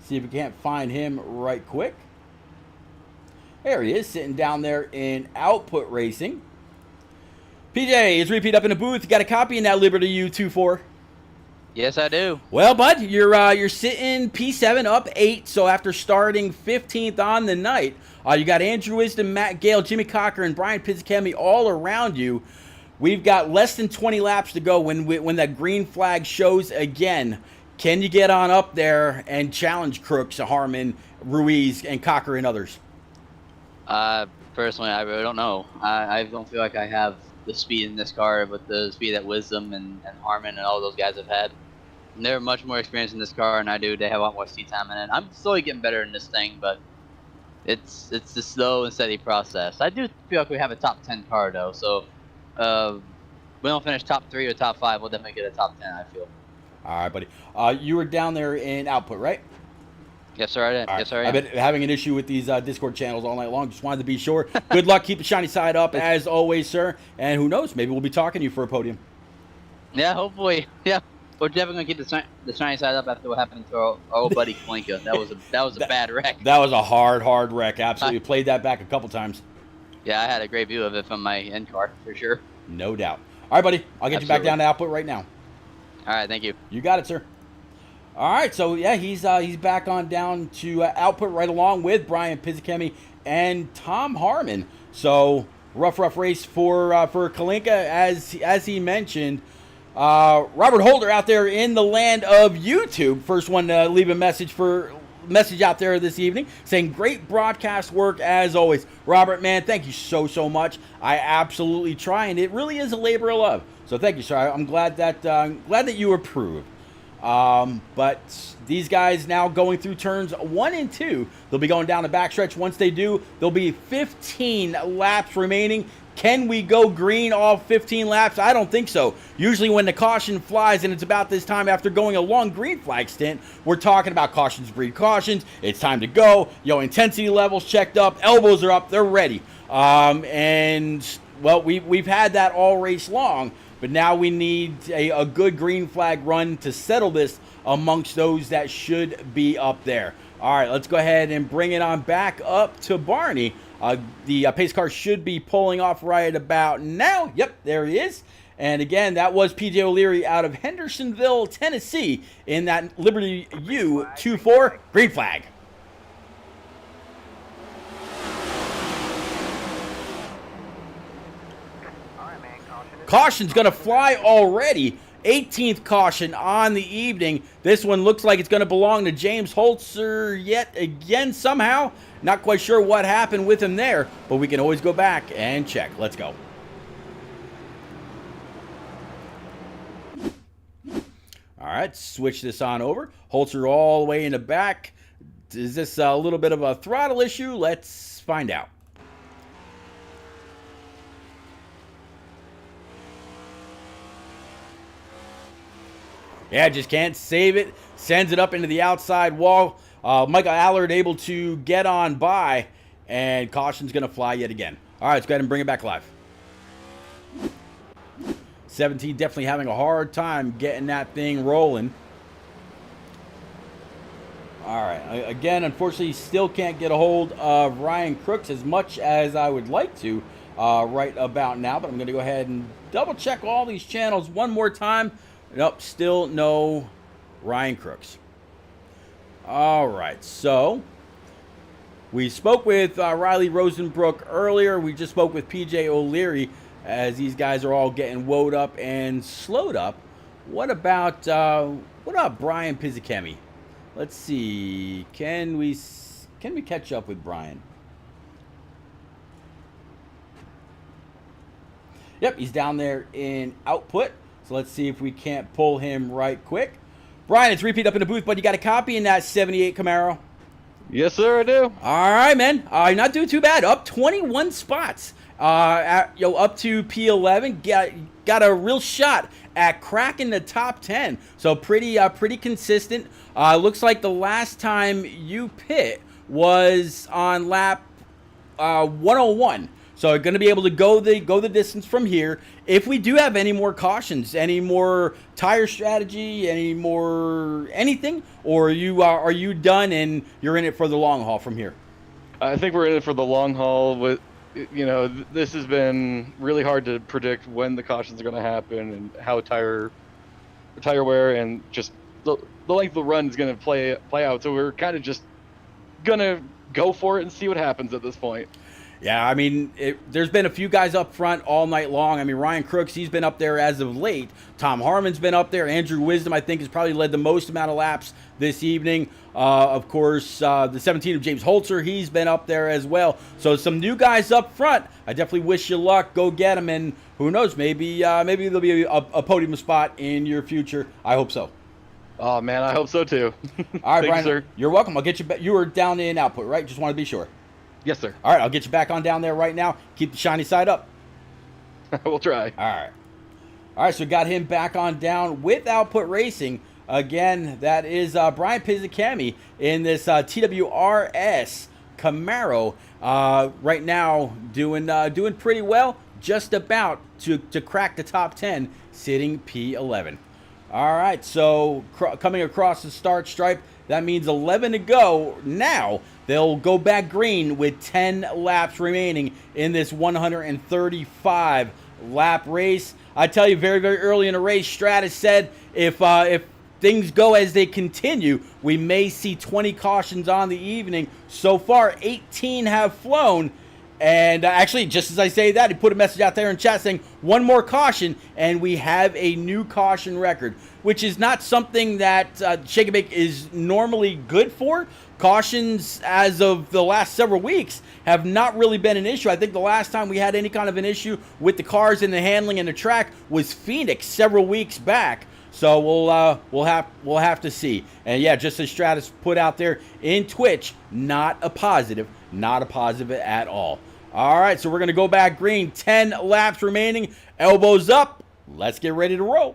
See if we can't find him right quick. There he is, sitting down there in Output Racing. PJ, is repeat up in the booth. You got a copy in that Liberty U24? Yes, I do. Well, bud, you're sitting P7 up 8. So after starting 15th on the night, you got Andrew Wisdom, Matt Gale, Jimmy Cocker, and Brian Pizzicami all around you. We've got less than 20 laps to go when that green flag shows again. Can you get on up there and challenge Crooks, Harmon, Ruiz, and Cocker and others? Personally, I really don't know. I don't feel like I have the speed in this car with the speed that Wisdom and Harmon and all those guys have had. And they're much more experienced in this car than I do. They have a lot more seat time in it. I'm slowly getting better in this thing, but it's a slow and steady process. I do feel like we have a top 10 car though, so we don't finish top 3 or top 5, we'll definitely get a top 10, I feel. All right, buddy. You were down there in Output, right? Yes, sir, I did. Yes, sir, I am. I've been having an issue with these Discord channels all night long. Just wanted to be sure. Good luck. Keep the shiny side up as always, sir. And who knows? Maybe we'll be talking to you for a podium. Yeah, hopefully. Yeah, we're definitely gonna keep the shiny side up after what happened to our old buddy Kalinka. That was a bad wreck. That was a hard wreck. Absolutely. Played that back a couple times. Yeah, I had a great view of it from my end car for sure. No doubt. All right, buddy. I'll get you back down to Output right now. All right, thank you. You got it, sir. All right, so yeah, he's back on down to Output right along with Brian Pizzicami and Tom Harmon. So rough race for Kalinka, as he mentioned. Robert Holder out there in the land of YouTube, first one to leave a message out there this evening, saying great broadcast work as always. Robert, man, thank you so much. I absolutely try, and it really is a labor of love. So thank you, sir. I'm glad that you approve. But these guys now going through turns 1 and 2. They'll be going down the backstretch. Once they do, there'll be 15 laps remaining. Can we go green all 15 laps? I don't think so. Usually when the caution flies, and it's about this time after going a long green flag stint, we're talking about cautions breed cautions. It's time to go. Intensity levels checked up. Elbows are up. They're ready. And, well, we've had that all race long. But now we need a good green flag run to settle this amongst those that should be up there. All right, let's go ahead and bring it on back up to Barney. The pace car should be pulling off right about now. Yep, there he is. And again, that was PJ O'Leary out of Hendersonville, Tennessee in that Liberty U24 green flag. Caution's going to fly already. 18th caution on the evening. This one looks like it's going to belong to James Holzer yet again somehow. Not quite sure what happened with him there, but we can always go back and check. Let's go. All right, switch this on over. Holzer all the way in the back. Is this a little bit of a throttle issue? Let's find out. Yeah, just can't save it. Sends it up into the outside wall. Michael Allard able to get on by, and caution's going to fly yet again. All right, let's go ahead and bring it back live. 17 definitely having a hard time getting that thing rolling. All right, again, unfortunately, still can't get a hold of Ryan Crooks as much as I would like to right about now, but I'm going to go ahead and double check all these channels one more time. Nope, still no Ryan Crooks. All right, so we spoke with Riley Rosenbrook earlier. We just spoke with PJ O'Leary as these guys are all getting woed up and slowed up. What about Brian Pizzikemi? Let's see. Can we catch up with Brian? Yep, he's down there in output. So let's see if we can't pull him right quick. Brian, it's Repeat up in the booth, but you got a copy in that 78 Camaro? Yes, sir, I do. All right, man. You're not doing too bad. Up 21 spots. Up to P11. Got a real shot at cracking the top 10. So pretty consistent. Looks like the last time you pit was on lap 101. So going to be able to go the distance from here. If we do have any more cautions, any more tire strategy, anything, or are you done and you're in it for the long haul from here? I think we're in it for the long haul. With this has been really hard to predict when the cautions are going to happen and how tire wear and just the length of the run is going to play out. So we're kind of just going to go for it and see what happens at this point. Yeah, I mean, there's been a few guys up front all night long. I mean, Ryan Crooks, he's been up there as of late. Tom Harmon's been up there. Andrew Wisdom, I think, has probably led the most amount of laps this evening. Of course, the 17 of James Holzer, he's been up there as well. So some new guys up front. I definitely wish you luck. Go get them, and who knows, maybe there'll be a podium spot in your future. I hope so. Oh, man, I hope so, too. All right, Thank Brian, you, sir. You're welcome. I'll get you back. You were down in output, right? Just want to be sure. Yes, sir. All right, I'll get you back on down there right now. Keep the shiny side up. We'll try. All right, so we got him back on down with Output Racing. Again, that is Brian Pizzikemi in this TWRS Camaro. Right now, doing pretty well. Just about to crack the top 10, sitting P11. All right, so coming across the start stripe, that means 11 to go. Now, they'll go back green with 10 laps remaining in this 135-lap race. I tell you, very, very early in the race, Stratus said if things go as they continue, we may see 20 cautions on the evening. So far, 18 have flown. And actually, just as I say that, he put a message out there in chat saying, one more caution, and we have a new caution record, which is not something that Shake and Bake is normally good for. Cautions, as of the last several weeks, have not really been an issue. I think the last time we had any kind of an issue with the cars and the handling and the track was Phoenix several weeks back. So we'll have to see. And yeah, just as Stratus put out there in Twitch, not a positive at all. All right, so we're going to go back green. 10 laps remaining. Elbows up. Let's get ready to roll.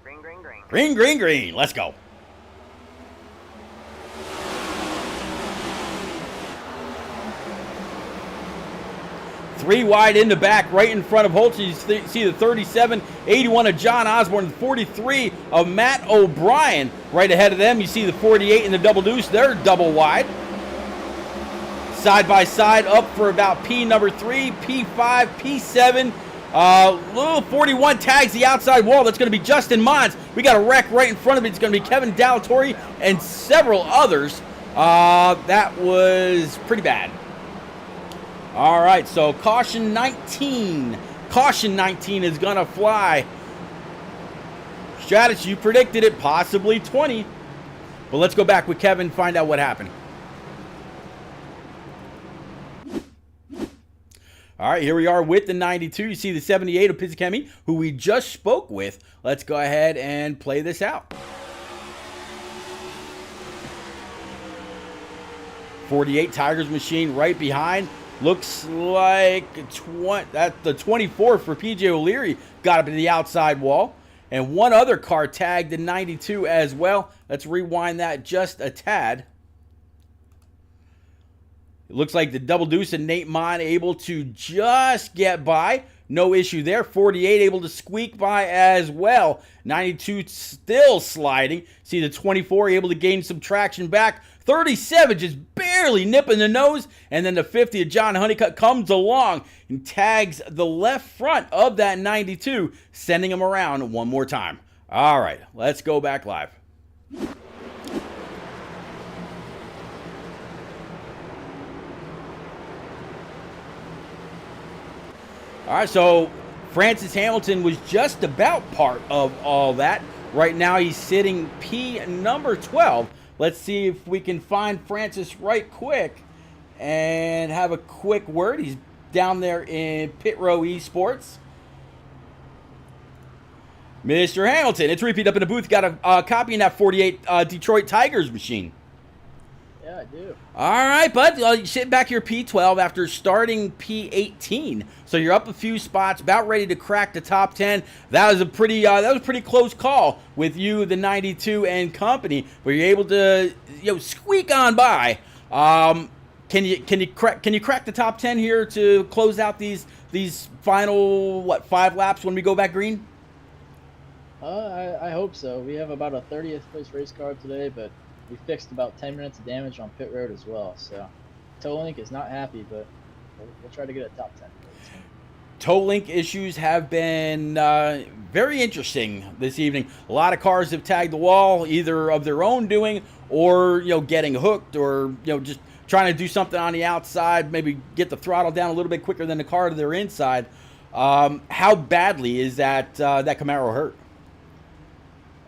Green, green, green. Green, green, green. Let's go. Three wide in the back, right in front of Holtz. You see the 37, 81 of John Osborne, 43 of Matt O'Brien. Right ahead of them, you see the 48 and the double deuce. They're double wide. Side by side, up for about P number 3, P5, P7. Little 41 tags the outside wall. That's going to be Justin Mons. We got a wreck right in front of it. It's going to be Kevin Dallatorre and several others. That was pretty bad. All right, so caution 19. Caution 19 is going to fly. Stratus, you predicted it, possibly 20. But let's go back with Kevin, find out what happened. All right, here we are with the 92. You see the 78 of Pizzikemi, who we just spoke with. Let's go ahead and play this out. 48 Tigers Machine right behind. Looks like the 24 for PJ O'Leary got up to the outside wall. And one other car tagged in 92 as well. Let's rewind that just a tad. It looks like the Double Deuce and Nate Mon able to just get by. No issue there. 48 able to squeak by as well. 92 still sliding. See the 24 able to gain some traction back. 37 just barely nipping the nose. And then the 50 of John Honeycutt comes along and tags the left front of that 92, sending him around one more time. All right, let's go back live. All right, so Francis Hamilton was just about part of all that. Right now he's sitting P number 12. Let's see if we can find Francis right quick and have a quick word. He's down there in Pit Row Esports. Mr. Hamilton, it's Repeat up in the booth. Got a copy in that 48 Detroit Tigers machine. Yeah, I do. All right, bud. You're sitting back here P12 after starting P18. So you're up a few spots, about ready to crack the top 10. That was a pretty close call with you, the 92 and company, but you're able to squeak on by. Can you crack the top 10 here to close out these final 5 laps when we go back green? I hope so. We have about a 30th place race car today, but we fixed about 10 minutes of damage on pit road as well. So Tow-Link is not happy, but we'll try to get a top 10. Tow-Link issues have been very interesting this evening. A lot of cars have tagged the wall, either of their own doing or getting hooked, or just trying to do something on the outside, maybe get the throttle down a little bit quicker than the car to their inside. How badly is that Camaro hurt?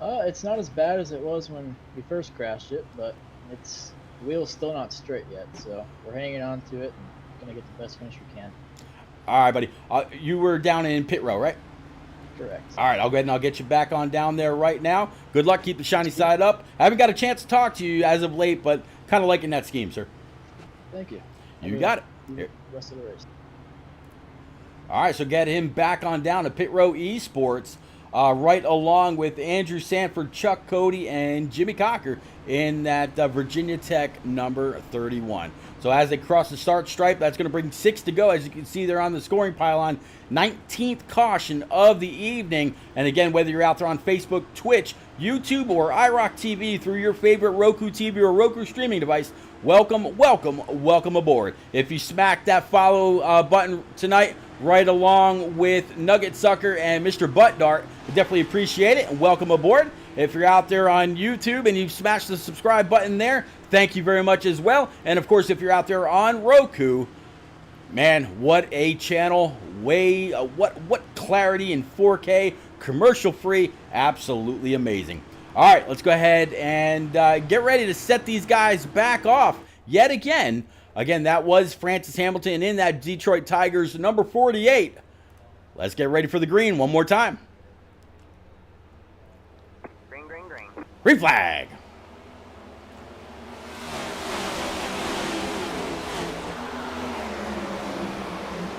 It's not as bad as it was when we first crashed it, but the wheel's still not straight yet, so we're hanging on to it and gonna get the best finish we can. All right, buddy. You were down in pit row, right? Correct. All right, I'll go ahead and I'll get you back on down there right now. Good luck. Keep the shiny side up. I haven't got a chance to talk to you as of late, but kind of liking that scheme, sir. Thank you. You got it. Here. Rest of the race. All right, so get him back on down to Pit Row Esports, right along with Andrew Sanford, Chuck Cody, and Jimmy Cocker in that Virginia Tech number 31. So as they cross the start stripe, that's going to bring 6 to go. As you can see there on the scoring pylon, 19th caution of the evening. And again, whether you're out there on Facebook, Twitch, YouTube, or iRock TV through your favorite Roku TV or Roku streaming device, welcome, welcome, welcome aboard. If you smack that follow button tonight, right along with Nugget Sucker and Mr. Butt Dart, we definitely appreciate it, and welcome aboard. If you're out there on YouTube and you've smashed the subscribe button there, thank you very much as well. And of course, if you're out there on Roku, man, what a channel. What clarity in 4K, commercial free, absolutely amazing. All right, let's go ahead and get ready to set these guys back off yet again. Again, that was Francis Hamilton in that Detroit Tigers number 48. Let's get ready for the green one more time. Green, green, green. Green flag.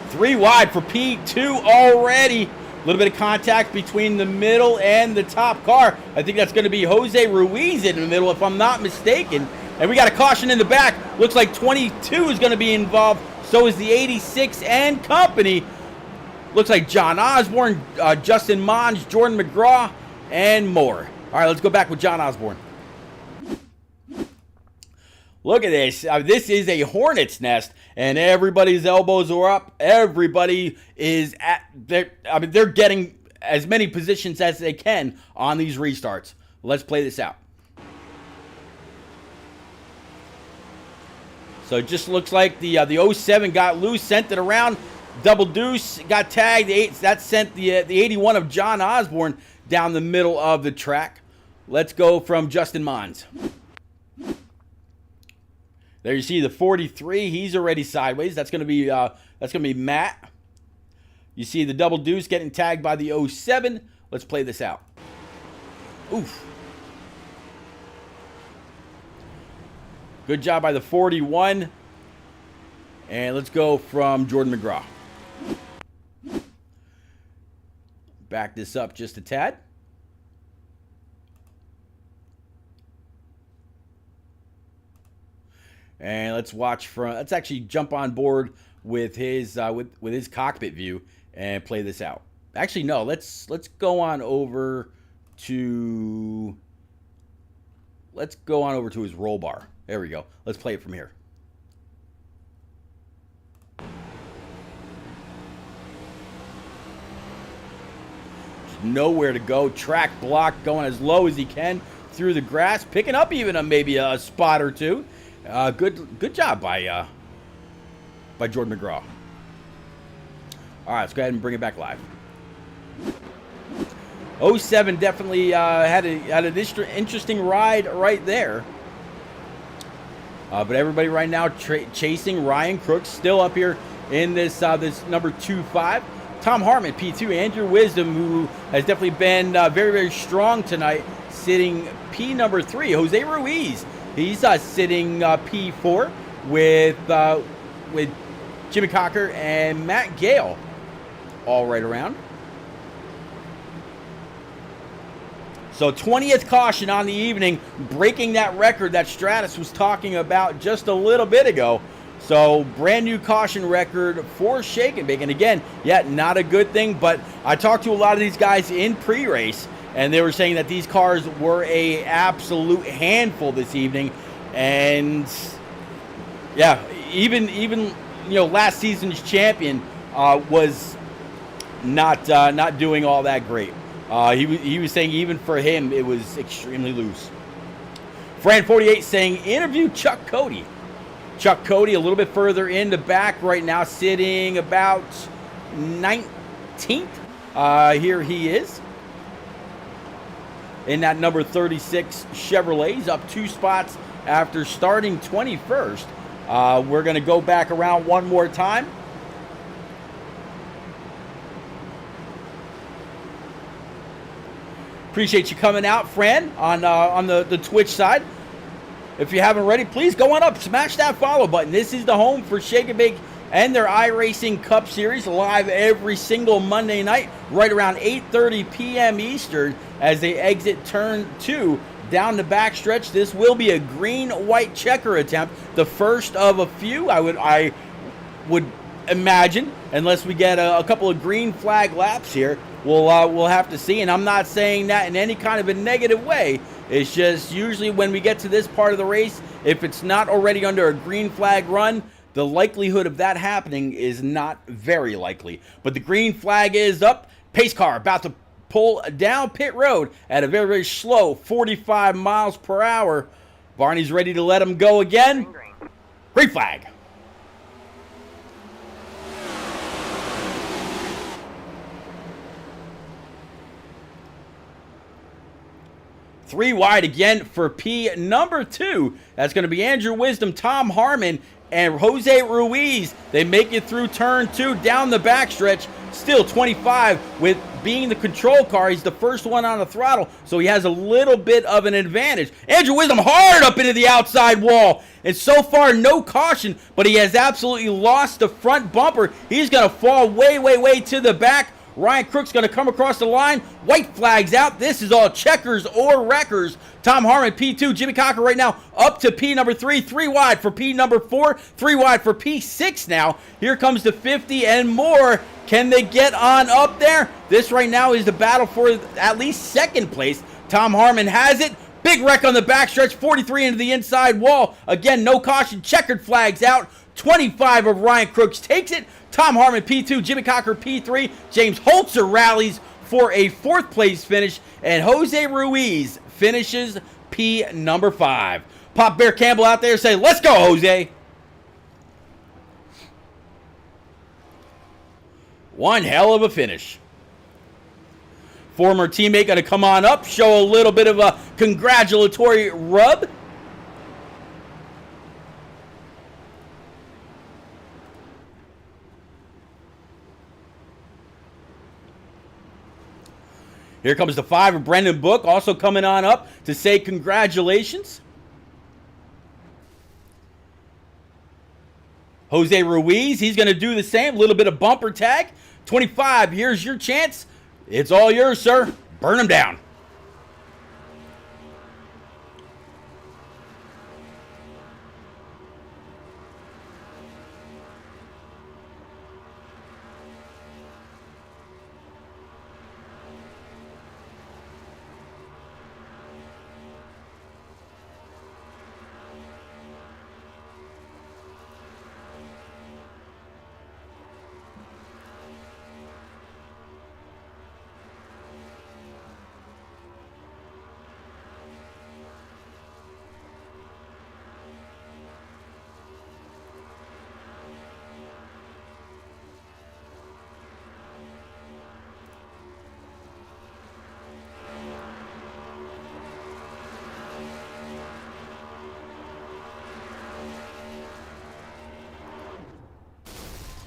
Three wide for P2 already. A little bit of contact between the middle and the top car. I think that's going to be Jose Ruiz in the middle, if I'm not mistaken. And we got a caution in the back. Looks like 22 is going to be involved. So is the 86 and company. Looks like John Osborne, Justin Monge, Jordan McGraw, and more. All right, let's go back with John Osborne. Look at this. This is a hornet's nest, and everybody's elbows are up. Everybody is they're getting as many positions as they can on these restarts. Let's play this out. So it just looks like the 07 got loose, sent it around. Double Deuce got tagged. That sent the 81 of John Osborne down the middle of the track. Let's go from Justin Mons. There you see the 43. He's already sideways. That's gonna be Matt. You see the Double Deuce getting tagged by the 07. Let's play this out. Oof. Good job by the 41. And let's go from Jordan McGraw. Back this up just a tad. And let's watch from. Let's actually jump on board with his with his cockpit view and play this out. Actually, no. Let's go on over to. Let's go on over to his roll bar. There we go. Let's play it from here. Nowhere to go. Track block going as low as he can through the grass, picking up even maybe a spot or two. Good job by Jordan McGraw. All right, let's go ahead and bring it back live. 07 definitely had an interesting ride right there. But everybody right now chasing Ryan Crooks, still up here in this this number 2-5. Tom Harmon, P2. Andrew Wisdom, who has definitely been very, very strong tonight, sitting P number 3. Jose Ruiz, he's sitting P4 with Jimmy Cocker and Matt Gale all right around. So 20th caution on the evening, breaking that record that Stratus was talking about just a little bit ago. So brand new caution record for Shake and Bake. And again, yeah, not a good thing, but I talked to a lot of these guys in pre-race, and they were saying that these cars were a absolute handful this evening. And yeah, even last season's champion was not doing all that great. He was saying even for him it was extremely loose. Fran48 saying interview Chuck Cody. Chuck Cody a little bit further in the back right now, sitting about 19th. Here he is in that number 36 Chevrolet. He's up 2 spots after starting 21st. We're going to go back around one more time. Appreciate you coming out, Fran, on the Twitch side. If you haven't already, please go on up, smash that follow button. This is the home for Shake and Bake and their iRacing Cup Series, live every single Monday night, right around 8:30 p.m. Eastern, as they exit turn 2 down the backstretch. This will be a green-white checker attempt, the first of a few. I would imagine, unless we get a couple of green flag laps here. We'll have to see, and I'm not saying that in any kind of a negative way. It's just usually when we get to this part of the race, if it's not already under a green flag run, the likelihood of that happening is not very likely. But the green flag is up. Pace car about to pull down pit road at a very, very slow 45 miles per hour. Barney's ready to let him go again. Green flag. Three wide again for P number 2. That's going to be Andrew Wisdom, Tom Harmon, and Jose Ruiz. They make it through turn 2 down the backstretch. Still 25 with being the control car. He's the first one on the throttle, so he has a little bit of an advantage. Andrew Wisdom hard up into the outside wall. And so far, no caution, but he has absolutely lost the front bumper. He's going to fall way, way, way to the back. Ryan Crook's going to come across the line. White flags out. This is all checkers or wreckers. Tom Harmon, P2. Jimmy Cocker right now up to P number 3. 3 wide for P number 4. 3 wide for P6 now. Here comes the 50 and more. Can they get on up there? This right now is the battle for at least second place. Tom Harmon has it. Big wreck on the backstretch. 43 into the inside wall. Again, no caution. Checkered flags out. 25 of Ryan Crooks takes it. Tom Harmon, P2. Jimmy Cocker, P3. James Holzer rallies for a 4th place finish. And Jose Ruiz finishes P number 5. Pop Bear Campbell out there say, let's go, Jose. One hell of a finish. Former teammate going to come on up, show a little bit of a congratulatory rub. Here comes the 5 of Brendan Book, also coming on up to say congratulations. Jose Ruiz, he's going to do the same. A little bit of bumper tag. 25, here's your chance. It's all yours, sir. Burn him down.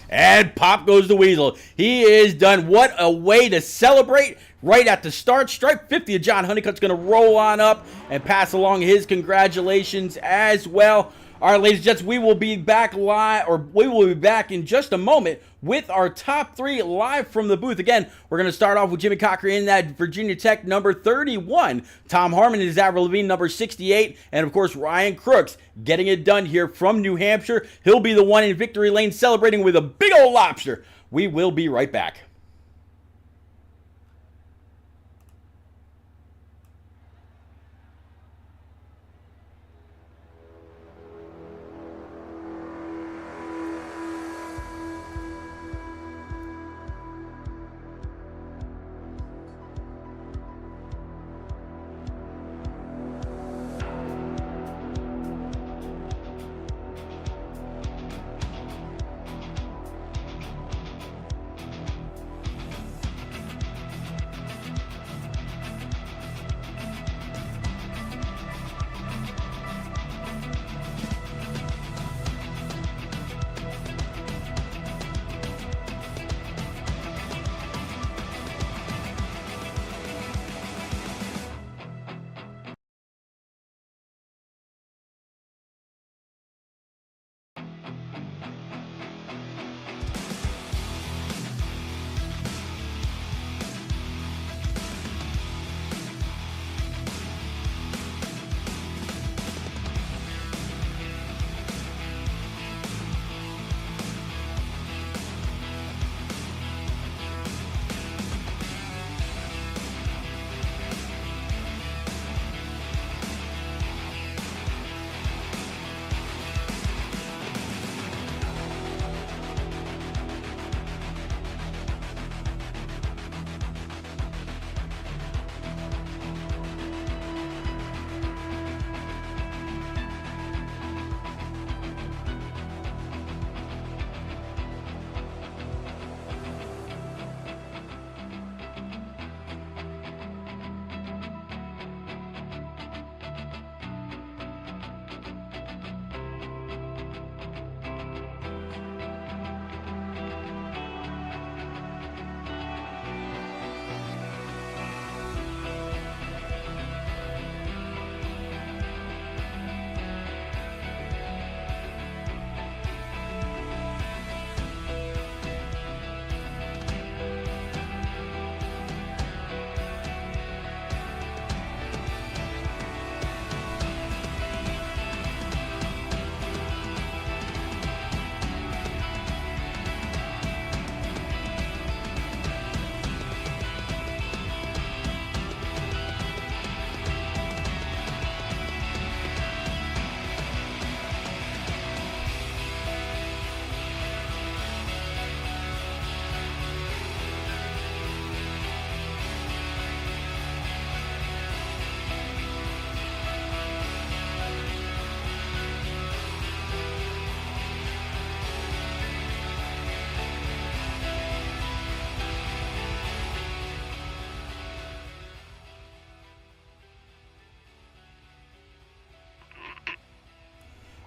And pop goes the Weasel. He is done. What a way to celebrate right at the start. Stripe 50 of John Honeycutt's going to roll on up and pass along his congratulations as well. All right, ladies and gents, we will be back live, or we will be back in just a moment with our top 3 live from the booth. Again, we're going to start off with Jimmy Cocker in that Virginia Tech number 31. Tom Harmon is Avril Lavigne number 68. And, of course, Ryan Crooks getting it done here from New Hampshire. He'll be the one in victory lane celebrating with a big old lobster. We will be right back.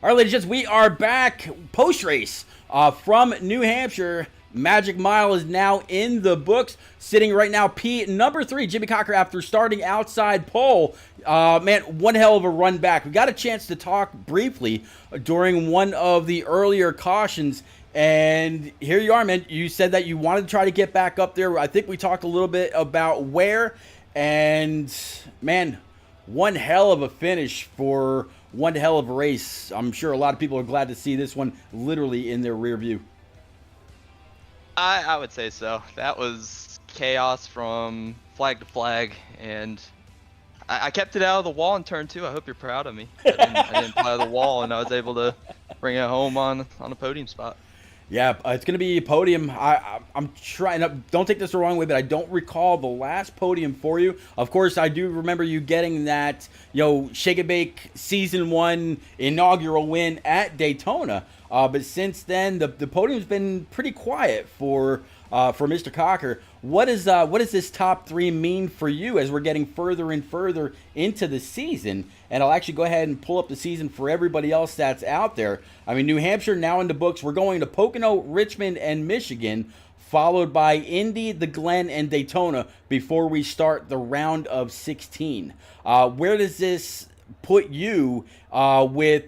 All right, ladies and gents, we are back post-race from New Hampshire. Magic Mile is now in the books, sitting right now P number 3, Jimmy Cocker, after starting outside pole. Man, one hell of a run back. We got a chance to talk briefly during one of the earlier cautions, and here you are, man. You said that you wanted to try to get back up there. I think we talked a little bit about where, and man, one hell of a finish for one hell of a race. I'm sure a lot of people are glad to see this one literally in their rear view. I would say so. That was chaos from flag to flag, and I kept it out of the wall in turn 2. I hope you're proud of me. I didn't fly the wall, and I was able to bring it home on a podium spot. Yeah, it's going to be a podium. I'm trying to, don't take this the wrong way, but I don't recall the last podium for you. Of course, I do remember you getting that, Shake and Bake Season 1 inaugural win at Daytona. But since then, the podium's been pretty quiet for Mr. Cocker. What does this top 3 mean for you as we're getting further and further into the season? And I'll actually go ahead and pull up the season for everybody else that's out there. I mean, New Hampshire now in the books. We're going to Pocono, Richmond, and Michigan, followed by Indy, the Glen, and Daytona before we start the round of 16. Where does this put you with,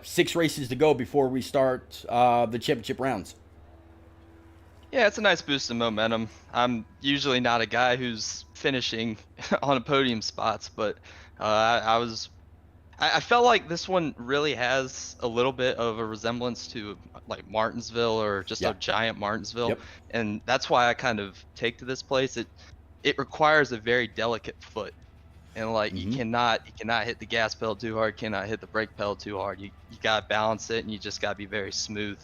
6 races to go before we start the championship rounds? Yeah, it's a nice boost of momentum. I'm usually not a guy who's finishing on a podium spots, but I felt like this one really has a little bit of a resemblance to like Martinsville or just a giant Martinsville. And that's why I kind of take to this place. It requires a very delicate foot. And like you cannot hit the gas pedal too hard, cannot hit the brake pedal too hard. You gotta balance it, and you just gotta be very smooth.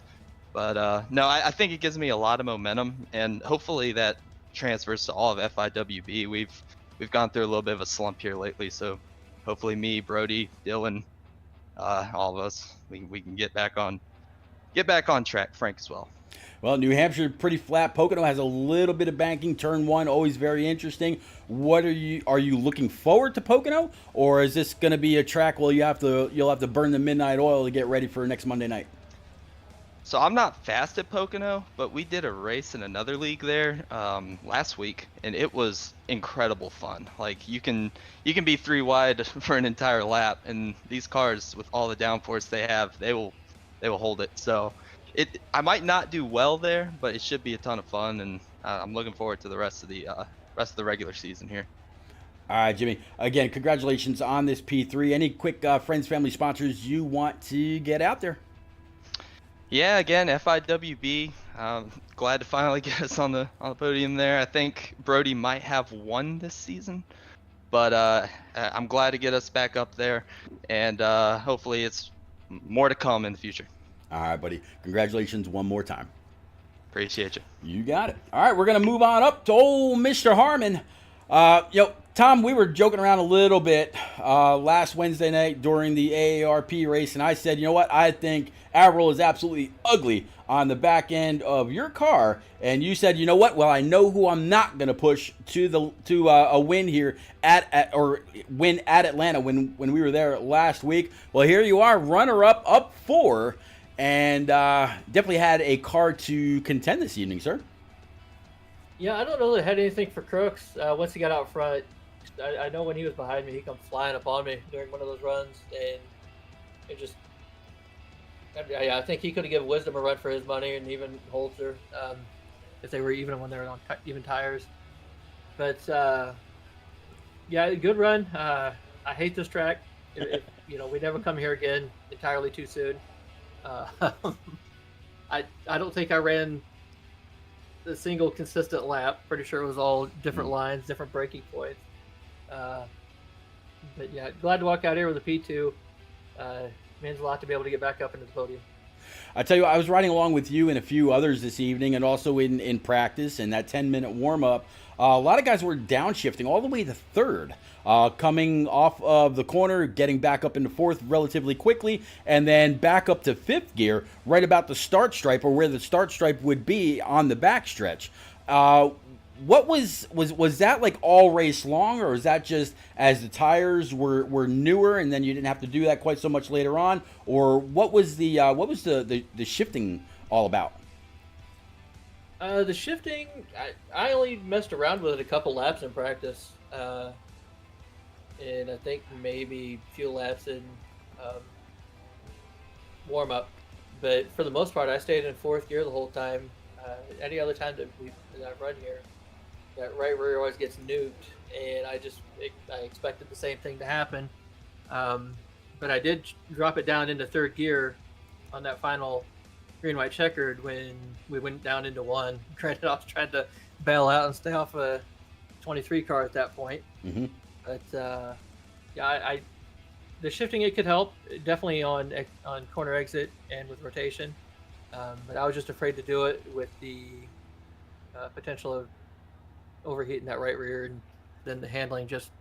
But no, I think it gives me a lot of momentum, and hopefully that transfers to all of FIWB. We've gone through a little bit of a slump here lately, so hopefully me, Brody, Dylan, all of us, we can get back on track. Frank as well. Well, New Hampshire pretty flat. Pocono has a little bit of banking. Turn 1 always very interesting. What are you looking forward to Pocono, or is this going to be a track where you'll have to burn the midnight oil to get ready for next Monday night? So I'm not fast at Pocono, but we did a race in another league there last week, and it was incredible fun. Like you can be 3 wide for an entire lap, and these cars with all the downforce they have, they will hold it. So I might not do well there, but it should be a ton of fun, and I'm looking forward to the rest of the regular season here. All right, Jimmy. Again, congratulations on this P3. Any quick friends, family, sponsors you want to get out there? Yeah, again, FIWB. Glad to finally get us on the podium there. I think Brody might have won this season, but I'm glad to get us back up there, and hopefully it's more to come in the future. All right, buddy. Congratulations one more time. Appreciate you. You got it. All right, we're going to move on up to old Mr. Harmon. Tom, we were joking around a little bit last Wednesday night during the AARP race, and I said, you know what? I think Averill is absolutely ugly on the back end of your car, and you said, you know what? Well, I know who I'm not going to push to a win here or win at Atlanta when we were there last week. Well, here you are, runner-up, up 4, and definitely had a car to contend this evening, sir. Yeah, I don't know that I had anything for Crooks once he got out front. I know when he was behind me, he come flying upon me during one of those runs, and it just, I think he could have given Wisdom a run for his money, and even Holzer, if they were even when they were on even tires. But yeah, good run. I hate this track. We never come here again entirely too soon. I don't think I ran a single consistent lap. Pretty sure it was all different lines, different braking points. But yeah, glad to walk out here with a P2. Means a lot to be able to get back up into the podium. I tell you, I was riding along with you and a few others this evening, and also in practice and that 10-minute warm-up. A lot of guys were downshifting all the way to 3rd, coming off of the corner, getting back up into 4th relatively quickly, and then back up to 5th gear right about the start stripe, or where the start stripe would be on the backstretch. What was that like all race long, or was that just as the tires were newer and then you didn't have to do that quite so much later on, or what was the shifting all about? The shifting, I only messed around with it a couple laps in practice, and I think maybe a few laps in warm up. But for the most part, I stayed in fourth gear the whole time. Any other time that I've run here, that right rear always gets nuked, and I expected the same thing to happen. But I did drop it down into third gear on that final green white checkered when we went down into one. Granted, I was trying to bail out and stay off a 23 car at that point. Mm-hmm. But I the shifting, it could help definitely on corner exit and with rotation. But I was just afraid to do it with the potential of overheating that right rear, and then the handling just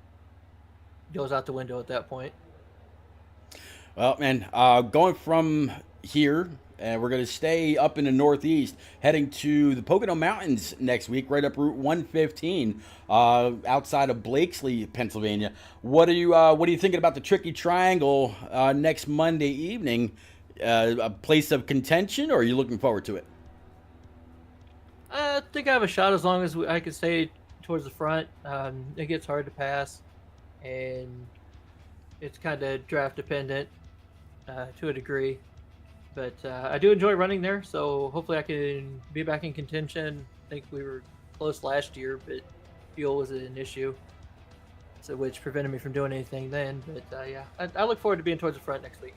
goes out the window at that point. Well, man, going from here, and we're going to stay up in the Northeast, heading to the Pocono Mountains next week, right up Route 115, outside of Blakesley, Pennsylvania. What are you thinking about the Tricky Triangle next Monday evening? A place of contention, or are you looking forward to it? I think I have a shot as long as I can stay towards the front. It gets hard to pass, and it's kind of draft dependent to a degree. But I do enjoy running there, so hopefully I can be back in contention. I think we were close last year, but fuel was an issue, so which prevented me from doing anything then. But yeah, I look forward to being towards the front next week.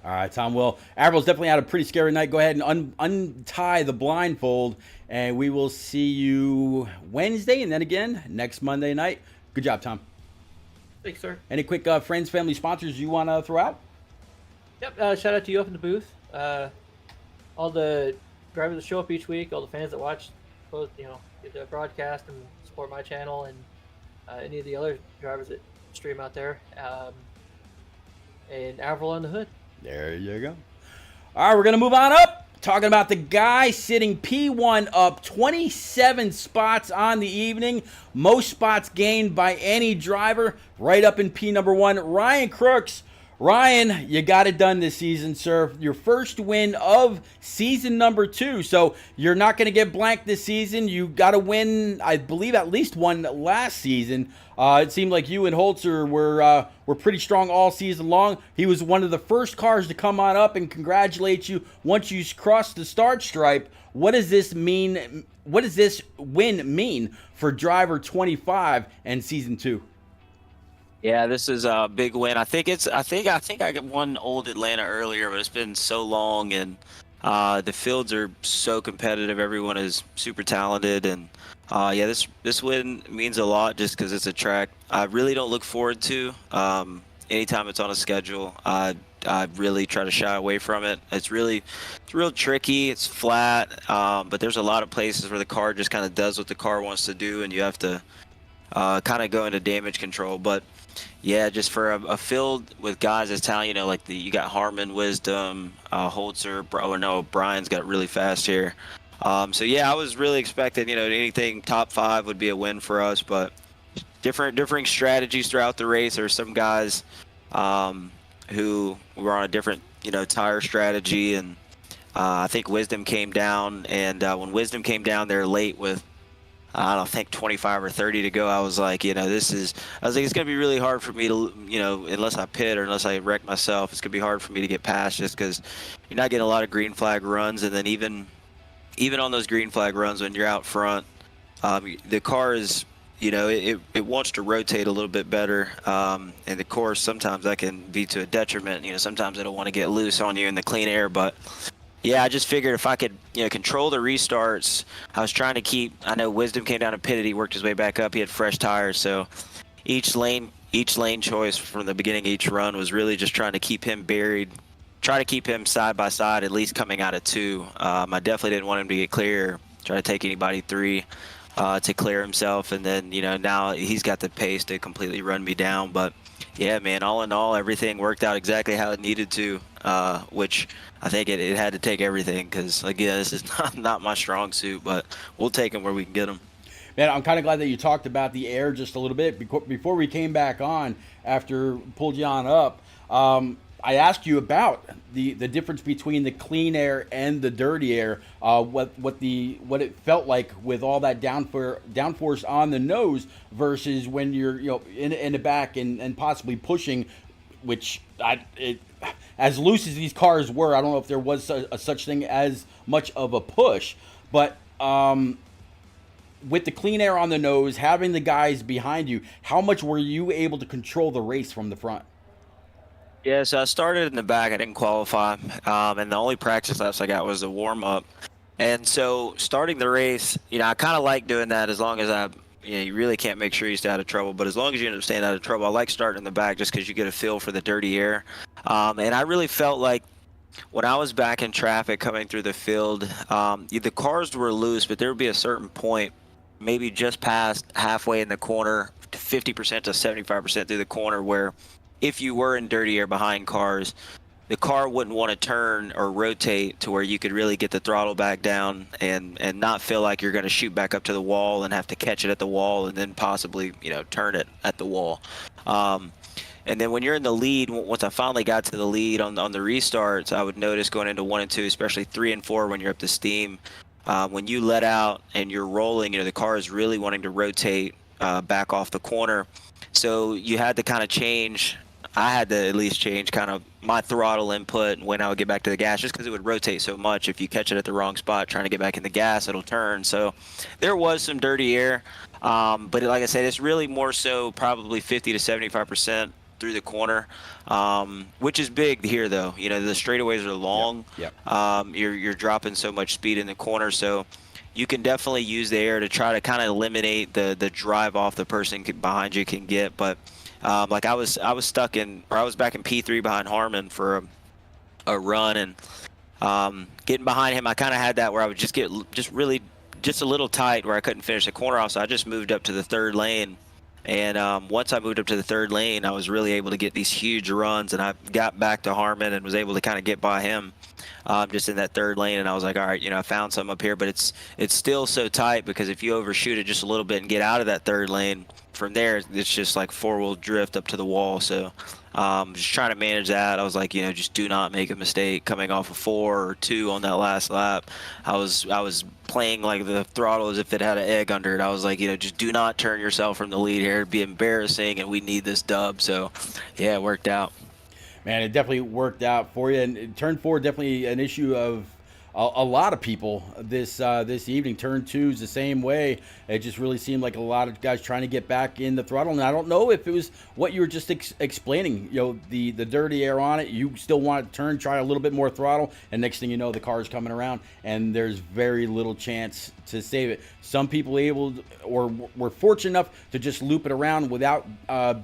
All right, Tom. Well, Averill's definitely had a pretty scary night. Go ahead and untie the blindfold, and we will see you Wednesday and then again next Monday night. Good job, Tom. Thanks, sir. Any quick friends, family, sponsors you want to throw out? Yep. Shout out to you up in the booth. All the drivers that show up each week, all the fans that watch both, get the broadcast and support my channel, and any of the other drivers that stream out there. And Averill on the hood. There you go. All right, we're going to move on up. Talking about the guy sitting P1 up 27 spots on the evening. Most spots gained by any driver. Right up in P number 1, Ryan Crooks. Ryan, you got it done this season, sir. Your first win of season number 2. So you're not going to get blanked this season. You got to win, I believe, at least one last season. It seemed like you and Holzer were pretty strong all season long. He was one of the first cars to come on up and congratulate you once you crossed the start stripe. What does this mean? What does this win mean for driver 25 and season 2? Yeah, this is a big win. I think I won Old Atlanta earlier, but it's been so long, and the fields are so competitive. Everyone is super talented, and yeah, this win means a lot just because it's a track I really don't look forward to. Anytime it's on a schedule, I really try to shy away from it. It's real tricky. It's flat, but there's a lot of places where the car just kind of does what the car wants to do, and you have to kind of go into damage control. But yeah, just for a field with guys as talented, like you got Harmon, Wisdom, Holzer, Brian's got really fast here. So yeah, I was really expecting, anything top 5 would be a win for us, but differing strategies throughout the race. There are some guys who were on a different, tire strategy, and I think Wisdom came down, and when Wisdom came down there late with I don't think 25 or 30 to go, I was like, I was like, it's going to be really hard for me to, unless I pit or unless I wreck myself, it's going to be hard for me to get past just because you're not getting a lot of green flag runs. And then even on those green flag runs when you're out front, the car is, it wants to rotate a little bit better. And the course, sometimes that can be to a detriment. Sometimes it'll want to get loose on you in the clean air, but yeah, I just figured if I could, control the restarts. I was trying to keep. I know Wisdom came down and pitted. He worked his way back up. He had fresh tires, so each lane choice from the beginning of each run was really just trying to keep him buried, try to keep him side by side, at least coming out of 2. I definitely didn't want him to get clear. Try to take anybody 3 to clear himself, and then now he's got the pace to completely run me down. But yeah, man, all in all, everything worked out exactly how it needed to, which I think it had to take everything because, again, this is not my strong suit, but we'll take them where we can get them. Man, I'm kind of glad that you talked about the air just a little bit before we came back on after pulled you on up. I asked you about the difference between the clean air and the dirty air. What it felt like with all that downforce on the nose versus when you're in the back and possibly pushing, which as loose as these cars were, I don't know if there was a such thing as much of a push, but with the clean air on the nose, having the guys behind you, how much were you able to control the race from the front? Yeah, so I started in the back. I didn't qualify, and the only practice laps I got was a warm up. And so starting the race, I kind of like doing that as long as you really can't make sure you stay out of trouble. But as long as you end up staying out of trouble, I like starting in the back just because you get a feel for the dirty air. And I really felt like when I was back in traffic coming through the field, the cars were loose, but there would be a certain point, maybe just past halfway in the corner, 50% to 75% through the corner, where if you were in dirty air behind cars, the car wouldn't want to turn or rotate to where you could really get the throttle back down and not feel like you're going to shoot back up to the wall and have to catch it at the wall and then possibly, turn it at the wall. And then when you're in the lead, once I finally got to the lead on the restarts, I would notice going into 1 and 2, especially 3 and 4 when you're up to steam, when you let out and you're rolling, the car is really wanting to rotate back off the corner. So you had to kind of change. I had to at least change kind of my throttle input and when I would get back to the gas, just because it would rotate so much. If you catch it at the wrong spot trying to get back in the gas, it'll turn. So there was some dirty air, but like I said, it's really more so probably 50 to 75% through the corner, which is big here though. The straightaways are long. Yep. You're dropping so much speed in the corner, so you can definitely use the air to try to kind of eliminate the drive off the person behind you can get. But like I was back in P3 behind Harmon for a run, and getting behind him, I kind of had that where I would just get just a little tight where I couldn't finish the corner off. So I just moved up to the third lane. And once I moved up to the third lane, I was really able to get these huge runs, and I got back to Harmon and was able to kind of get by him just in that third lane. And I was like, all right, I found something up here, but it's still so tight because if you overshoot it just a little bit and get out of that third lane, from there it's just like four-wheel drift up to the wall. So just trying to manage that. I was like, just do not make a mistake coming off a 4 or 2 on that last lap. I was playing like the throttle as if it had an egg under it. I was like, just do not turn yourself from the lead here. It'd be embarrassing, and we need this dub. So yeah, it worked out. Man, it definitely worked out for you. And turn 4, definitely an issue of a lot of people this evening. Turn 2 is the same way. It just really seemed like a lot of guys trying to get back in the throttle. And I don't know if it was what you were just explaining, the dirty air on it. You still want to turn, try a little bit more throttle, and next thing you know, the car's coming around, and there's very little chance to save it. Some people were fortunate enough to just loop it around without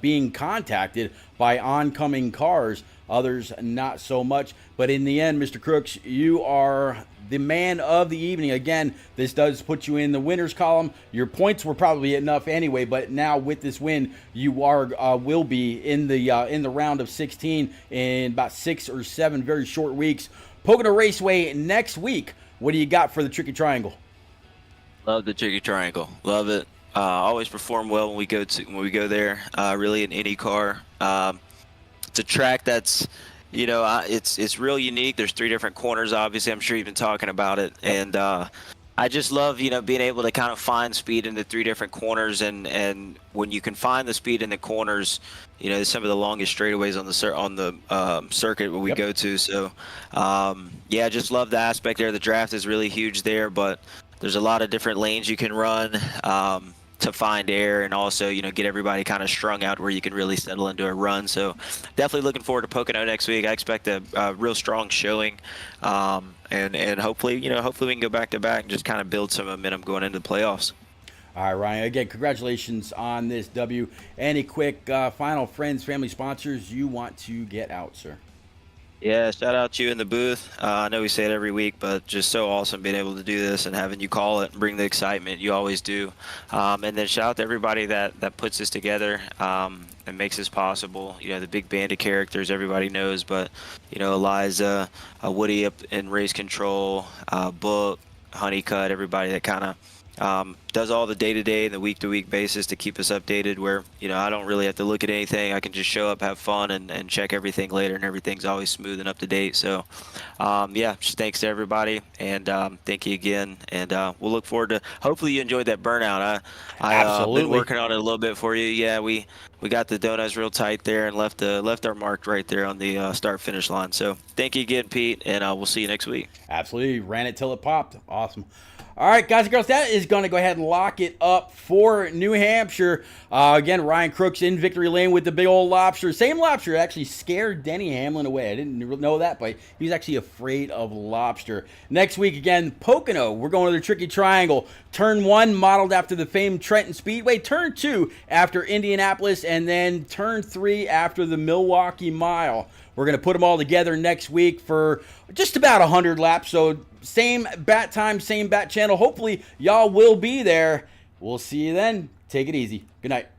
being contacted by oncoming cars. Others not so much. But in the end, Mr. Crooks, you are the man of the evening. Again, this does put you in the winners column. Your points were probably enough anyway, but now with this win, you will be in the round of 16 in about 6 or 7 very short weeks. Pocono Raceway next week. What do you got for the Tricky Triangle? Love the Tricky Triangle. Love it. Always perform well when we go there. Really in any car. It's a track that's, it's real unique. There's 3 different corners, obviously. I'm sure you've been talking about it. And I just love, being able to kind of find speed in the 3 different corners. And when you can find the speed in the corners, some of the longest straightaways on the circuit where we go to. So, yeah, I just love the aspect there. The draft is really huge there, but there's a lot of different lanes you can run to find air, and also get everybody kind of strung out where you can really settle into a run. So definitely looking forward to Pocono next week. I expect a real strong showing, and hopefully we can go back to back and just kind of build some momentum going into the playoffs. All right, Ryan, again, congratulations on this W. Any quick final friends, family, sponsors you want to get out, sir? Yeah, shout out to you in the booth. I know we say it every week, but just so awesome being able to do this and having you call it and bring the excitement. You always do. And then shout out to everybody that puts this together and makes this possible. The big band of characters everybody knows, but, Eliza, Woody up in race control, Book, Honeycutt, everybody that kind of does all the day-to-day and the week-to-week basis to keep us updated where, I don't really have to look at anything. I can just show up, have fun, and check everything later, and everything's always smooth and up to date. So, yeah, just thanks to everybody, and thank you again. And we'll look forward to, hopefully you enjoyed that burnout. I've been working on it a little bit for you. Yeah, we got the donuts real tight there and left our mark right there on the start-finish line. So thank you again, Pete, and we'll see you next week. Absolutely. Ran it till it popped. Awesome. All right, guys and girls, that is going to go ahead and lock it up for New Hampshire. Again, Ryan Crooks in victory lane with the big old lobster. Same lobster actually scared Denny Hamlin away. I didn't know that, but he was actually afraid of lobster. Next week, again, Pocono. We're going to the Tricky Triangle. Turn 1, modeled after the famed Trenton Speedway. Turn 2 after Indianapolis. And then Turn 3 after the Milwaukee Mile. We're going to put them all together next week for just about 100 laps. So same bat time, same bat channel. Hopefully y'all will be there. We'll see you then. Take it easy. Good night.